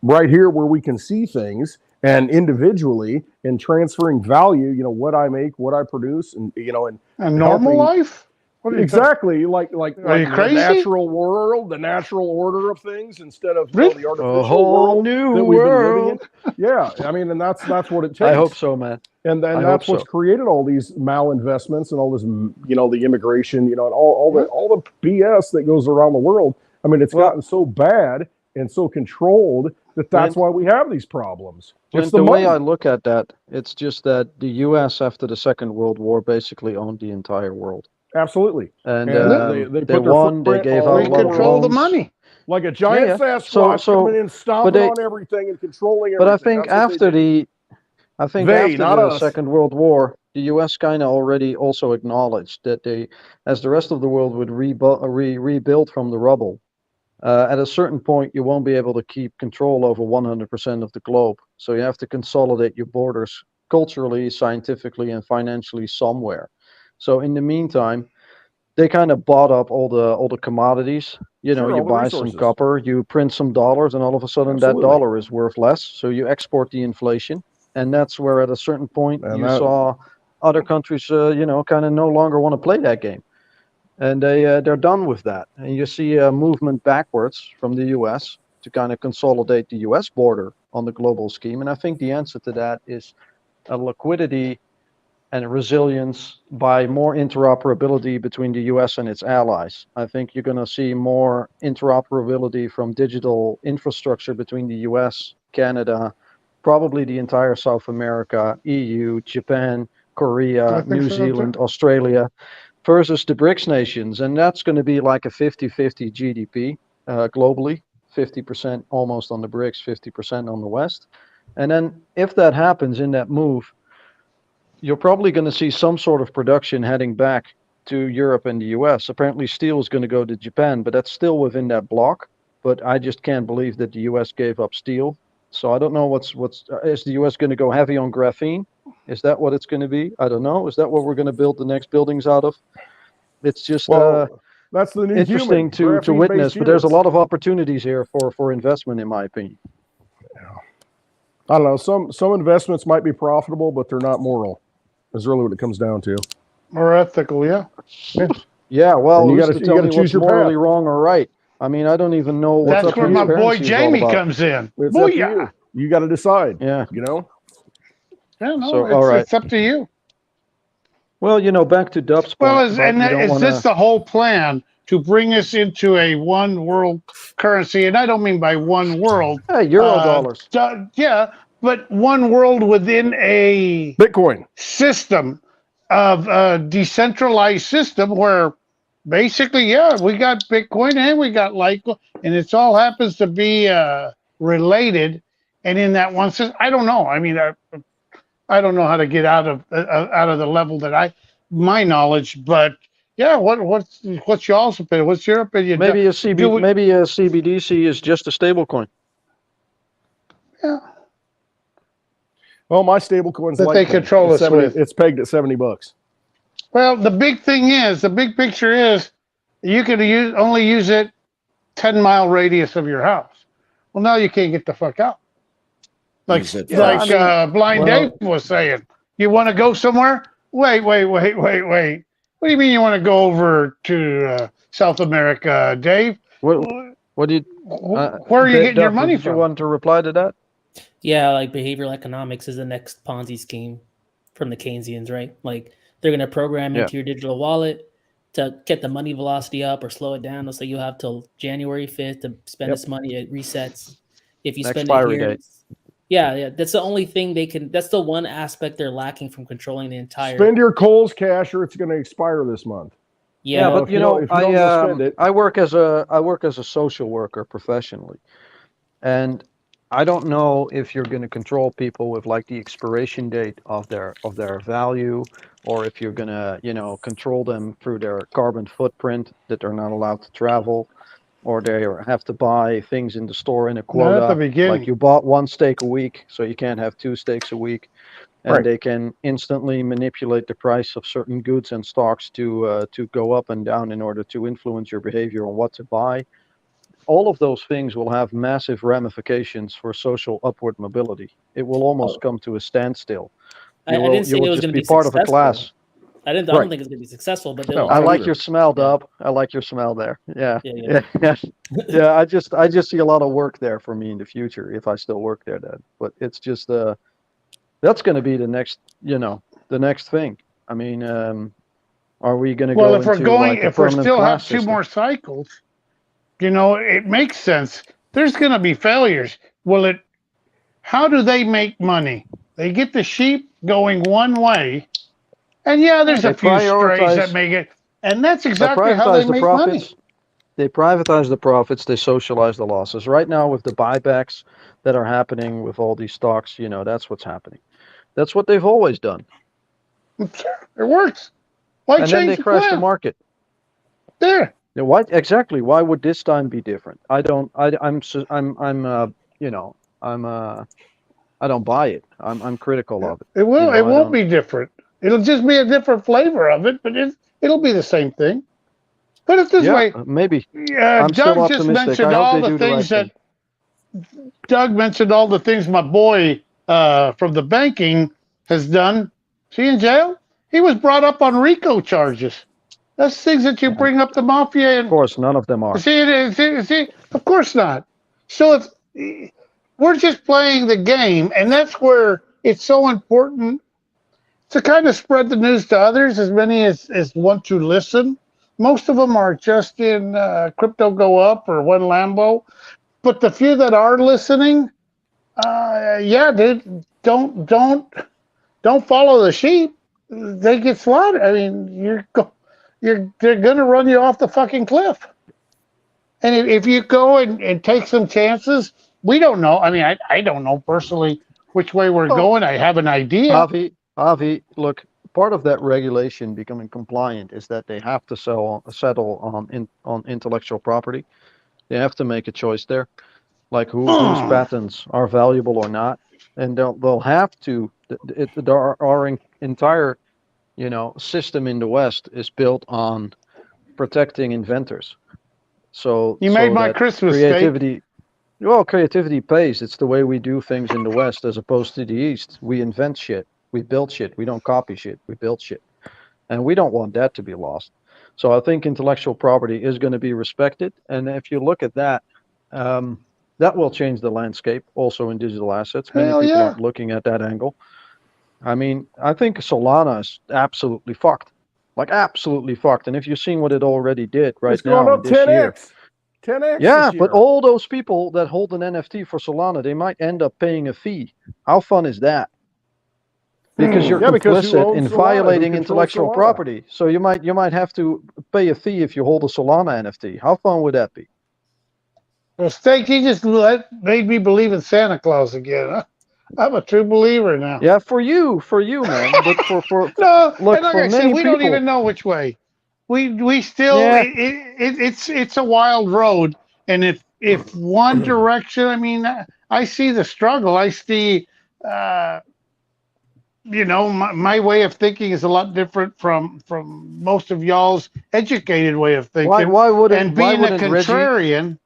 right here where we can see things and individually and transferring value, what I make, what I produce, and and normal life. Exactly, like Are you crazy? The natural world, the natural order of things, instead of Really? the artificial A whole world new that we've been living world. in. Yeah, I mean, and that's what it takes. I hope so, man. And then I that's hope what's so. created all these malinvestments and all this, the immigration, and all the BS that goes around the world. I mean, it's gotten so bad and so controlled that's why we have these problems. It's the way money. I look at that, it's just that the U.S. after the Second World War basically owned the entire world. Absolutely. And they they put their won. They footprint gave all out a We lot of control the loans. money. like a giant Yeah. Sasquatch So- coming in, stomping on everything and controlling everything. But I think That's what they did. They, not after the us. Second World War, the U.S. kind of already also acknowledged that as the rest of the world would rebuild from the rubble, at a certain point you won't be able to keep control over 100% of the globe. So you have to consolidate your borders culturally, scientifically, and financially somewhere. So in the meantime, they kind of bought up all the commodities. Sure, You all the buy some resources. copper, you print some dollars, and all of a sudden Absolutely. that dollar is worth less. So you export the inflation, and that's where at a certain point And you that- saw other countries, kind of no longer want to play that game, and they're done with that. And you see a movement backwards from the U.S. to kind of consolidate the U.S. border on the global scheme. And I think the answer to that is a liquidity and resilience by more interoperability between the US and its allies. I think you're going to see more interoperability from digital infrastructure between the US, Canada, probably the entire South America, EU, Japan, I Korea, think New so, Zealand, too. Australia, versus the BRICS nations. And that's going to be like a 50-50 GDP globally, 50% almost on the BRICS, 50% on the West. And then if that happens in that move, you're probably going to see some sort of production heading back to Europe and the US. Apparently steel is going to go to Japan, but that's still within that block. But I just can't believe that the US gave up steel. So I don't know is the US going to go heavy on graphene? Is that what it's going to be? I don't know. Is that what we're going to build the next buildings out of? It's just that's the new interesting human, to witness, but there's a units. lot of opportunities here for investment, in my opinion. I don't know. Some investments might be profitable, but they're not moral. Is really what it comes down to. Or ethical, yeah. Yeah, well, And you who's gotta- to you tell gotta me choose what's your morally path. wrong or right? I mean, I don't even know what That's where my boy Jamie comes in. It's up to Booyah! you. You got to decide. Yeah. You know. Yeah, no, So, it's, all right. it's up to you. Well, back to Dub's point. Well, about is this the whole plan to bring us into a one world currency? And I don't mean by one world. Euro dollars. Yeah, but one world within a Bitcoin system of a decentralized system where basically, yeah, we got Bitcoin and we got Litecoin, and it all happens to be related. And in that one system, I don't know. I mean, I don't know how to get out of the level that my knowledge, but yeah, what's y'all's opinion? What's your opinion? Maybe a CBDC is just a stable coin. Yeah. Well, my stable coin's That they control us with. It's pegged at $70. Well, the big picture is you can only use it 10-mile radius of your house. Well, now you can't get the fuck out. Like Blinddave was saying, you want to go somewhere? Wait. What do you mean you want to go over to South America, Dave? What do you? Where are you getting your money from? from? You want to reply to that? Yeah, like behavioral economics is the next Ponzi scheme from the Keynesians, right? Like they're going to program into your digital wallet to get the money velocity up or slow it down. So you have till January 5th to spend this money. It resets. If you spend it here, yeah, that's the only thing they can. That's the one aspect they're lacking from controlling the entire. Spend your Kohl's cash, or it's going to expire this month. Yeah, but if you don't spend it. I work as a social worker professionally, and I don't know if you're going to control people with like the expiration date of their value, or if you're going to control them through their carbon footprint, that they're not allowed to travel, or they have to buy things in the store in a quota. Not at the beginning. Like you bought one steak a week, so you can't have 2 steaks a week, and they can instantly manipulate the price of certain goods and stocks to go up and down in order to influence your behavior on what to buy. All of those things will have massive ramifications for social upward mobility. It will almost come to a standstill. I didn't say it was going to be part of a class. I don't think it's going to be successful, but I like your smell, Dub. I like your smell there. Yeah. I just see a lot of work there for me in the future if I still work there, Dad. But it's just that's going to be the next thing. I mean, are we going to go? Well, if we still have 2 more cycles, it makes sense. There's going to be failures. How do they make money? They get the sheep going one way. And yeah, there's a few strays that make it, and that's exactly how they make money. They privatize the profits. They socialize the losses. Right now, with the buybacks that are happening with all these stocks, that's what's happening. That's what they've always done. It works. Why and change then they crash the market. There. Why exactly? Why would this time be different? I don't buy it. I'm critical of it. It will. It won't be different. It'll just be a different flavor of it, but it'll be the same thing. Put it this way. Maybe. Doug just mentioned all the things Doug mentioned all the things my boy from the banking has done. Is he in jail? He was brought up on RICO charges. That's things that you bring up the mafia. And, of course, none of them are. See, of course not. So we're just playing the game, and that's where it's so important to kind of spread the news to others, as many as want to listen. Most of them are just in crypto go up or one Lambo, but the few that are listening, dude, don't follow the sheep. They get slaughtered. I mean, they're gonna run you off the fucking cliff. And if you go and take some chances, we don't know. I mean, I don't know personally which way we're going. I have an idea. Avi, look, part of that regulation becoming compliant is that they have to settle on intellectual property. They have to make a choice there, like whose patents are valuable or not, and they'll have to. Our entire system in the West is built on protecting inventors. So You made my that Christmas creativity. Well, creativity pays. It's the way we do things in the West as opposed to the East. We invent shit. We build shit. We don't copy shit. We build shit. And we don't want that to be lost. So I think intellectual property is going to be respected. And if you look at that, that will change the landscape also in digital assets. Many people aren't looking at that angle. I mean, I think Solana is absolutely fucked. Like absolutely fucked. And if you've seen what it already did It's now going up this year. 10x. Yeah, this year. but all those people that hold an NFT for Solana, they might end up paying a fee. How fun is that? Because you're complicit in violating intellectual property. So you might have to pay a fee if you hold a Solana NFT. How fun would that be? Well, Steak, you just made me believe in Santa Claus again. Huh? I'm a true believer now. Yeah, for you, man. But for no, look, and like for I said, many we people, don't even know which way. We still it's a wild road, and if one direction, I mean, I see the struggle. I see, my way of thinking is a lot different from most of y'all's educated way of thinking. Why wouldn't and being a contrarian?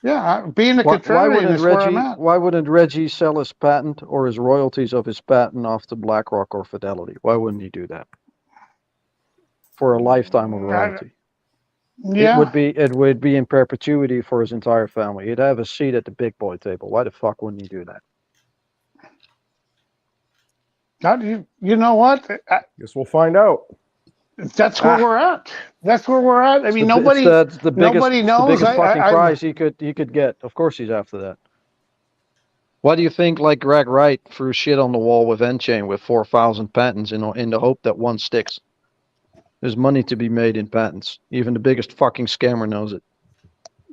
Being a contrarian is where I'm at. Why wouldn't Reggie sell his patent or his royalties of his patent off to BlackRock or Fidelity? Why wouldn't he do that? For a lifetime of royalty. Yeah. It would be in perpetuity for his entire family. He'd have a seat at the big boy table. Why the fuck wouldn't he do that? You know what? Guess we'll find out. That's where we're at. That's where we're at. I mean, nobody knows. The biggest fucking prize he could get. Of course, he's after that. Why do you think like Greg Wright threw shit on the wall with N-Chain with 4,000 patents in the hope that one sticks? There's money to be made in patents. Even the biggest fucking scammer knows it.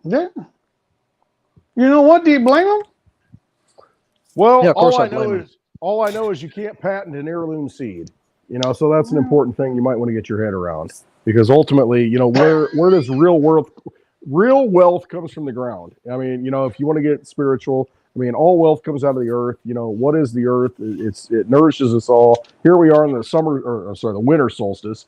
Yeah. You know what? Do you blame him? Well, yeah, of course all I know is you can't patent an heirloom seed. So that's an important thing you might want to get your head around, because ultimately, where does real wealth comes from the ground. I mean, if you want to get spiritual, I mean, all wealth comes out of the earth. What is the earth? It nourishes us all. Here we are in the winter solstice.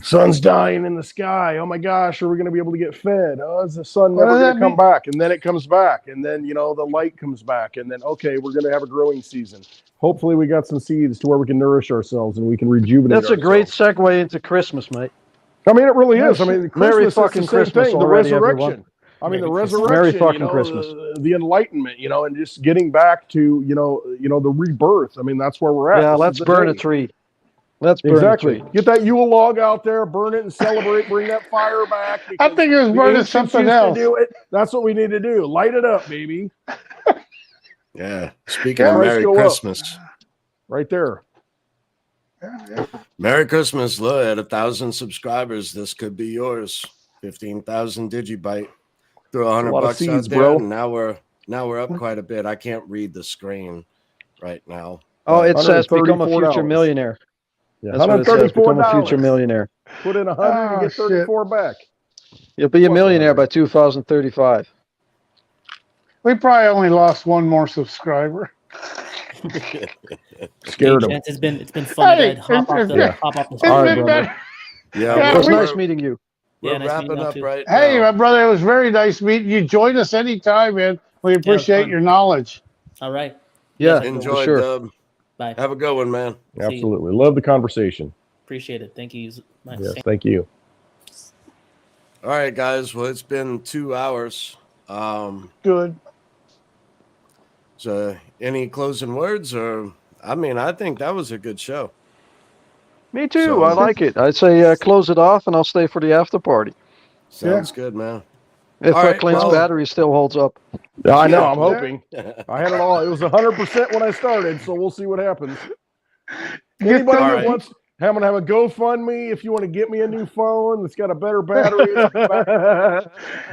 Sun's dying in the sky. Oh my gosh, are we going to be able to get fed? Oh, is the sun never going to come back? And then it comes back, and then the light comes back, and then okay, we're going to have a growing season. Hopefully, we got some seeds to where we can nourish ourselves and we can rejuvenate. That's a great segue into Christmas, mate. I mean, it really is. I mean, Merry fucking Christmas thing, already, the resurrection. Everyone. I mean, the resurrection. Merry fucking Christmas. The enlightenment, and just getting back to the rebirth. I mean, that's where we're at. Yeah, let's burn a tree. Let's burn a tree. Get that Yule log out there, burn it and celebrate. Bring that fire back. I think it was burning something else. Do it. That's what we need to do. Light it up, baby. Yeah. Speaking of Merry Christmas. Right there. Merry Christmas. Look, at 1,000 subscribers, this could be yours. 15,000 DigiByte. Throw $100 out there. And now we're up quite a bit. I can't read the screen right now. Oh, it says become a future millionaire. Yeah, that's what it says. Become a future millionaire. Put in 100 and get 34 back. You'll be a millionaire by 2035. We probably only lost one more subscriber. Scared him. It's been fun. Hey, hop off the All right, brother. Yeah, it was nice meeting you. We're wrapping up right Hey, now. my brother, it was very nice meeting you. Join us anytime, man. We appreciate your knowledge. All right. Yeah, enjoy, sure. Dub. Bye. Have a good one, man. Absolutely. Love the conversation. Appreciate it. Thank you. Yes, thank you. All right, guys. Well, it's been 2 hours. Good. So, any closing words? Or, I mean, I think that was a good show. Me too. I like it. I'd say close it off, and I'll stay for the after party. Sounds good, man. If Clint's battery still holds up. Yeah, I know. I'm hoping. I had it all. It was 100% when I started, so we'll see what happens. Anybody that wants, I'm going to have a GoFundMe if you want to get me a new phone that's got a better battery.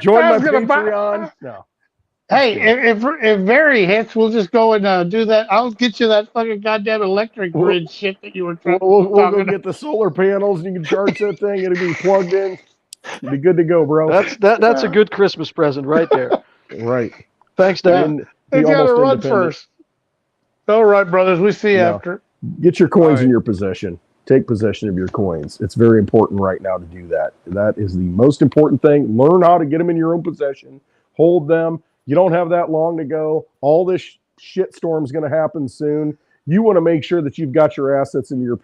Join my Patreon. No. Hey, if Veri hits, we'll just go and do that. I'll get you that fucking goddamn electric grid shit that you were trying We'll go talking get the solar panels, and you can charge that thing. It'll be plugged in. You'll be good to go, bro. That's a good Christmas present right there. Right. Thanks, Dan. They got to run independent. first. All right, brothers. We see you No. after. Get your coins All in right. your possession. Take possession of your coins. It's very important right now to do that. That is the most important thing. Learn how to get them in your own possession. Hold them. You don't have that long to go. All this shit storm is going to happen soon. You want to make sure that you've got your assets in your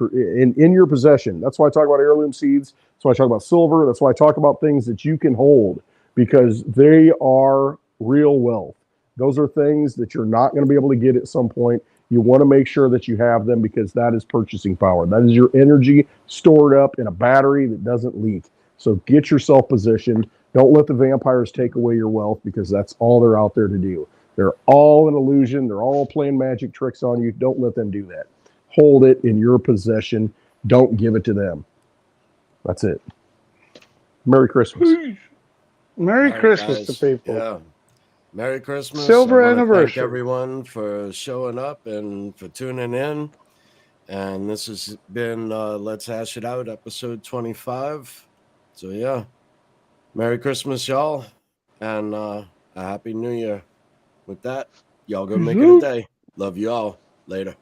possession. That's why I talk about heirloom seeds. That's why I talk about silver. That's why I talk about things that you can hold, because they are real wealth. Those are things that you're not going to be able to get at some point. You want to make sure that you have them, because that is purchasing power. That is your energy stored up in a battery that doesn't leak. So get yourself positioned. Don't let the vampires take away your wealth, because that's all they're out there to do. They're all an illusion. They're all playing magic tricks on you. Don't let them do that. Hold it in your possession. Don't give it to them. That's it. Merry Christmas. Merry All right, Christmas guys. to people. Yeah. Merry Christmas. Silver I wanna anniversary. Thank everyone for showing up and for tuning in. And this has been Let's Hash It Out, episode 25. So, yeah. Merry Christmas, y'all. And a Happy New Year. With that, y'all go make it a day. Love you all. Later.